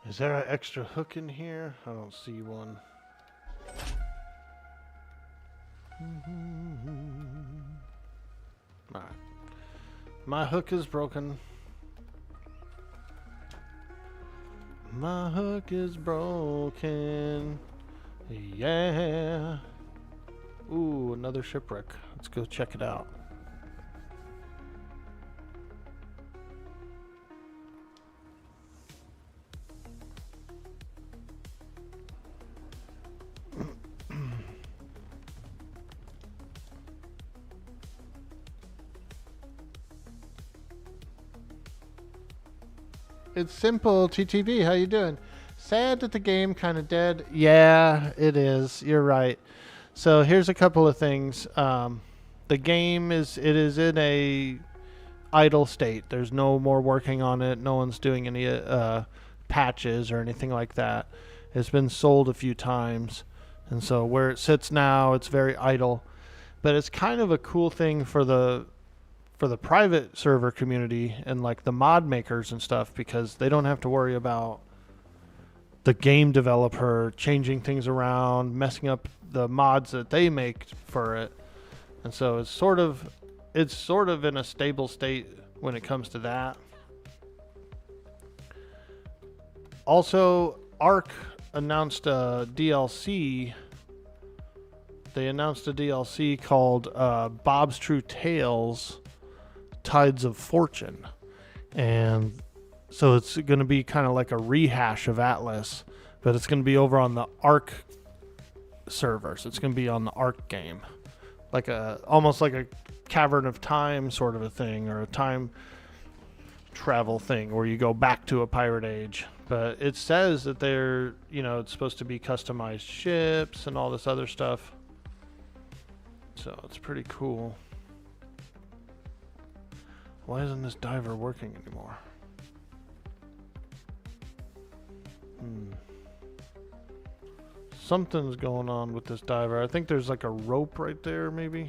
Is there an extra hook in here? I don't see one. Alright. My hook is broken. My hook is broken. Yeah. Ooh, another shipwreck. Let's go check it out. It's simple, TTV. How you doing? Sad that the game kind of dead. Yeah, it is. You're right. So here's a couple of things. The game is in a idle state. There's no more working on it. No one's doing any patches or anything like that. It's been sold a few times, and so where it sits now, it's very idle. But it's kind of a cool thing for the private server community and like the mod makers and stuff, because they don't have to worry about the game developer changing things around, messing up the mods that they make for it. And so it's sort of in a stable state when it comes to that. Also, Ark announced a DLC. They announced a DLC called Bob's True Tales Tides of Fortune. And so it's going to be kind of like a rehash of Atlas, but it's going to be over on the Ark servers. It's going to be on the Ark game. Like almost like a Cavern of Time sort of a thing, or a time travel thing where you go back to a pirate age. But it says that they're, it's supposed to be customized ships and all this other stuff. So it's pretty cool. Why isn't this diver working anymore? Something's going on with this diver. I think there's like a rope right there, maybe.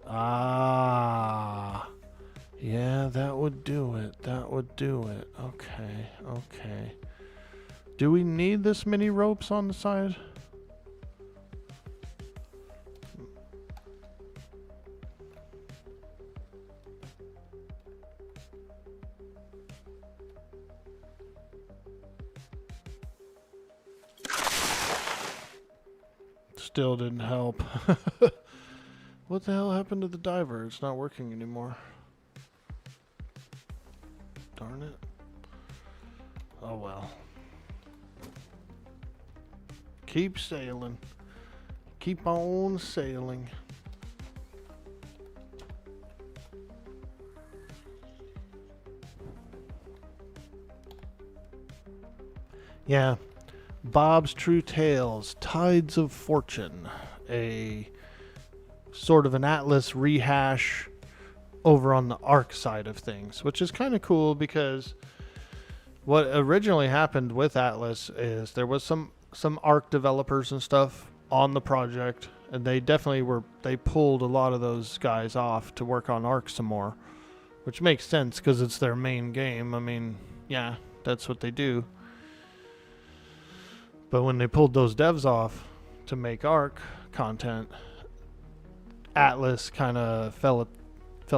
Ah. Yeah, that would do it. That would do it. Okay, okay. Do we need this many ropes on the side? Still didn't help. What the hell happened to the diver? It's not working anymore. Darn it. Oh well. Keep sailing. Keep on sailing. Yeah. Bob's True Tales, Tides of Fortune. A sort of an Atlas rehash over on the Ark side of things, which is kind of cool because what originally happened with Atlas is there was some Ark developers and stuff on the project, and they pulled a lot of those guys off to work on Ark some more, which makes sense because it's their main game. I mean, yeah, that's what they do. But when they pulled those devs off to make Ark content, Atlas kind of fell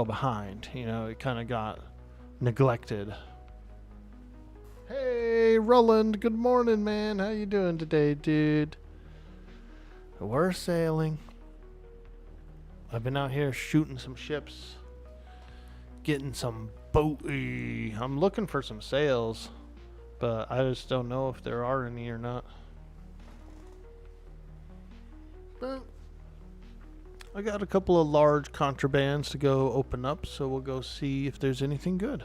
behind. It kind of got neglected. Hey, Roland, good morning, man. How you doing today, dude? We're sailing. I've been out here shooting some ships, getting some booty. I'm looking for some sails, but I just don't know if there are any or not. But I got a couple of large contrabands to go open up, so we'll go see if there's anything good.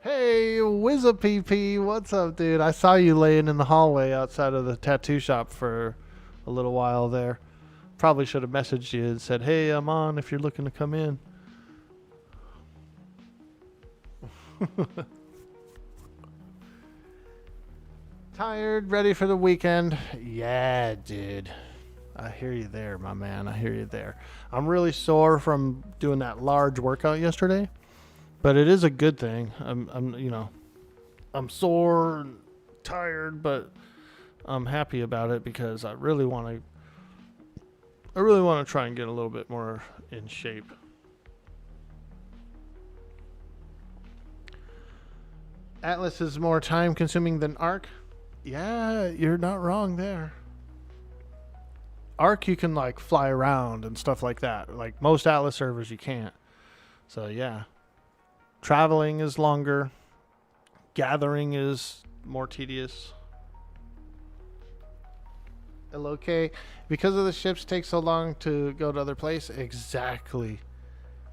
Hey, WizzaPP, what's up, dude? I saw you laying in the hallway outside of the tattoo shop for a little while there. Probably should have messaged you and said, hey, I'm on if you're looking to come in. Tired, ready for the weekend? Yeah, dude. I hear you there, my man. I hear you there. I'm really sore from doing that large workout yesterday, but it is a good thing. I'm sore and tired, but I'm happy about it because I really want to try and get a little bit more in shape. Atlas is more time consuming than Ark. Yeah, you're not wrong there. Ark, you can like fly around and stuff like that. Like most Atlas servers, you can't. So yeah, traveling is longer. Gathering is more tedious. Okay, because of the ships take so long to go to other place. Exactly.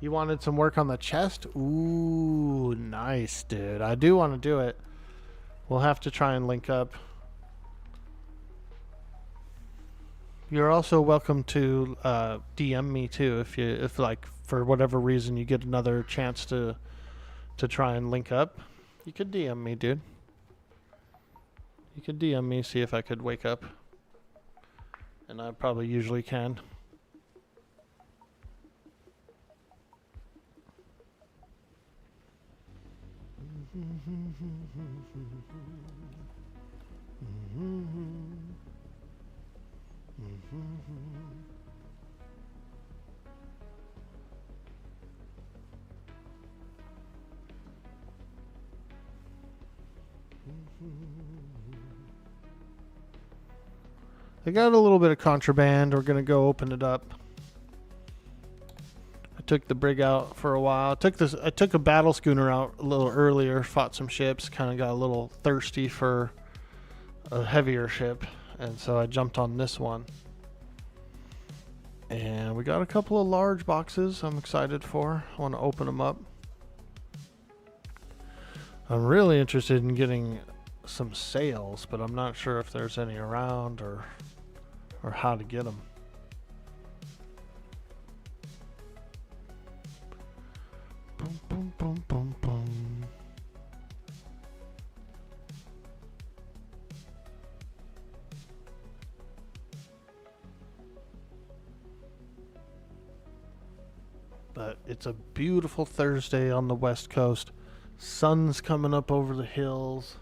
You wanted some work on the chest? Ooh, nice, dude. I do want to do it. We'll have to try and link up. You're also welcome to DM me too if like for whatever reason you get another chance to try and link up. You could DM me, dude. You could DM me, see if I could wake up. And I probably usually can. They got a little bit of contraband. We're gonna go open it up. I took the brig out for a while. I took a battle schooner out a little earlier. Fought some ships. Kind of got a little thirsty for a heavier ship, and so I jumped on this one. And we got a couple of large boxes I'm excited for. I want to open them up. I'm really interested in getting some sails, but I'm not sure if there's any around or how to get them. Boom, boom, boom, boom, boom. But it's a beautiful Thursday on the West Coast. Sun's coming up over the hills.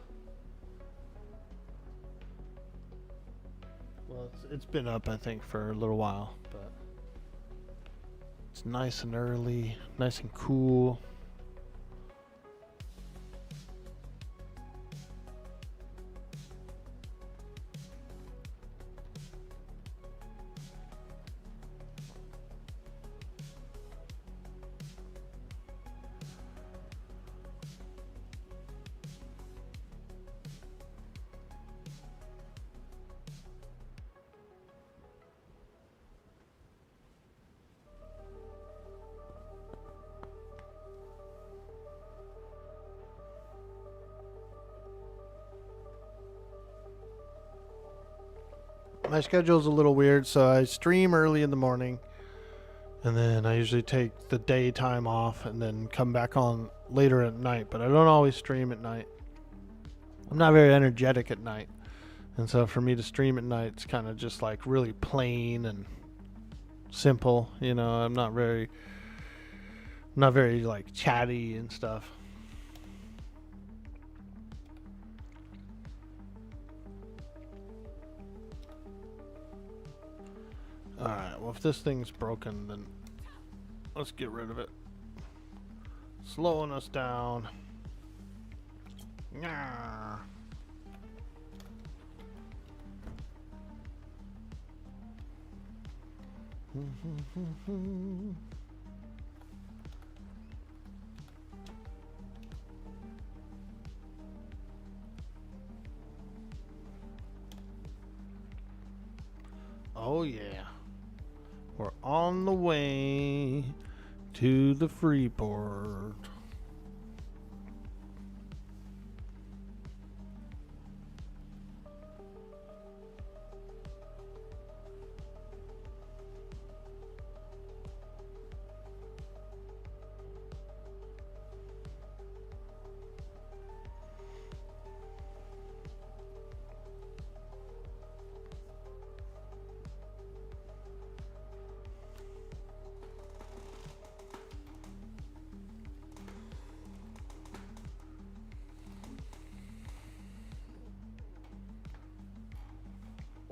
Well, it's been up, I think, for a little while, but it's nice and early, nice and cool. My schedule's a little weird, so I stream early in the morning, and then I usually take the daytime off and then come back on later at night, but I don't always stream at night. I'm not very energetic at night, and so for me to stream at night, it's kind of just like really plain and simple, you know. I'm not very like chatty and stuff. Alright, well, if this thing's broken, then let's get rid of it. Slowing us down. Nyah. Oh, yeah. We're on the way to the Freeport.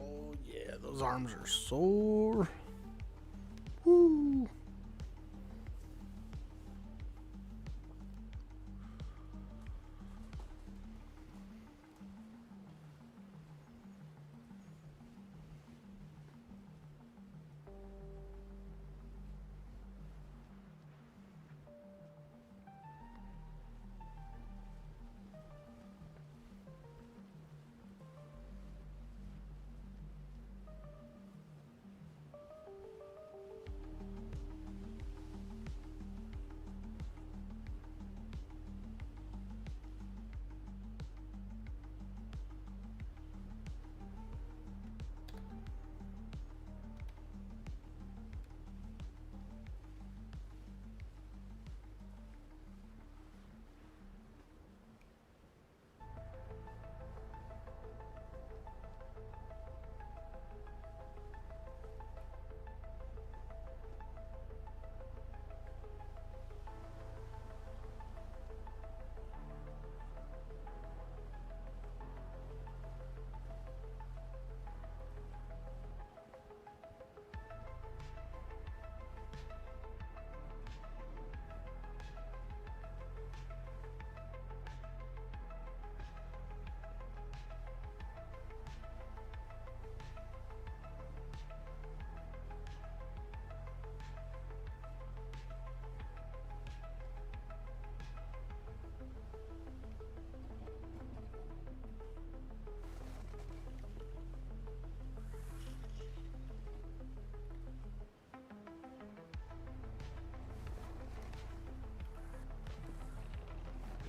Oh yeah, those arms are sore. Woo.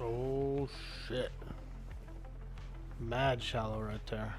Oh shit. Mad shallow right there.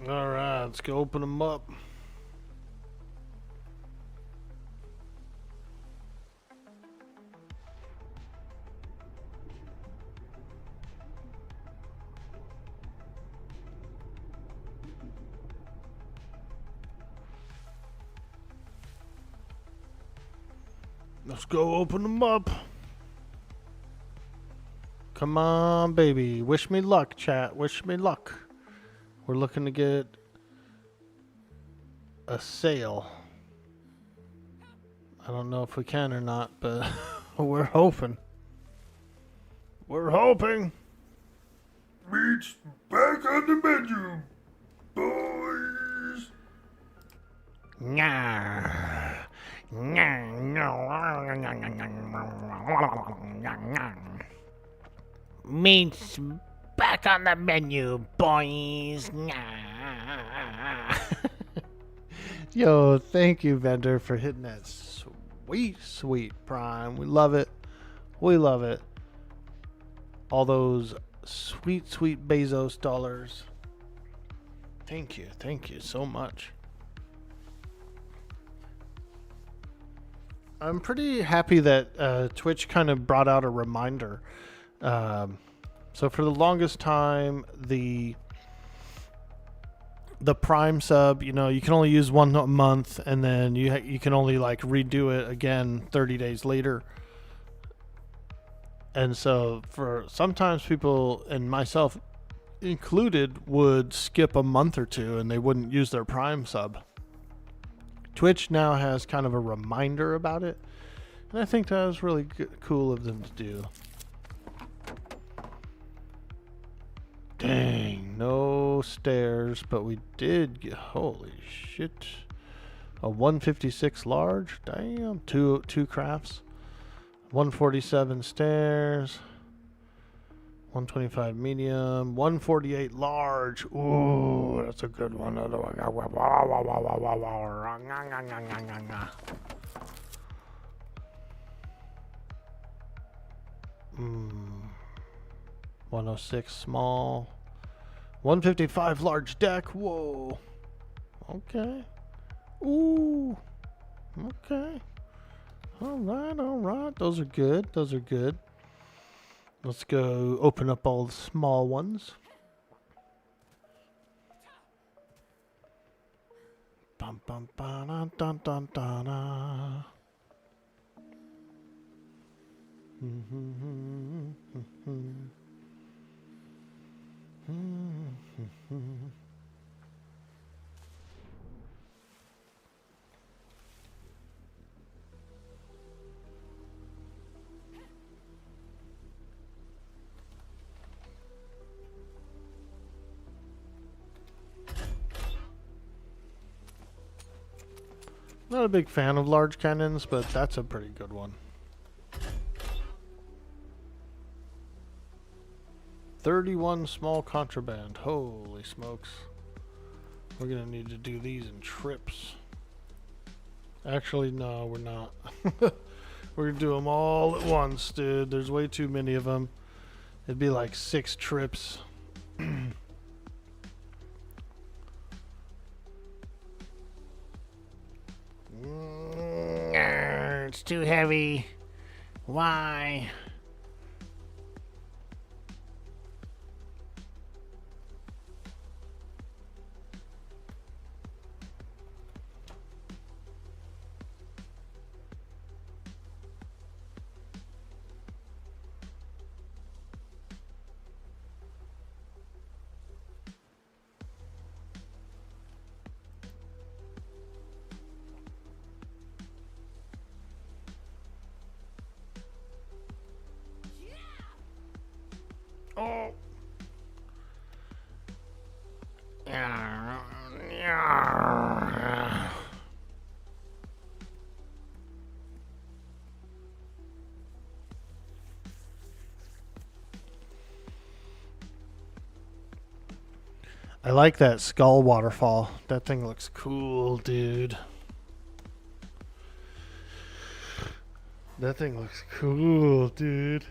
Alright, let's go open them up. Let's go open them up. Come on, baby. Wish me luck, chat. Wish me luck. We're looking to get a sale. I don't know if we can or not, but we're hoping. We're hoping. Meat's back on the menu, boys. Meat's back on the menu, boys. Yo, thank you, vendor, for hitting that sweet prime. We love it. We love it. All those sweet Bezos dollars. Thank you so much. I'm pretty happy that Twitch kind of brought out a reminder. So for the longest time, the Prime sub, you know, you can only use 1 month, and then you can only like redo it again 30 days later. And so for sometimes people, and myself included, would skip a month or two and they wouldn't use their Prime sub. Twitch now has kind of a reminder about it, and I think that was really cool of them to do. Dang, no stairs, but we did get, holy shit, a 156 large. Damn, two crafts. 147 stairs, 125 medium, 148 large. Ooh, that's a good one. Mm. 106 small, 155 large deck. Whoa. Okay. Ooh. Okay. All right. Those are good. Let's go open up all the small ones. Bum bum ba dun dun dun dun. Not a big fan of large cannons, but that's a pretty good one. 31 small contraband. Holy smokes. We're gonna need to do these in trips. Actually, no, we're not. We're gonna do them all at once, dude. There's way too many of them. It'd be like 6 trips. It's too heavy. Why? I like that skull waterfall. That thing looks cool, dude. That thing looks cool, dude.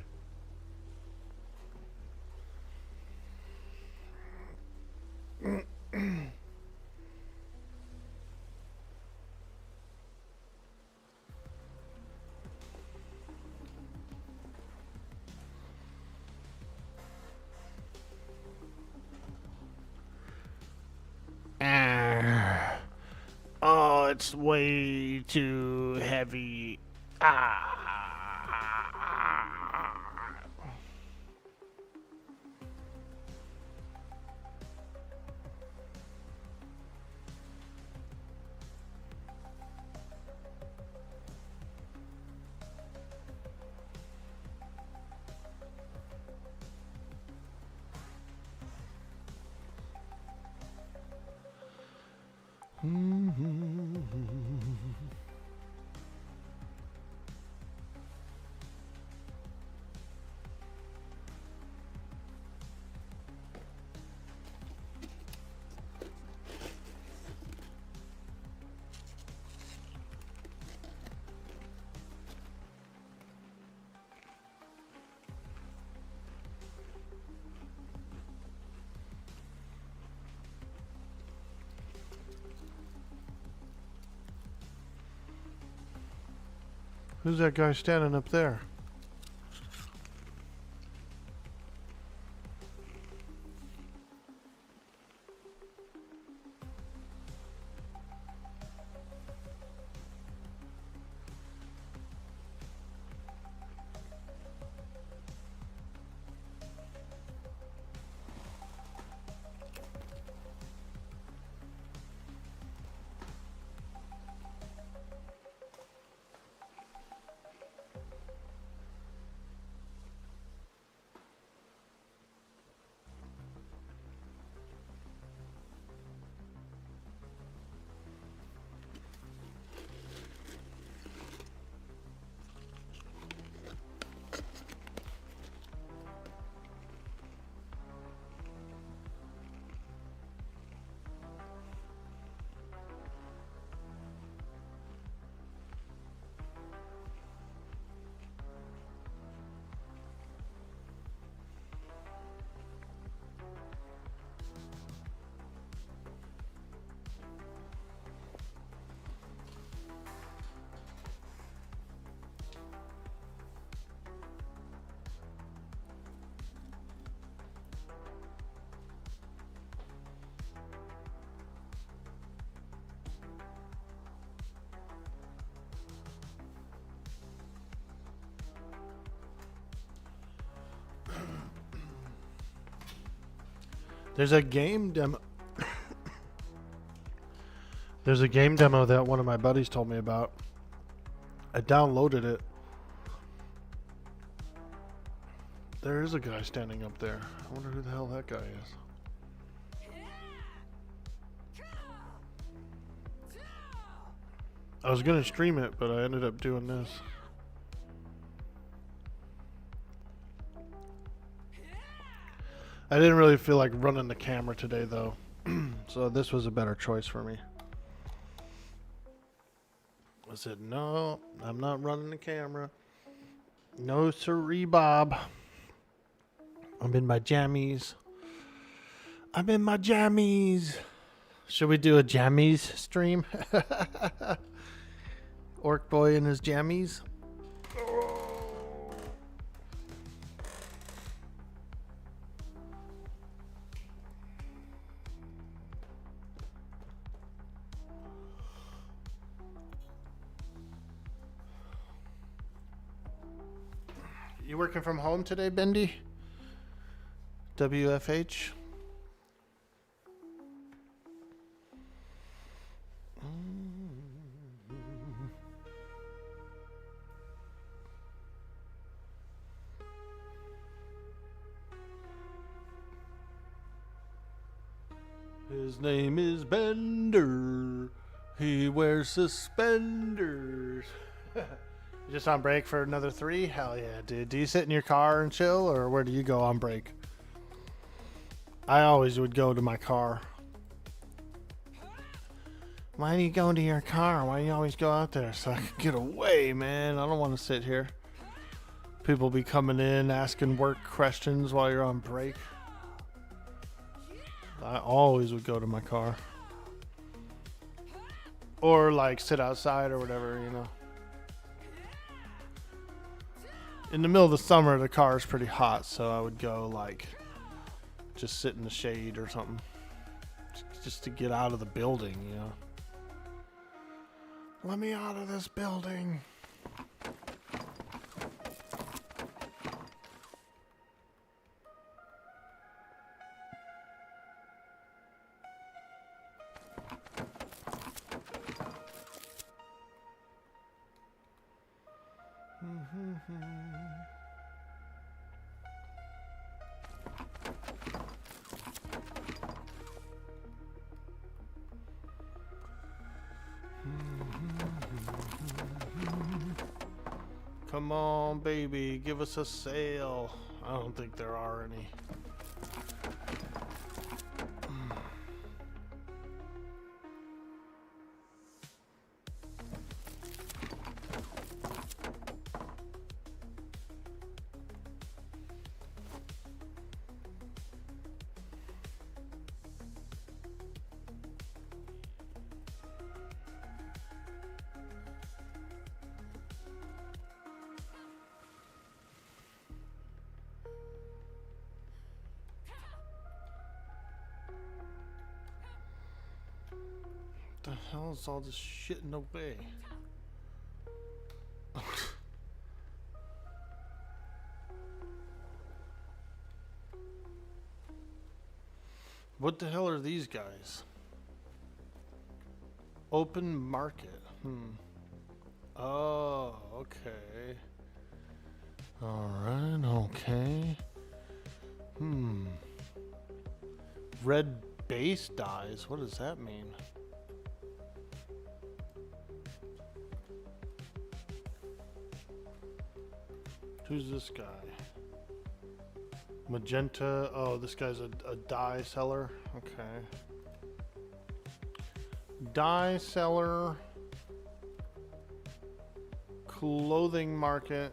Oh, it's way too heavy. Ah. Who's that guy standing up there? There's a game demo. There's a game demo that one of my buddies told me about. I downloaded it. There is a guy standing up there. I wonder who the hell that guy is. I was gonna stream it, but I ended up doing this. I didn't really feel like running the camera today, though. So this was a better choice for me. I said, no, I'm not running the camera. No siree, Bob. I'm in my jammies. I'm in my jammies. Should we do a jammies stream? Orc boy and his jammies. You working from home today, Bendy? WFH? His name is Bender. He wears suspenders. Just on break for another 3? Hell yeah, dude. Do you sit in your car and chill, or where do you go on break? I always would go to my car. Why do you go to your car? Why do you always go out there? So I can get away, man. I don't want to sit here. People be coming in asking work questions while you're on break. I always would go to my car. Or like sit outside or whatever, you know. In the middle of the summer, the car is pretty hot, so I would go like just sit in the shade or something. Just to get out of the building, you know. Let me out of this building. Come on, baby, give us a sale. I don't think there are any. What the hell is all this shit in the way? What the hell are these guys? Open market. Oh, okay. Alright, okay. Red base dyes. What does that mean? Who's this guy? Magenta. Oh, this guy's a dye seller. Okay. Dye seller. Clothing market.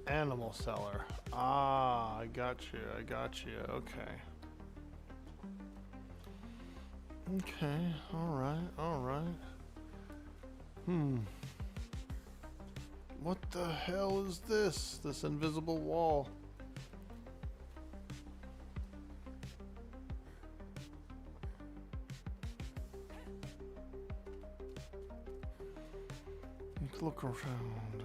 Animal seller. Ah, I got you. I got you. Okay. Okay. All right. All right. What the hell is this? This invisible wall. Let's look around here.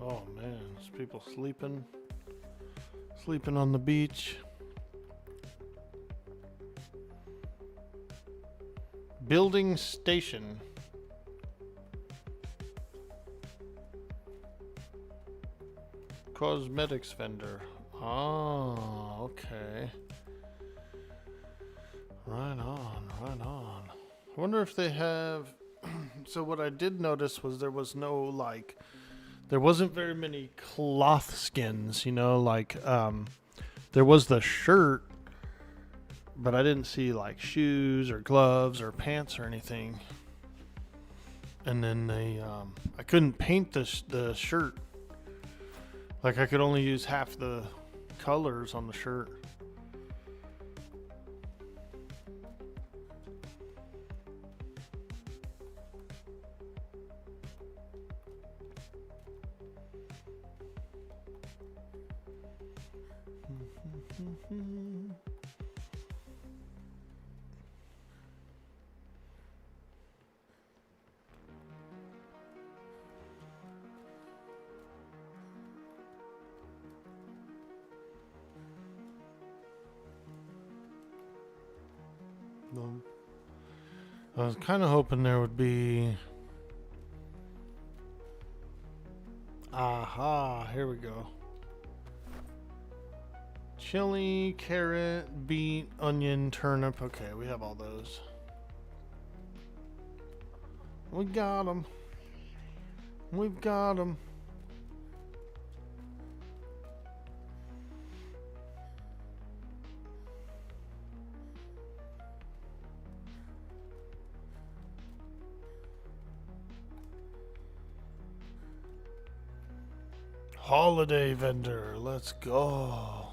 Oh man, there's people sleeping. Sleeping on the beach. Building station. Cosmetics vendor. Oh, okay. Right on, right on. I wonder if they have... So what I did notice was there was no, like... There wasn't very many cloth skins, you know, like... there was the shirt, but I didn't see, like, shoes or gloves or pants or anything. And then they... I couldn't paint the shirt. Like, I could only use half the colors on the shirt. I was kind of hoping there would be... Aha, here we go. Chili, carrot, beet, onion, turnip. Okay, we have all those. We got them. We've got them. Holiday vendor. Let's go.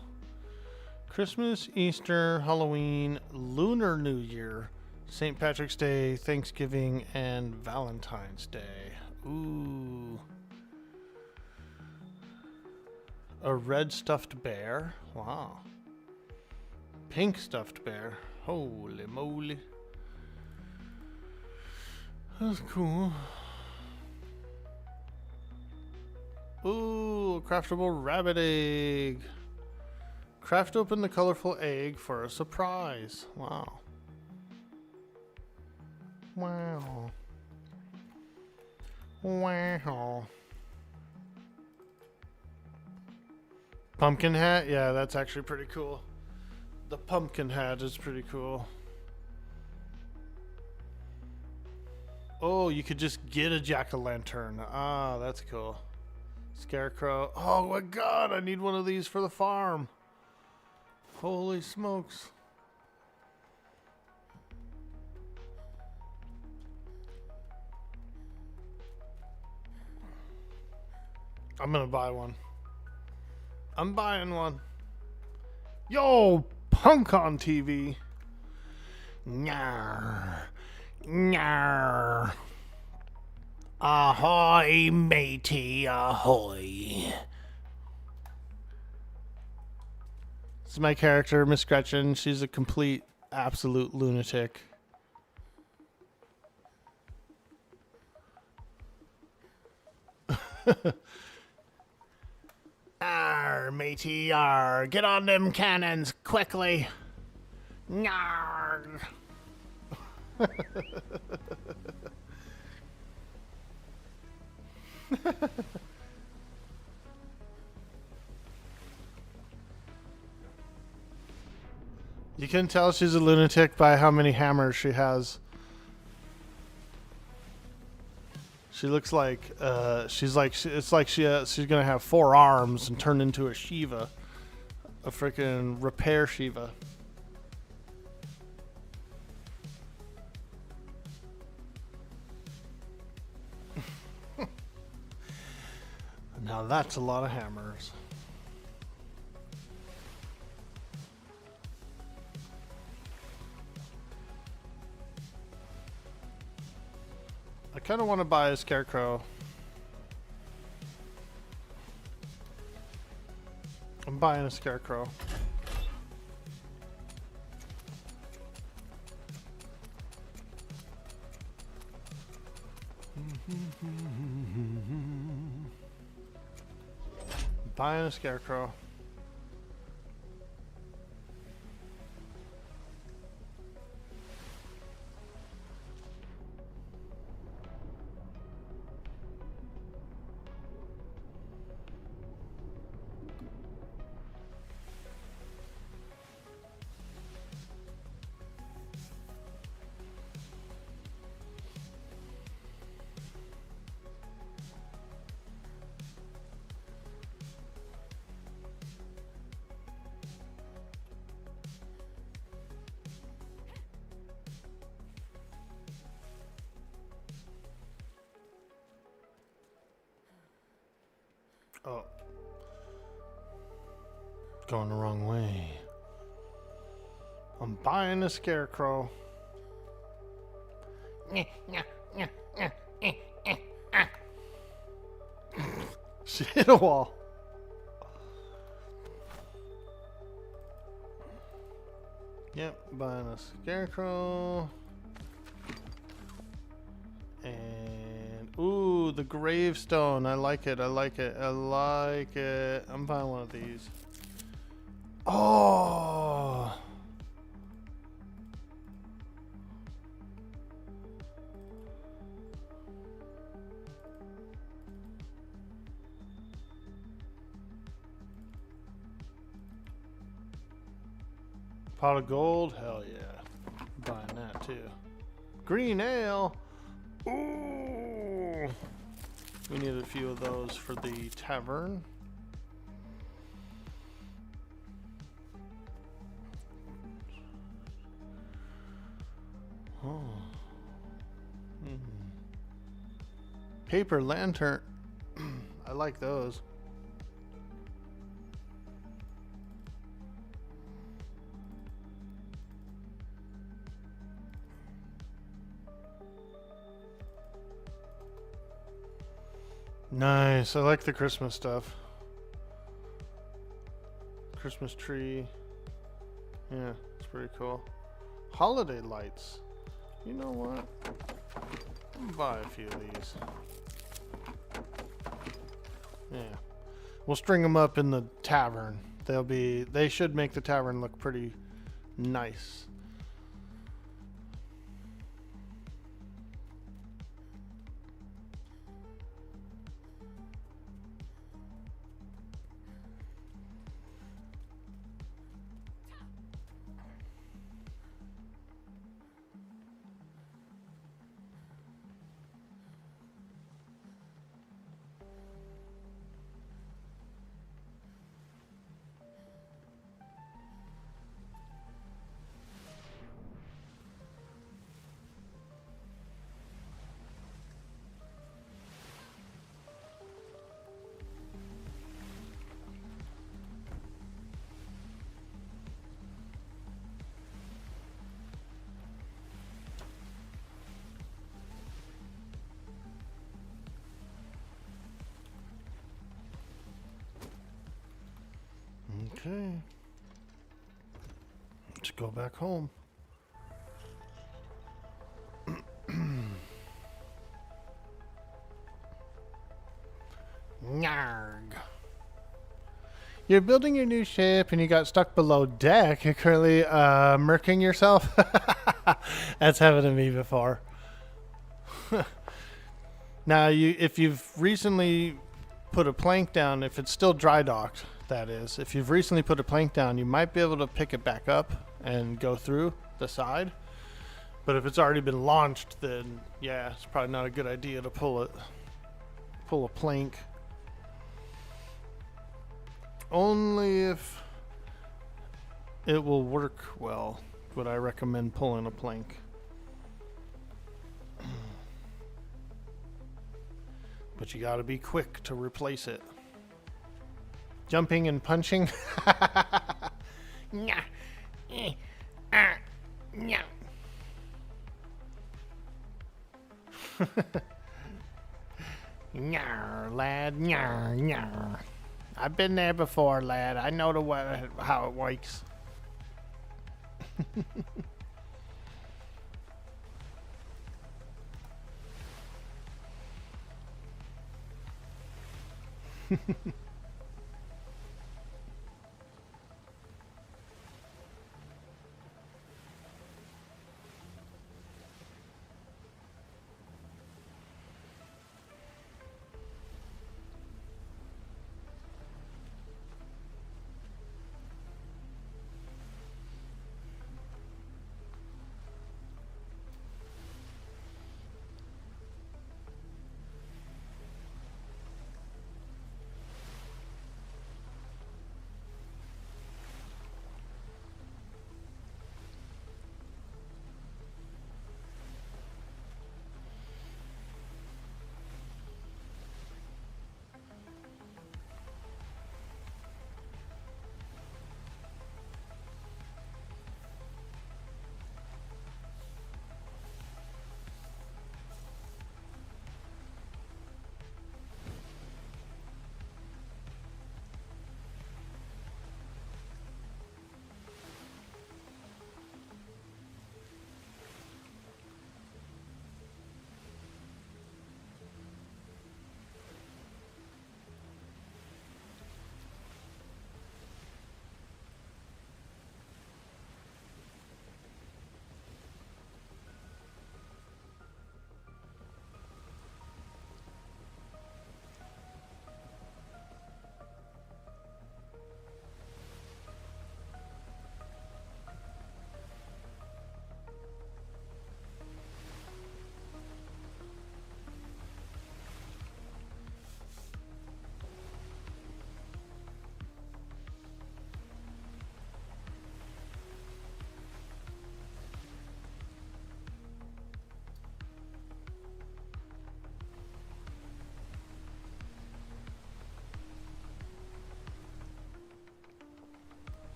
Christmas, Easter, Halloween, Lunar New Year, St. Patrick's Day, Thanksgiving, and Valentine's Day. Ooh. A red stuffed bear. Wow. Pink stuffed bear. Holy moly. That's cool. Ooh, craftable rabbit egg. Craft open the colorful egg for a surprise. Wow. Wow. Wow. Pumpkin hat? Yeah, that's actually pretty cool. The pumpkin hat is pretty cool. Oh, you could just get a jack-o'-lantern. Ah, that's cool. Scarecrow. Oh my god, I need one of these for the farm. Holy smokes. I'm gonna buy one. I'm buying one. Yo, punk on TV. Nyar. Nyar. Ahoy, matey, ahoy. This is my character, Miss Gretchen. She's a complete, absolute lunatic. Arr, matey, arr. Get on them cannons, quickly. Nyar. You can tell she's a lunatic by how many hammers she has. She looks like she's gonna have 4 arms and turn into a Shiva, a freaking repair Shiva. Now that's a lot of hammers. I kind of want to buy a scarecrow. I'm buying a scarecrow. Buying a scarecrow. Oh. Going the wrong way. I'm buying a scarecrow. She hit a wall. Yep, buying a scarecrow. And ooh, the gravestone. I like it. I like it. I like it. I'm buying one of these. Oh. Pot of gold? Hell yeah. I'm buying that too. Green ale? Ooh. We need a few of those for the tavern. Oh. Paper lantern. I like those. Nice. I like the Christmas stuff. Christmas tree. Yeah, it's pretty cool. Holiday lights. You know what? I'm gonna buy a few of these. Yeah. We'll string them up in the tavern. They should make the tavern look pretty nice. Okay. Let's go back home. Nyarg. You're building your new ship and you got stuck below deck. You're currently murking yourself. That's happened to me before. Now, if you've recently put a plank down, if it's still dry docked, that is, if you've recently put a plank down, you might be able to pick it back up and go through the side. But if it's already been launched, then yeah, it's probably not a good idea to pull a plank. Only if it will work well would I recommend pulling a plank. But you gotta be quick to replace it. Jumping and punching. Nyah. Nyah. Nyah, lad. Nyah, nyah. I've been there before, lad. I know how it works.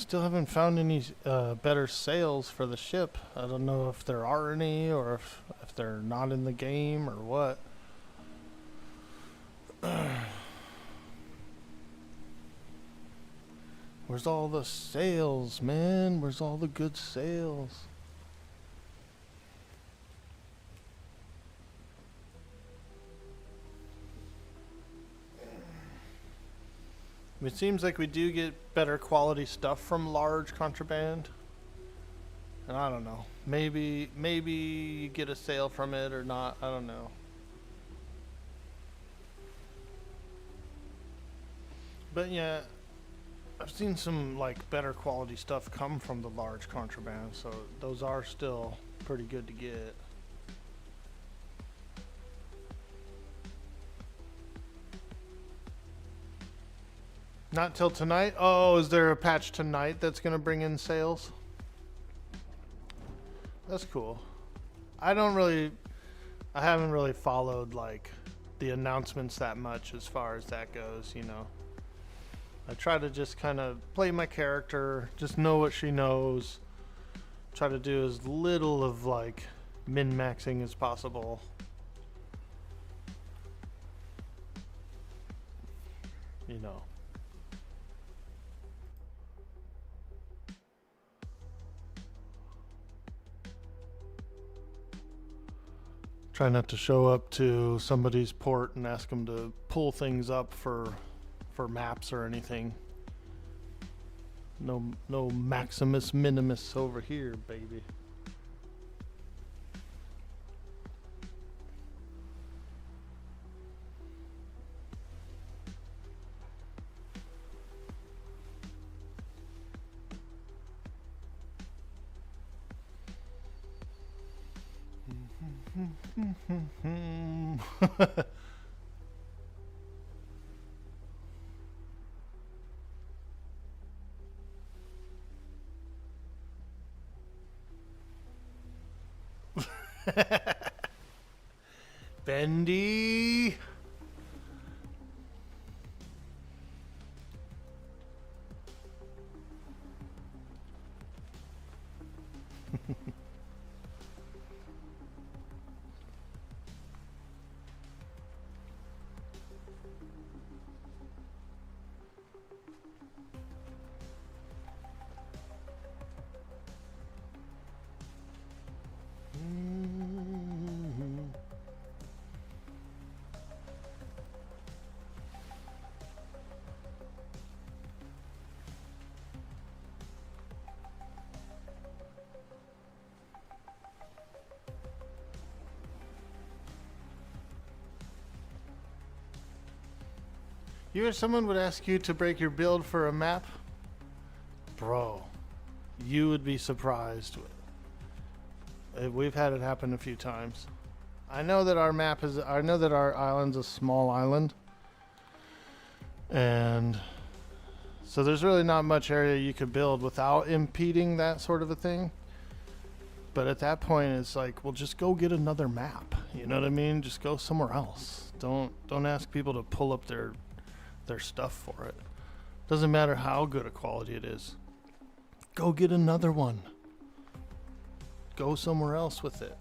still haven't found any better sales for the ship. I don't know if there are any or if they're not in the game or what. Where's all the sales, man? Where's all the good sales? It seems like we do get better quality stuff from large contraband. And I don't know. Maybe you get a sale from it or not. I don't know. But yeah, I've seen some like better quality stuff come from the large contraband, so those are still pretty good to get. Not till tonight? Oh, is there a patch tonight that's going to bring in sales? That's cool. I haven't really followed like the announcements that much as far as that goes, you know. I try to just kind of play my character, just know what she knows. Try to do as little of like min-maxing as possible. You know. Try not to show up to somebody's port and ask them to pull things up for maps or anything. No Maximus Minimus over here, baby. Bendy. You wish someone would ask you to break your build for a map? Bro, you would be surprised. We've had it happen a few times. I know that our island's a small island. And so there's really not much area you could build without impeding that sort of a thing. But at that point, it's like, well, just go get another map. You know what I mean? Just go somewhere else. Don't ask people to pull up their stuff for it. Doesn't matter how good a quality it is. Go get another one. Go somewhere else with it.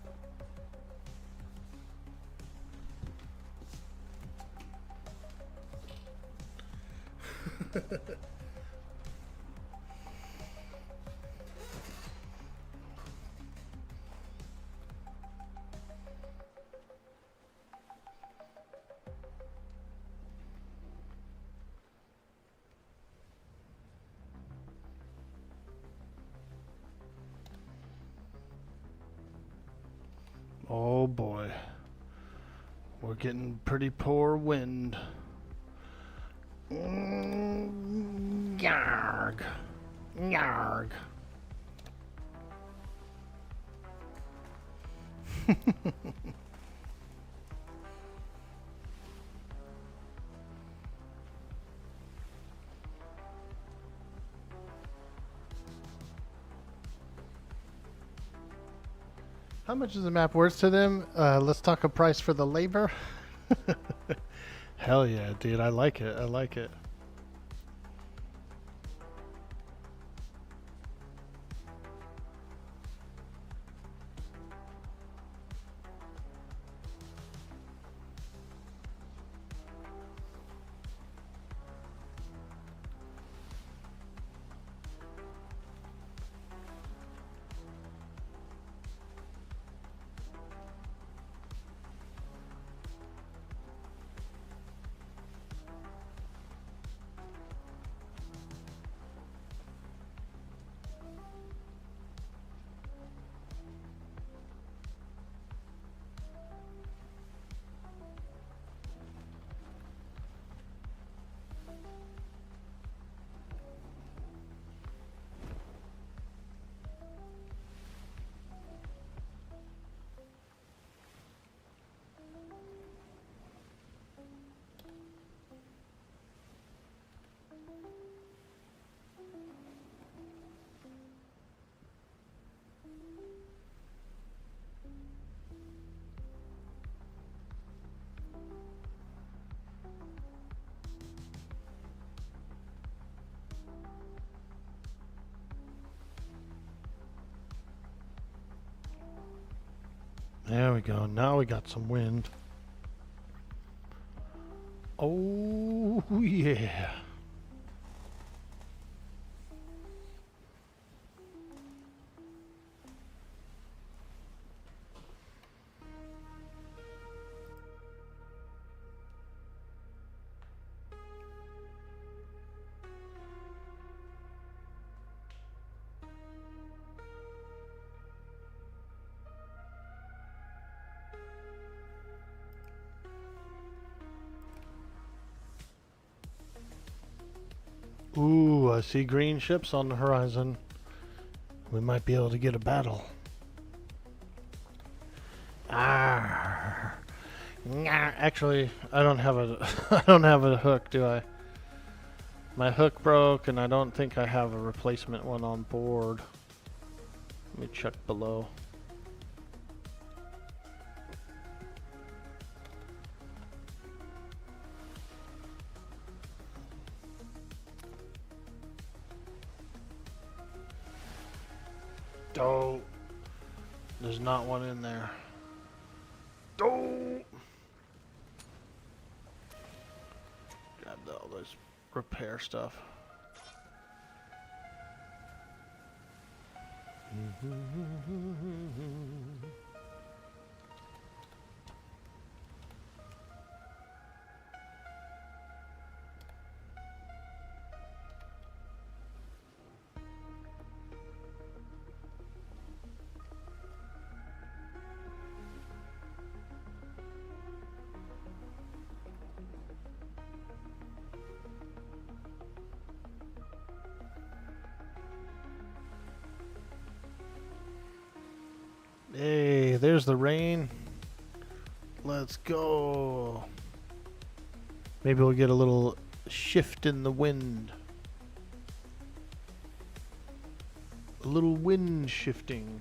Oh boy. We're getting pretty poor wind. Yarg. Yarg. How much is the map worth to them? Let's talk a price for the labor. Hell yeah, dude. I like it. I like it. There we go. Now we got some wind. Oh, yeah. Ooh, I see green ships on the horizon. We might be able to get a battle. Arr. Actually, I don't have a I don't have a hook, do I? My hook broke, and I don't think I have a replacement one on board. Let me check below. Oh, there's not one in there. Oh, grab all this repair stuff. Hey, there's the rain. Let's go. Maybe we'll get a little shift in the wind. A little wind shifting.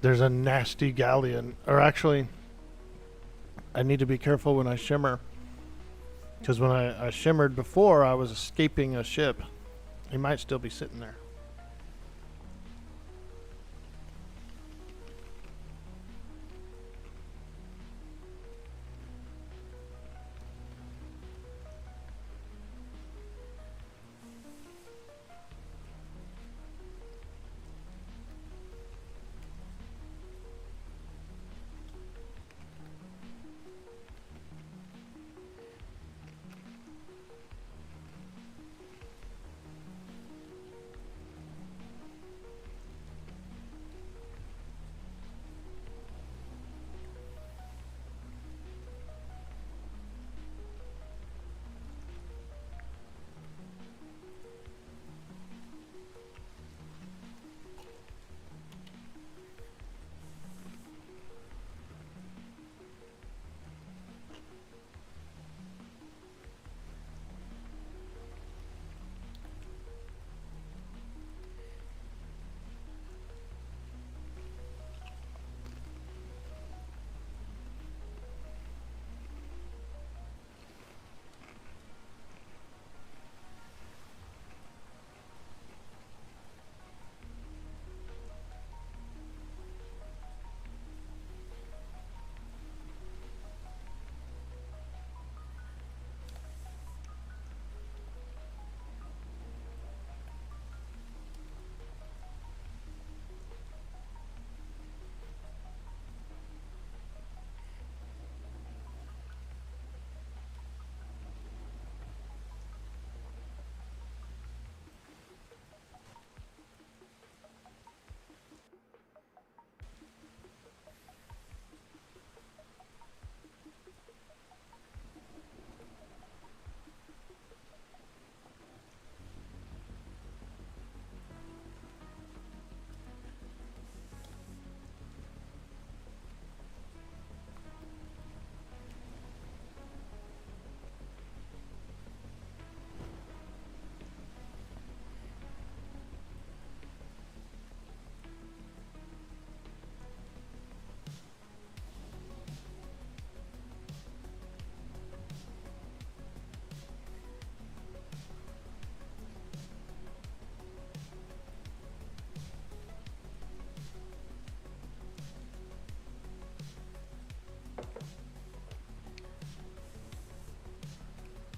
There's a nasty galleon. Or actually, I need to be careful when I shimmer. Because when I shimmered before, I was escaping a ship. He might still be sitting there.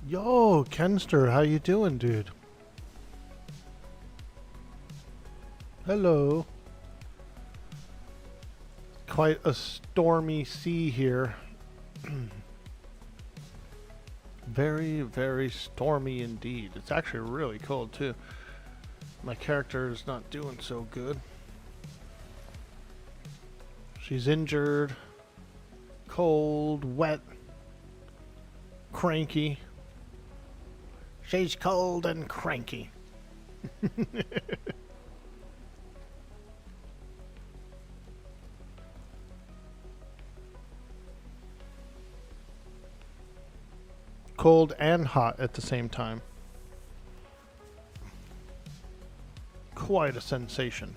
Yo, Kenster, how you doing, dude? Hello. Quite a stormy sea here. Very, very stormy indeed. It's actually really cold too. My character is not doing so good. She's injured, cold, wet, cranky. She's cold and cranky. Cold and hot at the same time. Quite a sensation.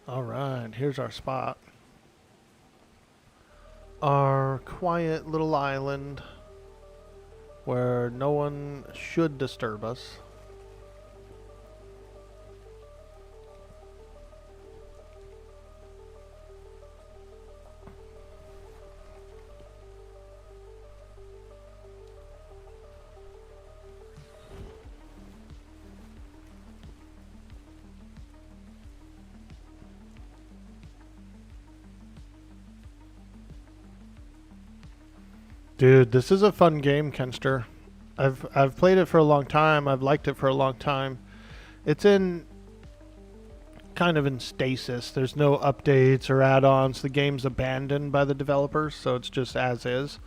All right, here's our spot. Our quiet little island where no one should disturb us. Dude, this is a fun game, Kenster. I've played it for a long time. I've liked it for a long time. It's in kind of in stasis. There's no updates or add-ons. The game's abandoned by the developers, so it's just as is.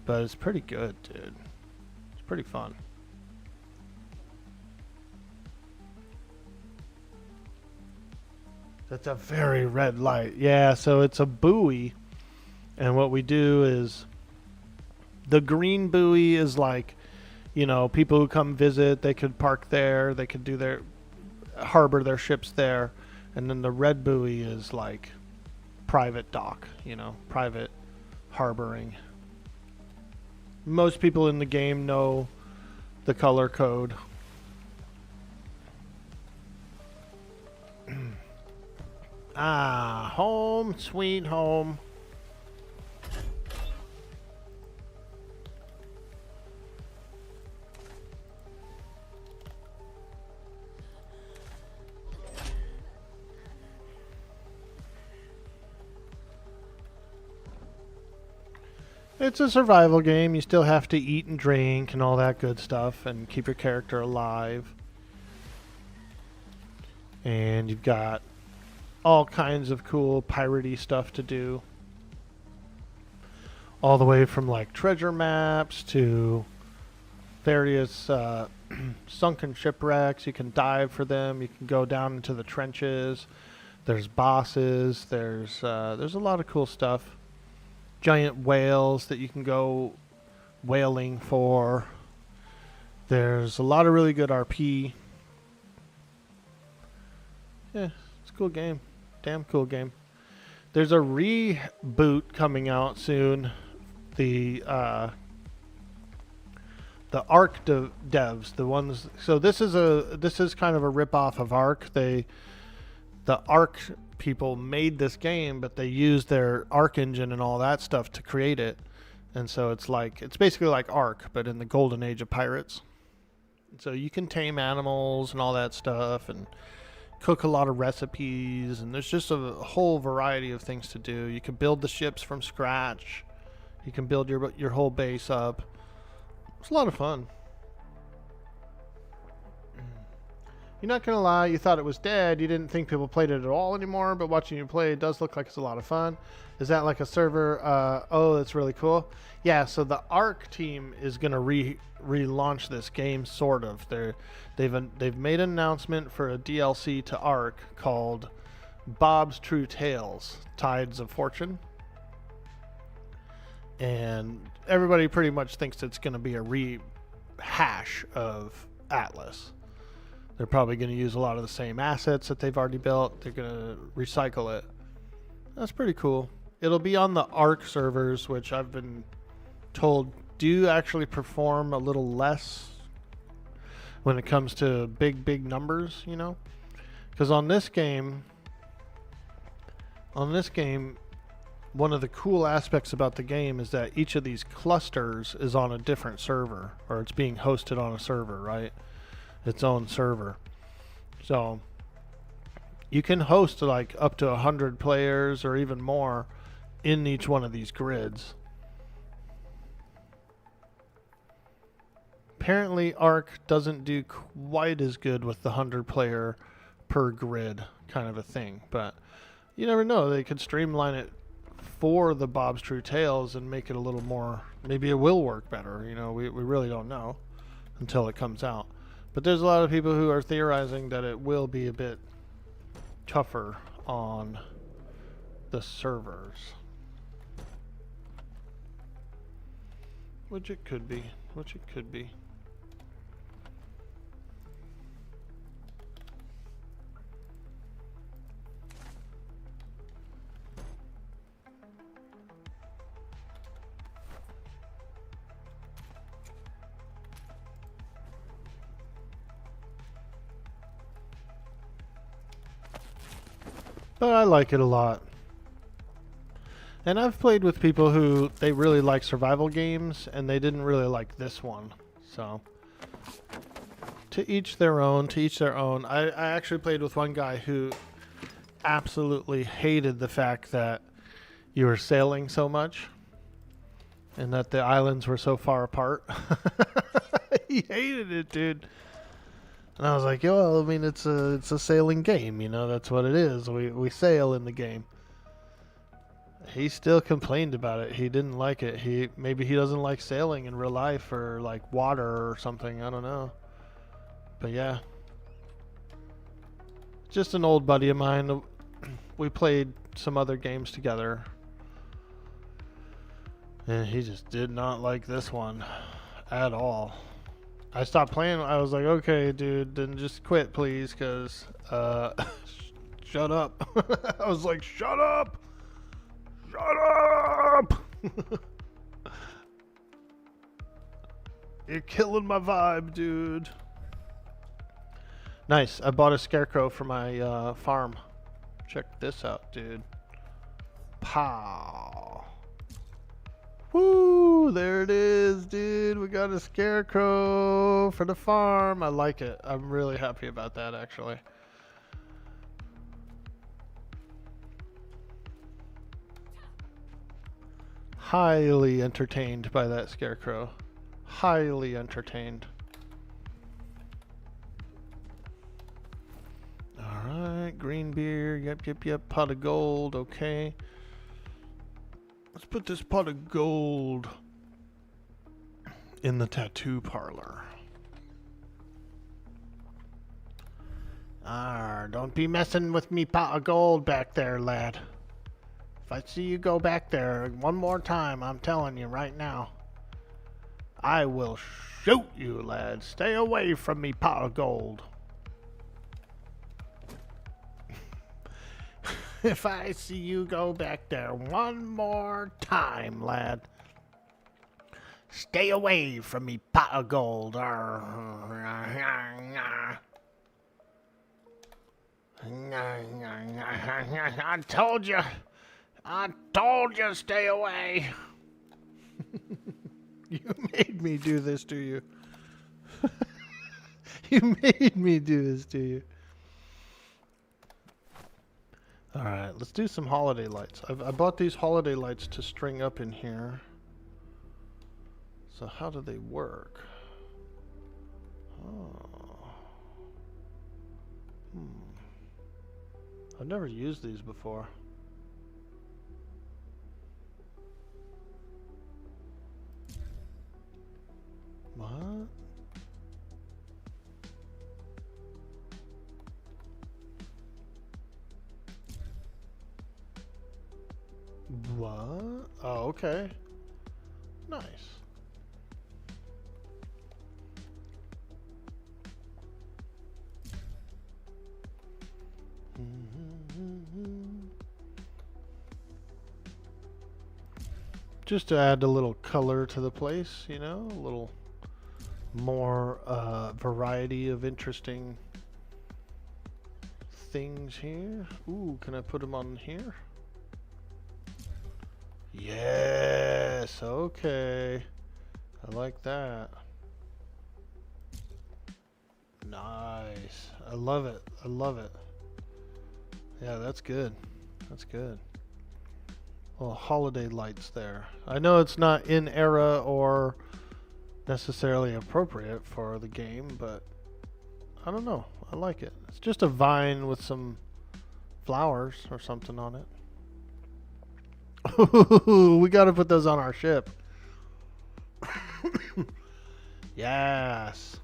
But it's pretty good, dude. It's pretty fun. That's a very red light. Yeah, so it's a buoy. And what we do is the green buoy is like, you know, people who come visit, they could park there, they could do their harbor their ships there. And then the red buoy is like private dock, you know, private harboring. Most people in the game know the color code. Ah, home, sweet home. It's a survival game. You still have to eat and drink and all that good stuff and keep your character alive. And you've got all kinds of cool piratey stuff to do. All the way from like treasure maps to various sunken shipwrecks. You can dive for them. You can go down into the trenches. There's bosses. There's a lot of cool stuff. Giant whales that you can go whaling for. There's a lot of really good RP. Yeah, it's a cool game. Damn cool game. There's a reboot coming out soon. The Ark devs, the ones. So this is kind of a rip-off of Ark. The Ark people made this game, but they used their Ark engine and all that stuff to create it. And so it's basically like Ark, but in the golden age of pirates. So you can tame animals and all that stuff and cook a lot of recipes, and there's just a whole variety of things to do. You can build the ships from scratch. You can build your whole base up. It's a lot of fun. You're not going to lie, you thought it was dead. You didn't think people played it at all anymore, but watching you play, it does look like it's a lot of fun. Is that like a server? Oh, that's really cool. Yeah, so the Ark team is going to relaunch this game, sort of. They've made an announcement for a DLC to Ark called Bob's True Tales, Tides of Fortune. And everybody pretty much thinks it's going to be a rehash of Atlas. They're probably going to use a lot of the same assets that they've already built. They're going to recycle it. That's pretty cool. It'll be on the Ark servers, which I've been told do actually perform a little less when it comes to big numbers, you know? Because on this game, one of the cool aspects about the game is that each of these clusters is on a different server, or it's being hosted on a server, right? Its own server. So you can host like up to 100 players or even more in each one of these grids. Apparently Ark doesn't do quite as good with the 100 player per grid kind of a thing, but you never know. They could streamline it for the Bob's True Tales and make it a little more, maybe it will work better. You know, we really don't know until it comes out. But there's a lot of people who are theorizing that it will be a bit tougher on the servers. Which it could be. But I like it a lot. And I've played with people who they really like survival games and they didn't really like this one. So to each their own, I actually played with one guy who absolutely hated the fact that you were sailing so much and that the islands were so far apart. He hated it, dude. And I was like, well, I mean, it's a sailing game, you know, that's what it is. We sail in the game. He still complained about it. He didn't like it. Maybe he doesn't like sailing in real life or like water or something. I don't know. But yeah. Just an old buddy of mine. we played some other games together. And he just did not like this one at all. I stopped playing. I was like, okay, dude, then just quit, please, because, shut up. I was like, shut up! Shut up! You're killing my vibe, dude. Nice. I bought a scarecrow for my farm. Check this out, dude. Pow. Woo! There it is, dude. We got a scarecrow for the farm. I like it. I'm really happy about that, actually. Highly entertained by that scarecrow. Highly entertained. Alright, green beer. Yep. Pot of gold. Okay. Let's put this pot of gold in the tattoo parlor. Don't be messing with me pot of gold back there, lad. If I see you go back there one more time, I'm telling you right now, I will shoot you, lad. Stay away from me, pot of gold. If I see you go back there one more time, lad, stay away from me, pot of gold. I told you, stay away. You made me do this to you. You made me do this to you. Alright, let's do some holiday lights. I bought these holiday lights to string up in here. So how do they work? Oh. I've never used these before. What? What? Oh, okay. Nice. Just to add a little color to the place, you know, a little more variety of interesting things here. Ooh, can I put them on here? Yes, okay. I like that. Nice. I love it. I love it. Yeah, that's good. That's good. Well, holiday lights there. I know it's not in era or necessarily appropriate for the game, but I don't know. I like it. It's just a vine with some flowers or something on it. We gotta put those on our ship. Yes.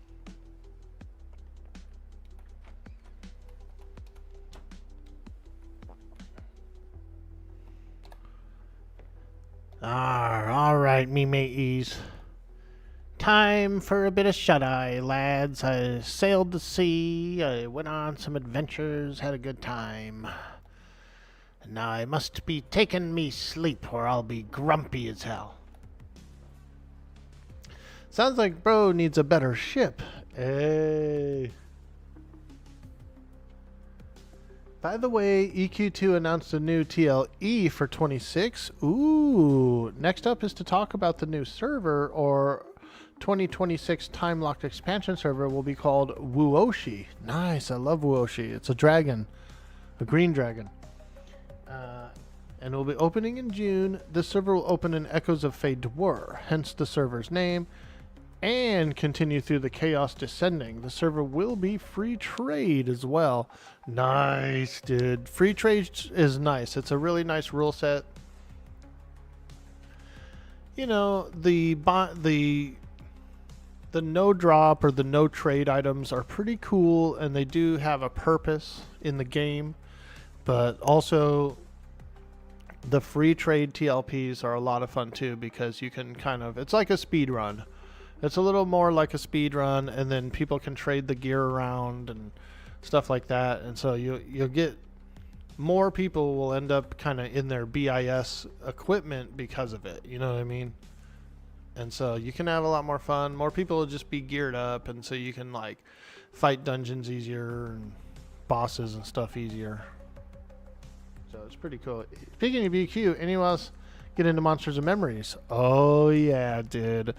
All right, me mateys. Time for a bit of shut-eye, lads. I sailed the sea, I went on some adventures, had a good time. And now I must be taking me sleep or I'll be grumpy as hell. Sounds like bro needs a better ship. Hey. By the way, EQ2 announced a new TLE for 26. Ooh. Next up is to talk about the new server, or 2026 time-locked expansion server will be called Wuoshi. Nice. I love Wuoshi. It's a dragon. A green dragon. And will be opening in June. This server will open in Echoes of Fey-Dwur, hence the server's name, and continue through the Chaos Descending. The server will be free trade as well. Nice, dude. Free trade is nice. It's a really nice rule set. You know, the no drop or the no trade items are pretty cool, and they do have a purpose in the game. But also, the free trade TLPs are a lot of fun too, because you can kind of, it's like a speed run. It's a little more like a speed run, and then people can trade the gear around and stuff like that. And so you'll get more people will end up kind of in their BIS equipment because of it. You know what I mean? And so you can have a lot more fun. More people will just be geared up, and so you can like fight dungeons easier and bosses and stuff easier. So it's pretty cool. Speaking of BQ, anyone else get into Monsters and Memories? Oh yeah, dude.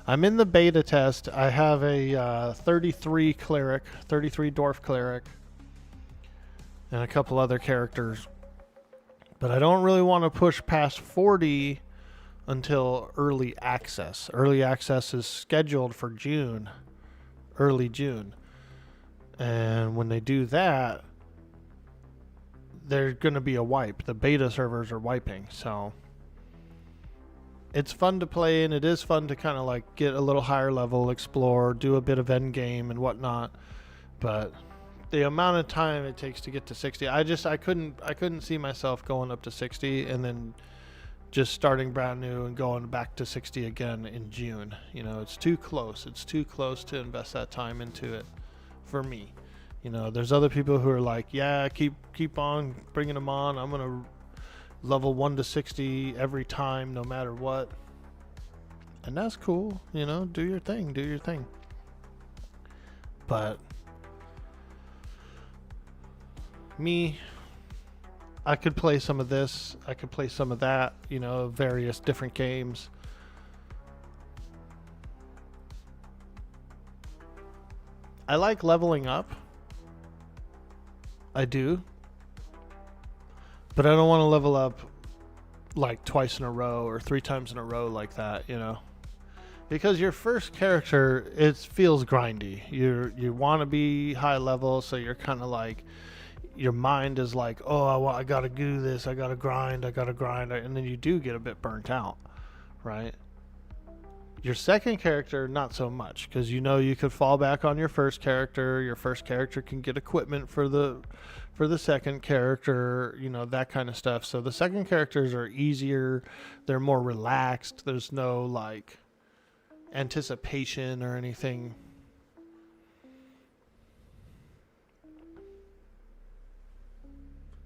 I'm in the beta test. I have a 33 cleric, 33 dwarf cleric, and a couple other characters. But I don't really want to push past 40 until early access. Early access is scheduled for June, early June. And when they do that, there's going to be a wipe. The beta servers are wiping, so it's fun to play, and it is fun to kind of like get a little higher level, explore, do a bit of end game and whatnot. But the amount of time it takes to get to 60, I couldn't see myself going up to 60 and then just starting brand new and going back to 60 again in June. You know, it's too close. It's too close to invest that time into it for me. You know, there's other people who are like, yeah, keep on bringing them on. I'm going to level 1 to 60 every time, no matter what. And that's cool. You know, do your thing. Do your thing. But me, I could play some of this. I could play some of that, you know, various different games. I like leveling up. I do. But I don't want to level up like twice in a row or 3 times in a row like that, you know. Because your first character, it feels grindy. You want to be high level, so you're kind of like, your mind is like, oh, I gotta do this, I gotta grind, and then you do get a bit burnt out, right? Your second character, not so much, because you know you could fall back on your first character. Your first character can get equipment for the second character, you know, that kind of stuff. So the second characters are easier, they're more relaxed, there's no like anticipation or anything.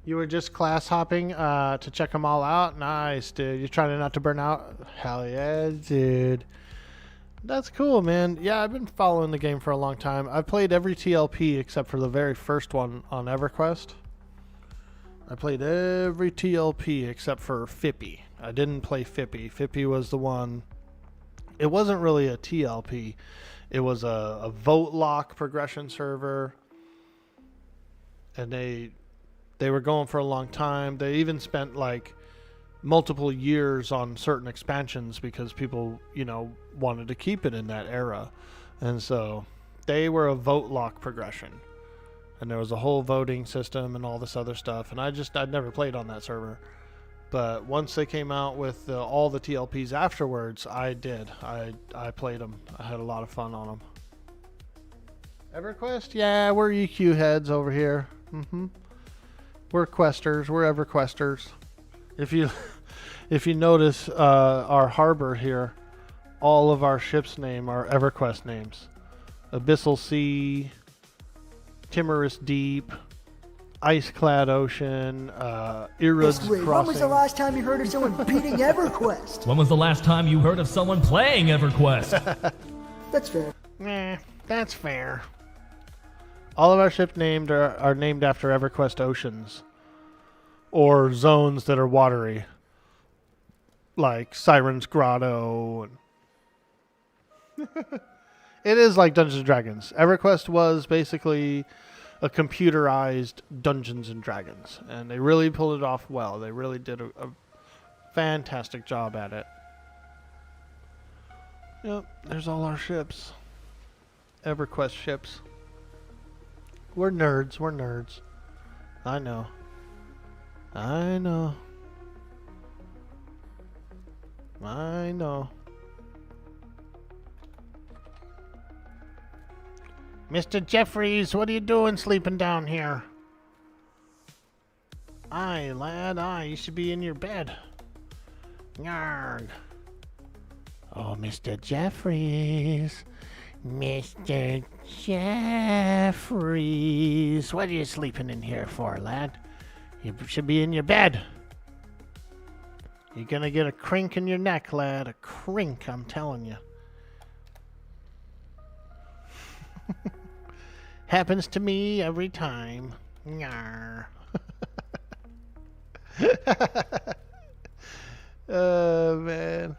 You were just class hopping to check them all out? Nice, dude. You're trying not to burn out? Hell yeah, dude. That's cool, man. Yeah, I've been following the game for a long time. I've played every TLP except for the very first one on EverQuest. I played every TLP except for Fippy. I didn't play Fippy. Fippy was the one. It wasn't really a TLP. It was a vote lock progression server. And they were going for a long time. They even spent like multiple years on certain expansions because people, you know, wanted to keep it in that era. And so they were a vote lock progression. And there was a whole voting system and all this other stuff. And I'd never played on that server. But once they came out with all the TLPs afterwards, I did. I played them. I had a lot of fun on them. EverQuest? Yeah, we're EQ heads over here. We're questers. We're EverQuesters. If you notice our harbor here, all of our ships' name are EverQuest names. Abyssal Sea, Timorous Deep, Ice-Clad Ocean, Irid's Crossing. When was the last time you heard of someone beating EverQuest? When was the last time you heard of someone playing EverQuest? That's fair. Nah, that's fair. All of our ships named are named after EverQuest oceans or zones that are watery, like Siren's Grotto. It is like Dungeons and Dragons. EverQuest was basically a computerized Dungeons and Dragons, and they really pulled it off well. They really did a fantastic job at it. Yep, there's all our ships. EverQuest ships. We're nerds. We're nerds. I know. I know. I know. Mr. Jeffries, what are you doing sleeping down here? Aye, lad, aye, you should be in your bed. Yarg. Oh, Mr. Jeffries. Mr. Jeffries. What are you sleeping in here for, lad? You should be in your bed. You're gonna get a crink in your neck, lad. A crink, I'm telling you. Happens to me every time. Nyar. Oh, man.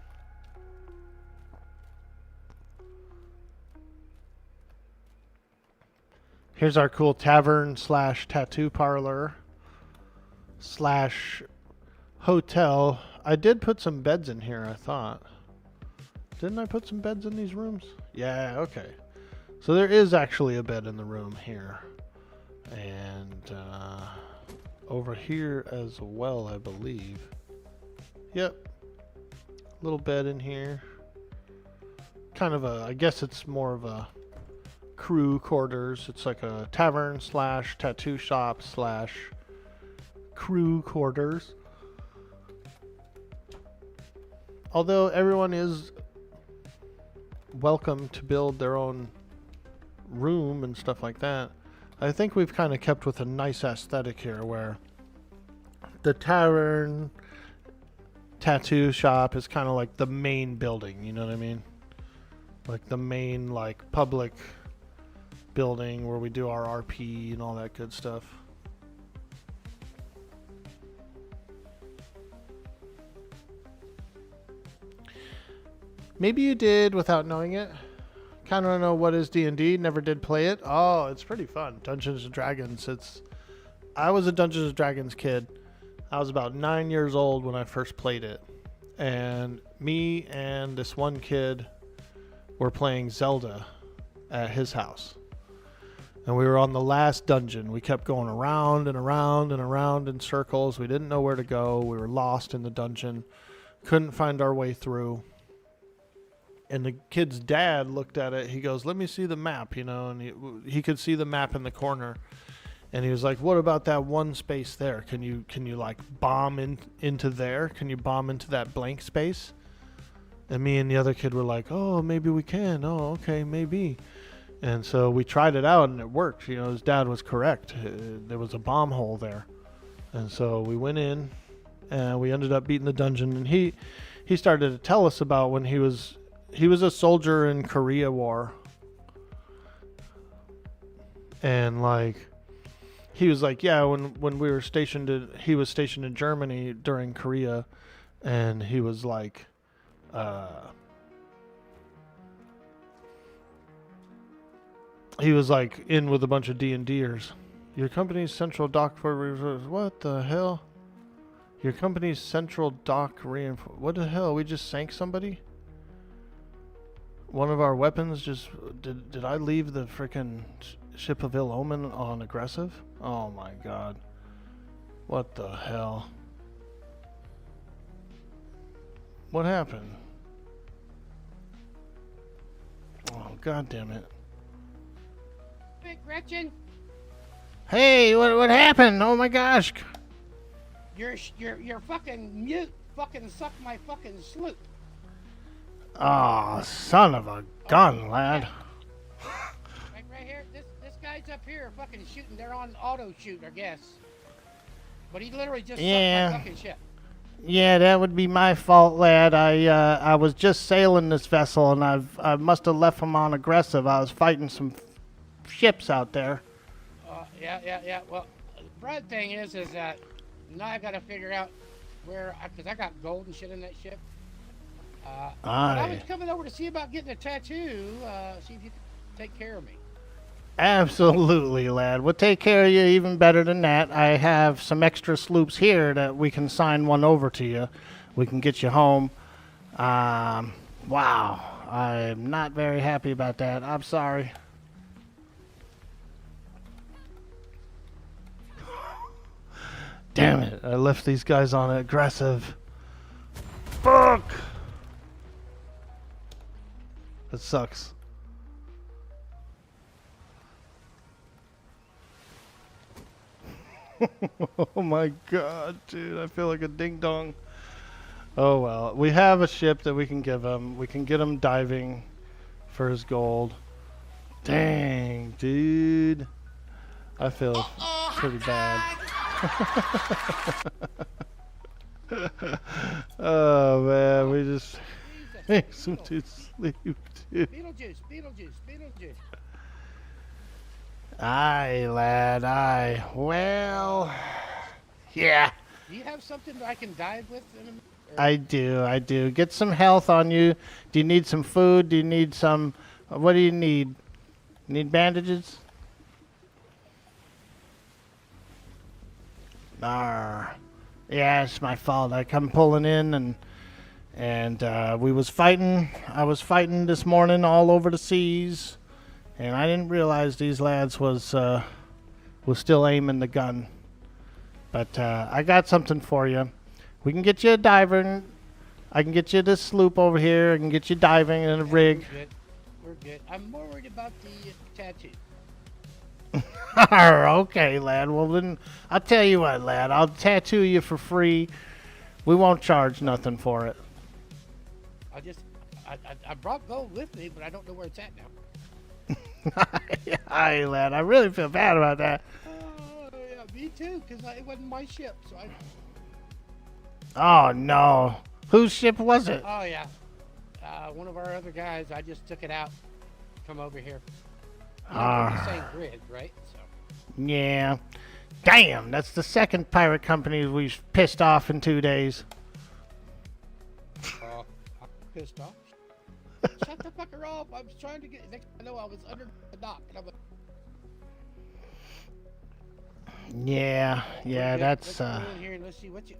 Here's our cool tavern slash tattoo parlor slash hotel. I did put some beds in here, I thought. Didn't I put some beds in these rooms? Yeah, okay. So there is actually a bed in the room here. And over here as well, I believe. Yep. Little bed in here. Kind of a, I guess it's more of a crew quarters. It's like a tavern slash tattoo shop slash crew quarters. Although everyone is welcome to build their own room and stuff like that, I think we've kind of kept with a nice aesthetic here where the tavern tattoo shop is kind of like the main building, you know what I mean? Like the main like public building where we do our RP and all that good stuff. Maybe you did without knowing it. Kind of know what is D&D, never did play it. Oh, it's pretty fun. Dungeons and Dragons. I was a Dungeons and Dragons kid. I was about 9 years old when I first played it. And me and this one kid were playing Zelda at his house. And we were on the last dungeon. We kept going around and around and around in circles. We didn't know where to go. We were lost in the dungeon. Couldn't find our way through. And the kid's dad looked at it. He goes, "Let me see the map," you know, and he could see the map in the corner. And he was like, "What about that one space there? Can you like bomb into there? Can you bomb into that blank space?" And me and the other kid were like, "Oh, maybe we can. Oh, okay, maybe." And so we tried it out and it worked. You know, his dad was correct. There was a bomb hole there. And so we went in and we ended up beating the dungeon. And he started to tell us about when he was a soldier in Korea War. And like, he was like, yeah, when we were he was stationed in Germany during Korea. And he was like, in with a bunch of D&Ders. Your company's central dock for what the hell? Your company's central dock reinforcement. What the hell? We just sank somebody? One of our weapons just did I leave the frickin' ship of ill omen on aggressive? Oh my god. What the hell? What happened? Oh god damn it. Hey, Gretchen, Hey, what happened? Oh my gosh. you're fucking mute. Fucking suck my fucking sloot. Oh, son of a gun, lad. Right here. This guy's up here fucking shooting. They're on auto shoot, I guess. But he literally just sucked my fucking ship. Yeah, that would be my fault, lad. I was just sailing this vessel, and I must have left him on aggressive. I was fighting some ships out there. Yeah. Well, the broad thing is that now I gotta figure out where, because I got gold and shit in that ship. But I was coming over to see about getting a tattoo. See if you could take care of me. Absolutely, lad. We'll take care of you even better than that. I have some extra sloops here that we can sign one over to you. We can get you home. Wow. I'm not very happy about that. I'm sorry. Damn it. I left these guys on aggressive. Fuck! That sucks. Oh my god, dude. I feel like a ding dong. Oh well. We have a ship that we can give him. We can get him diving for his gold. Dang, dude. I feel pretty bad. Oh man, we just makes him to sleep, dude. Beetlejuice, Beetlejuice, Beetlejuice. Aye, lad, aye. Well, yeah, Do you have something that I can dive with? I do. Get some health on you. Do you need some food? Do you need some... What do you need? Need bandages? Arr. Yeah, it's my fault. I come pulling in and we was fighting. I was fighting this morning all over the seas, and I didn't realize these lads was still aiming the gun. But I got something for you. We can get you a diver. I can get you this sloop over here. I can get you diving in a rig. We're good. I'm more worried about the tattoo. Okay, lad. Well, then, I'll tell you what, lad. I'll tattoo you for free. We won't charge nothing for it. I brought gold with me, but I don't know where it's at now. Aye, lad. I really feel bad about that. Oh, yeah, me too, because it wasn't my ship, so I... Oh, no. Whose ship was it? Oh, yeah. One of our other guys, I just took it out. Come over here. We're the same grid, right? So. Yeah. Damn, that's the second pirate company we've pissed off in 2 days. I'm pissed off. Shut the fucker off. I was trying to get... Next thing I know, I was under the dock. And I'm like, Yeah, that's let's go in here and let's see what you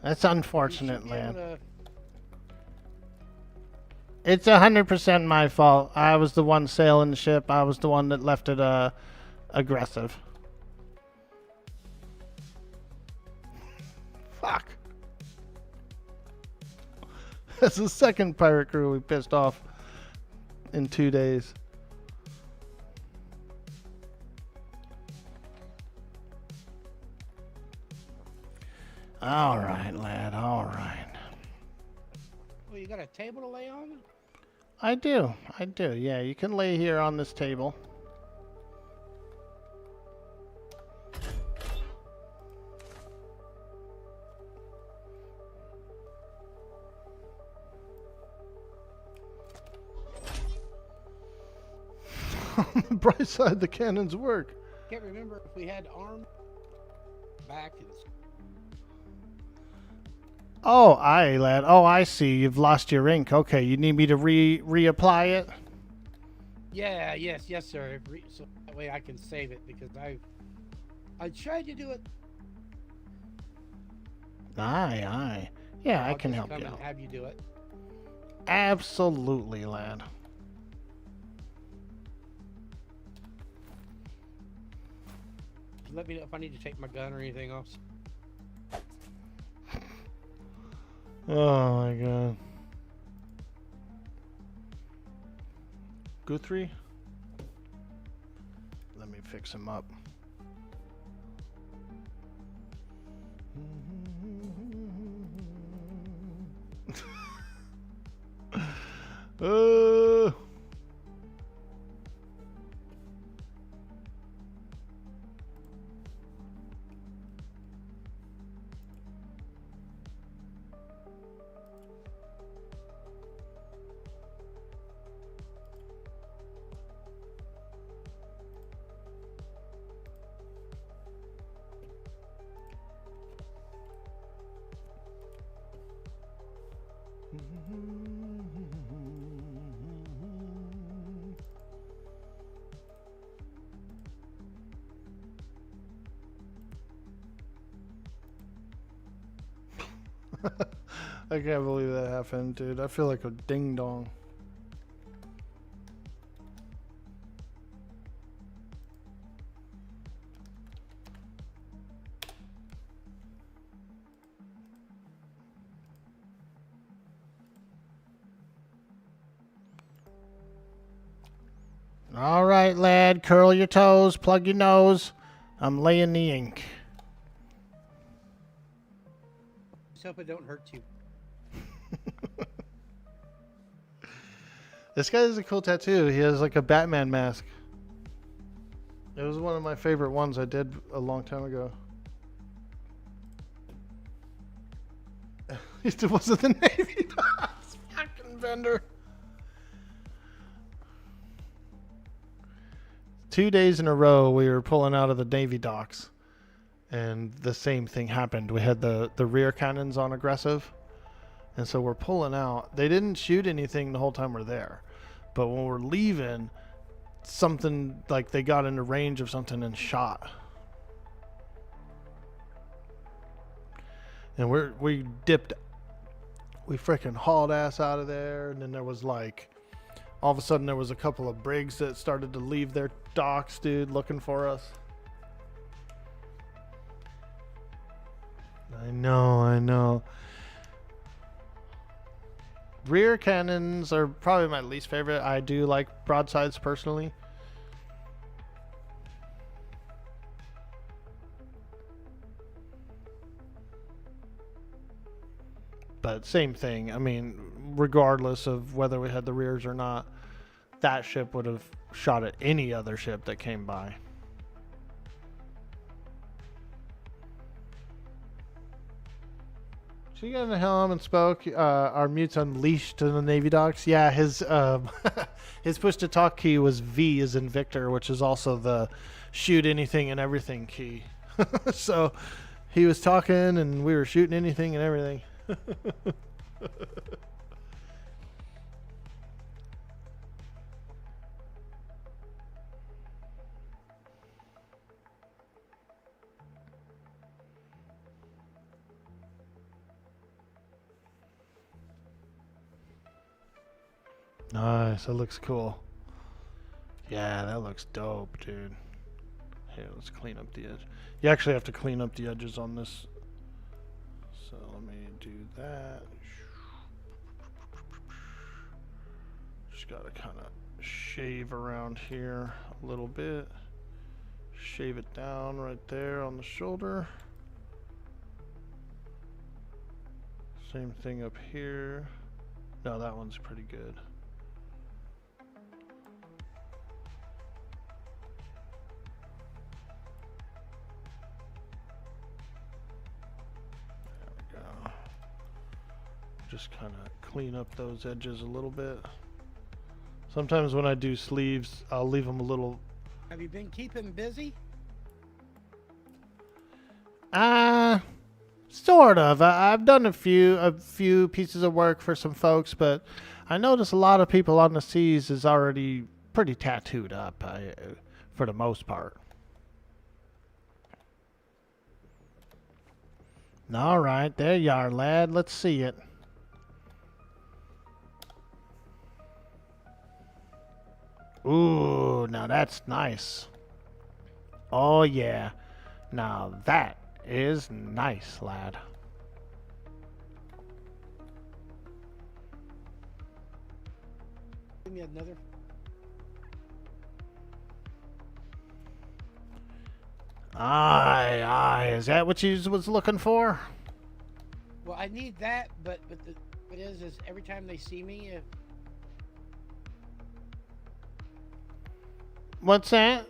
that's unfortunate, should be able lad. to- It's 100% my fault. I was the one sailing the ship. I was the one that left it aggressive. Fuck. That's the second pirate crew we pissed off in 2 days. All right, lad. All right. Well, you got a table to lay on? I do. Yeah, you can lay here on this table. On the bright side, the cannons work. Can't remember if we had arm back and... Oh, aye, lad. Oh, I see. You've lost your ink. Okay, you need me to reapply it? Yeah, yes, sir. So that way I can save it because I tried to do it. Aye. Yeah, I I'll can just help come you and out. have you do it. Absolutely, lad. Let me know if I need to take my gun or anything else. Oh my god. Guthrie? Let me fix him up. uh I can't believe that happened, dude. I feel like a ding dong. All right, lad. Curl your toes, plug your nose. I'm laying the ink. hope it don't hurt you. This guy has a cool tattoo. He has like a Batman mask. It was one of my favorite ones I did a long time ago. It wasn't the Navy Docks. Fucking vendor. 2 days in a row, we were pulling out of the Navy docks, and the same thing happened. We had the rear cannons on aggressive, and so we're pulling out. They didn't shoot anything the whole time we're there, but when we're leaving, something like they got into range of something and shot. And we dipped. We freaking hauled ass out of there, and then there was like, all of a sudden there was a couple of brigs that started to leave their docks, dude, looking for us. I know. Rear cannons are probably my least favorite. I do like broadsides personally. But same thing. I mean, regardless of whether we had the rears or not, that ship would have shot at any other ship that came by. She got in the helm and spoke. Our mute's unleashed in the Navy docks. Yeah, his his push to talk key was V as in Victor, which is also the shoot anything and everything key. So he was talking and we were shooting anything and everything. Nice, that looks cool. Yeah, that looks dope, dude. Here, let's clean up the edge. You actually have to clean up the edges on this. So let me do that. Just gotta kind of shave around here a little bit. Shave it down right there on the shoulder. Same thing up here. No, that one's pretty good. Just kind of clean up those edges a little bit. Sometimes when I do sleeves, I'll leave them a little. Have you been keeping busy? Sort of. I've done a few pieces of work for some folks, but I notice a lot of people on the seas is already pretty tattooed up, for the most part. All right, there you are, lad. Let's see it. Ooh, now that's nice. Oh, yeah. Now that is nice, lad. Give me another. Aye. Is that what you was looking for? Well, I need that, but what is every time they see me, What's that?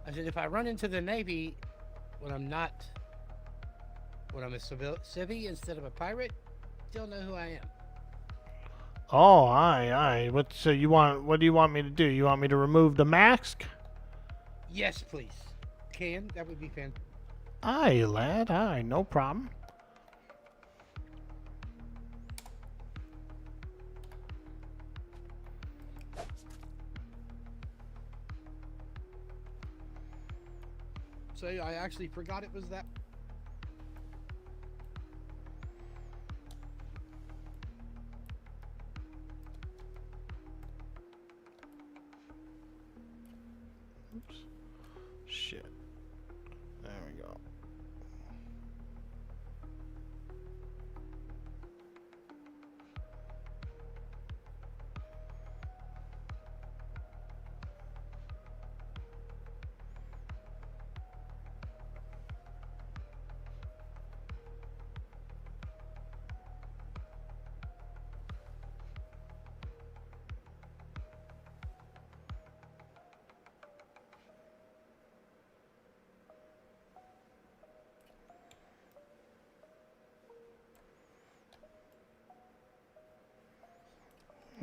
I said if I run into the Navy when I'm a civvy instead of a pirate, still know who I am. Oh, aye. What do you want me to do? You want me to remove the mask? Yes, please. That would be fantastic. Aye, lad. Aye, no problem. So I actually forgot it was that. Oops. Shit. There we go.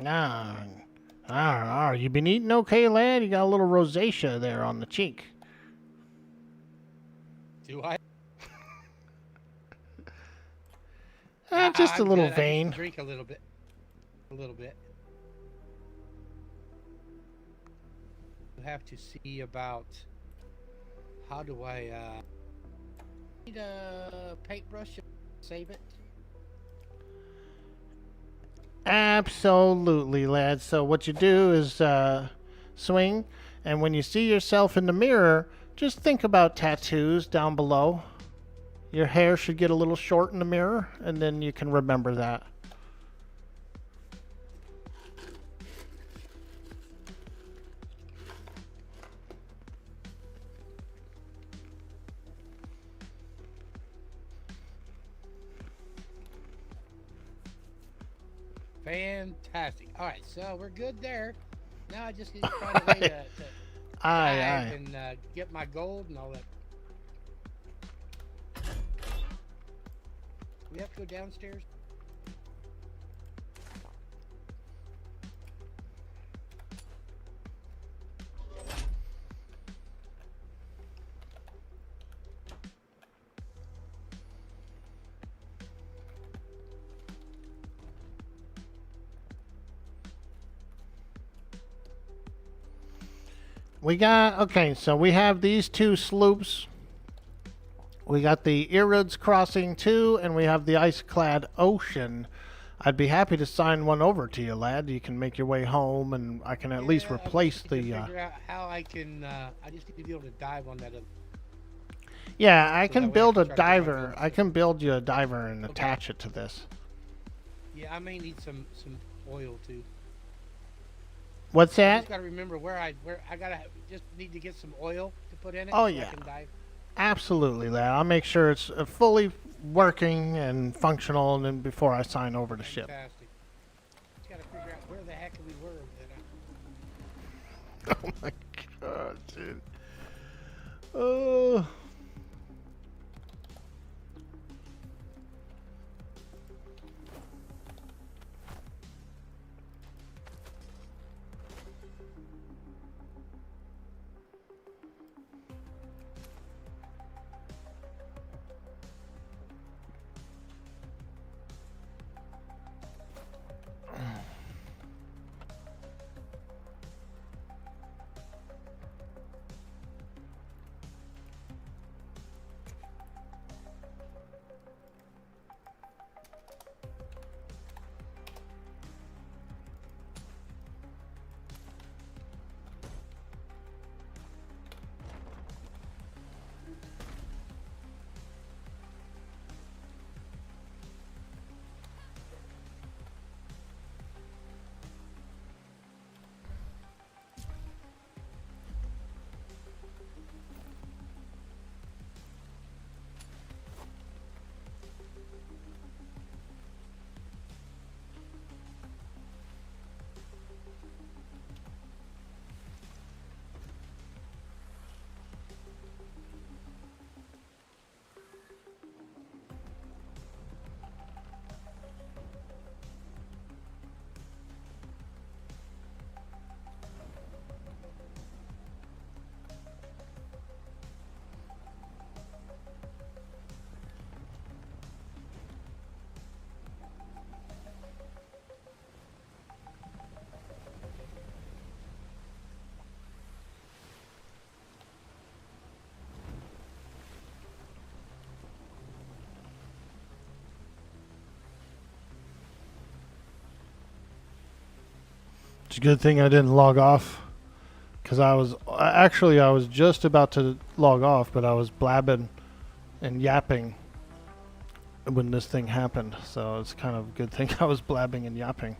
Ah, you been eating okay, lad? You got a little rosacea there on the cheek. Do I? Just a I'm little good. I vein. just drink a little bit. A little bit. You have to see about how do I need a paintbrush to save it. Absolutely, lad. So what you do is swing, and when you see yourself in the mirror, just think about tattoos down below. Your hair should get a little short in the mirror, and then you can remember that. Fantastic. All right, so we're good there. Now I just need to find a way to Aye, dive aye. and get my gold and all that. We have to go downstairs. So we have these two sloops. We got the Irids Crossing 2, and we have the Ice-Clad Ocean. I'd be happy to sign one over to you, lad. You can make your way home, and I can at least replace I the... need to figure out how I can. I just need to be able to dive on that. Yeah, I So can that way I build can a try to get my diver. gold. I can build you a diver and Okay. attach it to this. Yeah, I may need some oil too. What's I that? just gotta remember where I gotta just need to get some oil to put in it. Oh, so yeah. I can dive. Absolutely, lad. I'll make sure it's fully working and functional, and then before I sign over the ship. Fantastic. Just gotta figure out where the heck we were. Oh my god, dude. Oh. It's a good thing I didn't log off, because I was just about to log off, but I was blabbing and yapping when this thing happened. So it's kind of a good thing I was blabbing and yapping.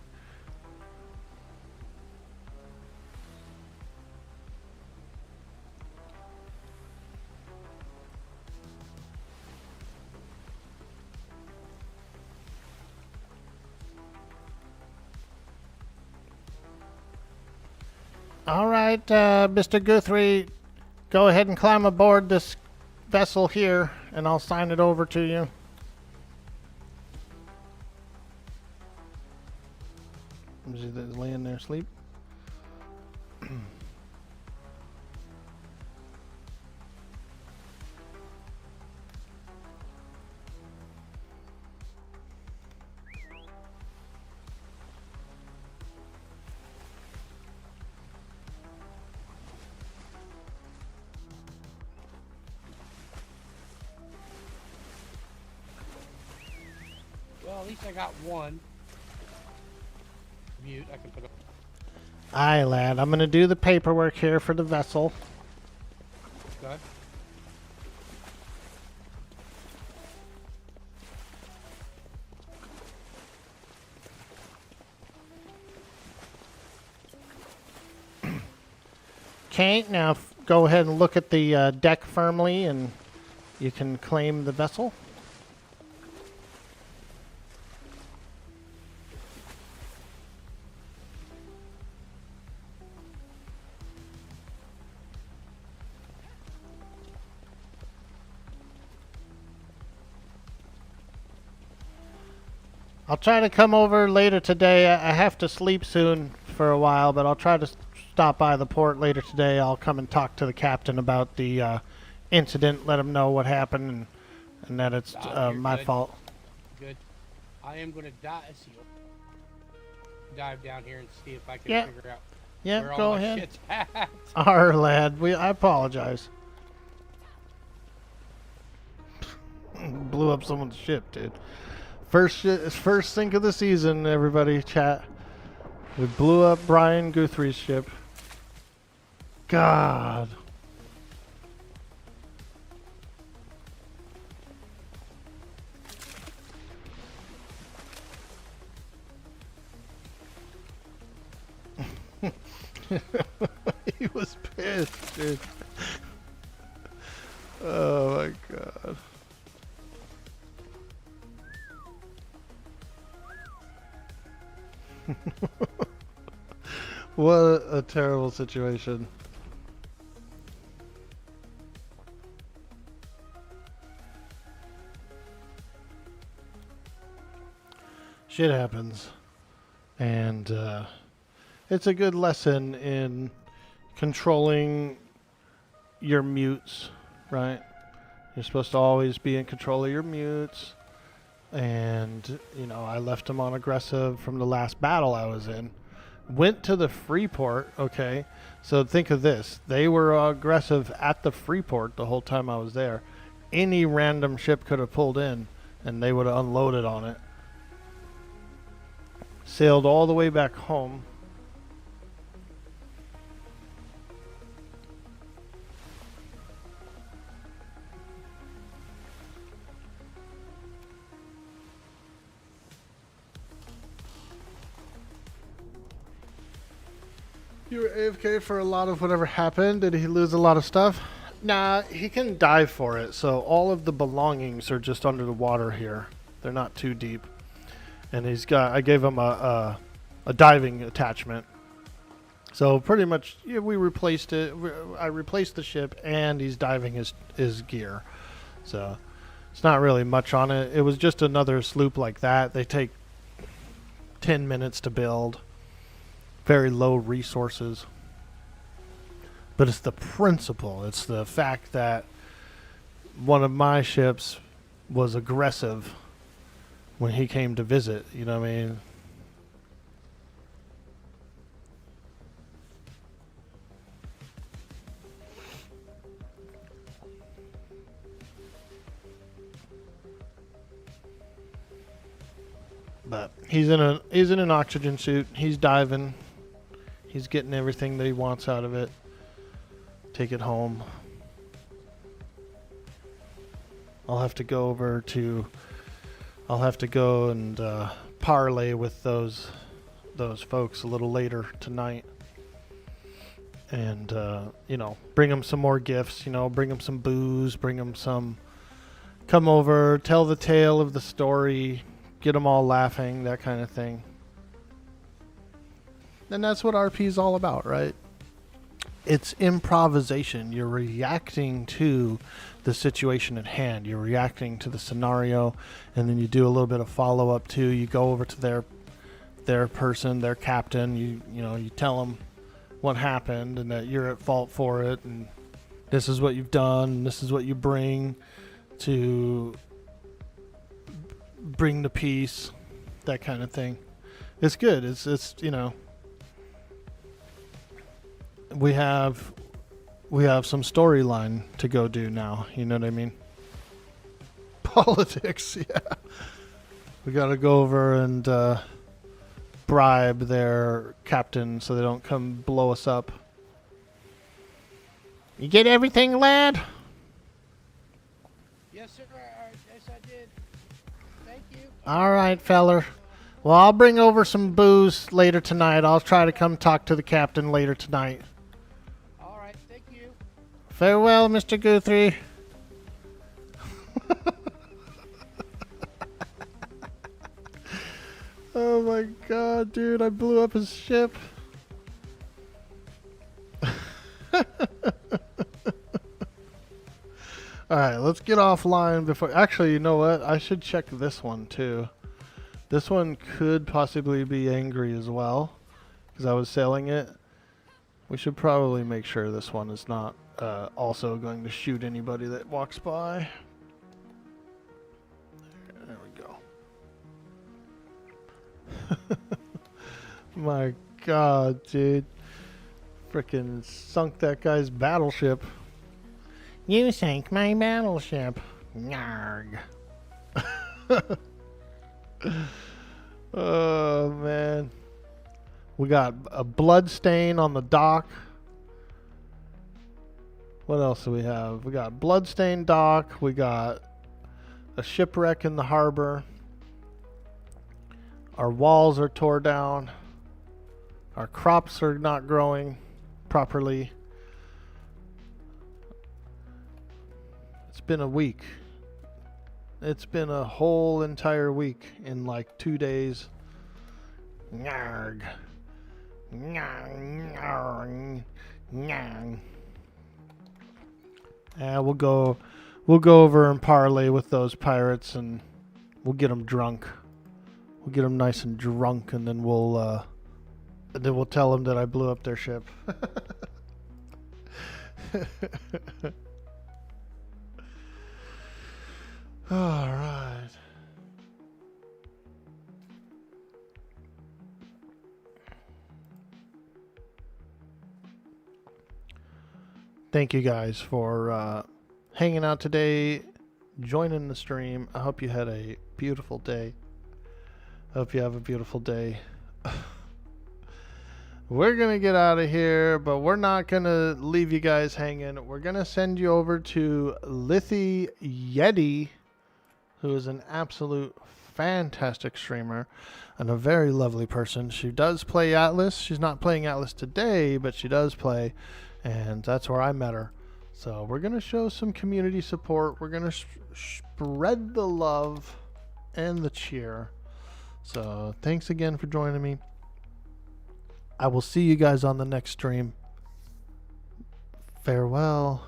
All right, Mr. Guthrie, go ahead and climb aboard this vessel here, and I'll sign it over to you. Is he laying there asleep? Well, at least I got one. Mute. I can put up. Aye, lad. I'm gonna do the paperwork here for the vessel. Okay. Okay, now go ahead and look at the deck firmly, and you can claim the vessel. I'll try to come over later today. I have to sleep soon for a while, but I'll try to stop by the port later today. I'll come and talk to the captain about the incident, let him know what happened, and that it's my fault. Good. I am going to dive down here and see if I can figure out where go all my ahead. shit's at. Our lad, I apologize. Blew up someone's ship, dude. First sink of the season, everybody. Chat. We blew up Brian Guthrie's ship. God. He was pissed, dude. Oh my God. What a terrible situation. Shit happens. And it's a good lesson in controlling your mutes, right? You're supposed to always be in control of your mutes. And, you know, I left them on aggressive from the last battle I was in. Went to the Freeport, okay? So think of this. They were aggressive at the Freeport the whole time I was there. Any random ship could have pulled in, and they would have unloaded on it. Sailed all the way back home. You were AFK for a lot of whatever happened. Did he lose a lot of stuff? Nah, he can dive for it. So all of the belongings are just under the water here. They're not too deep. And I gave him a diving attachment. So pretty much, yeah, we replaced it. I replaced the ship, and he's diving his gear. So it's not really much on it. It was just another sloop like that. They take 10 minutes to build. Very low resources. But it's the principle. It's the fact that one of my ships was aggressive when he came to visit. You know what I mean? But he's in an oxygen suit. He's diving. He's getting everything that he wants out of it. Take it home. I'll have to go and parlay with those folks a little later tonight. And, you know, bring them some more gifts, you know, bring them some booze, bring them some, come over, tell the tale of the story, get them all laughing, that kind of thing. And that's what RP is all about, right? It's improvisation. You're reacting to the situation at hand. You're reacting to the scenario, and then you do a little bit of follow-up too. You go over to their person, their captain. You tell them what happened and that you're at fault for it, and this is what you've done, and this is what you bring to bring the peace, that kind of thing. It's good. It's we have some storyline to go do now. You know what I mean? Politics, yeah. We got to go over and bribe their captain so they don't come blow us up. You get everything, lad? Yes, sir. Yes, I did. Thank you. All right, feller. Well, I'll bring over some booze later tonight. I'll try to come talk to the captain later tonight. All right. Thank you. Farewell, Mr. Guthrie. Oh my god, dude, I blew up his ship. Alright, let's get offline before... Actually, you know what? I should check this one, too. This one could possibly be angry as well, because I was sailing it. We should probably make sure this one is not also going to shoot anybody that walks by. There we go. My god, dude. Frickin' sunk that guy's battleship. You sank my battleship. Narg. Oh, man. We got a blood stain on the dock. What else do we have? We got bloodstained dock. We got a shipwreck in the harbor. Our walls are tore down. Our crops are not growing properly. It's been a week. It's been a whole entire week in like 2 days. Nyarg. Nyarg. Nyarg. Nyarg. Yeah, we'll go over and parlay with those pirates, and we'll get them drunk. We'll get them nice and drunk, and then we'll tell them that I blew up their ship. All right. Thank you guys for hanging out today, joining the stream. I hope you had a beautiful day. I hope you have a beautiful day. We're going to get out of here, but we're not going to leave you guys hanging. We're going to send you over to Lithy Yeti, who is an absolute fantastic streamer and a very lovely person. She does play Atlas. She's not playing Atlas today, but she does play, and that's where I met her. So we're going to show some community support. We're going to spread the love and the cheer. So thanks again for joining me. I will see you guys on the next stream. Farewell.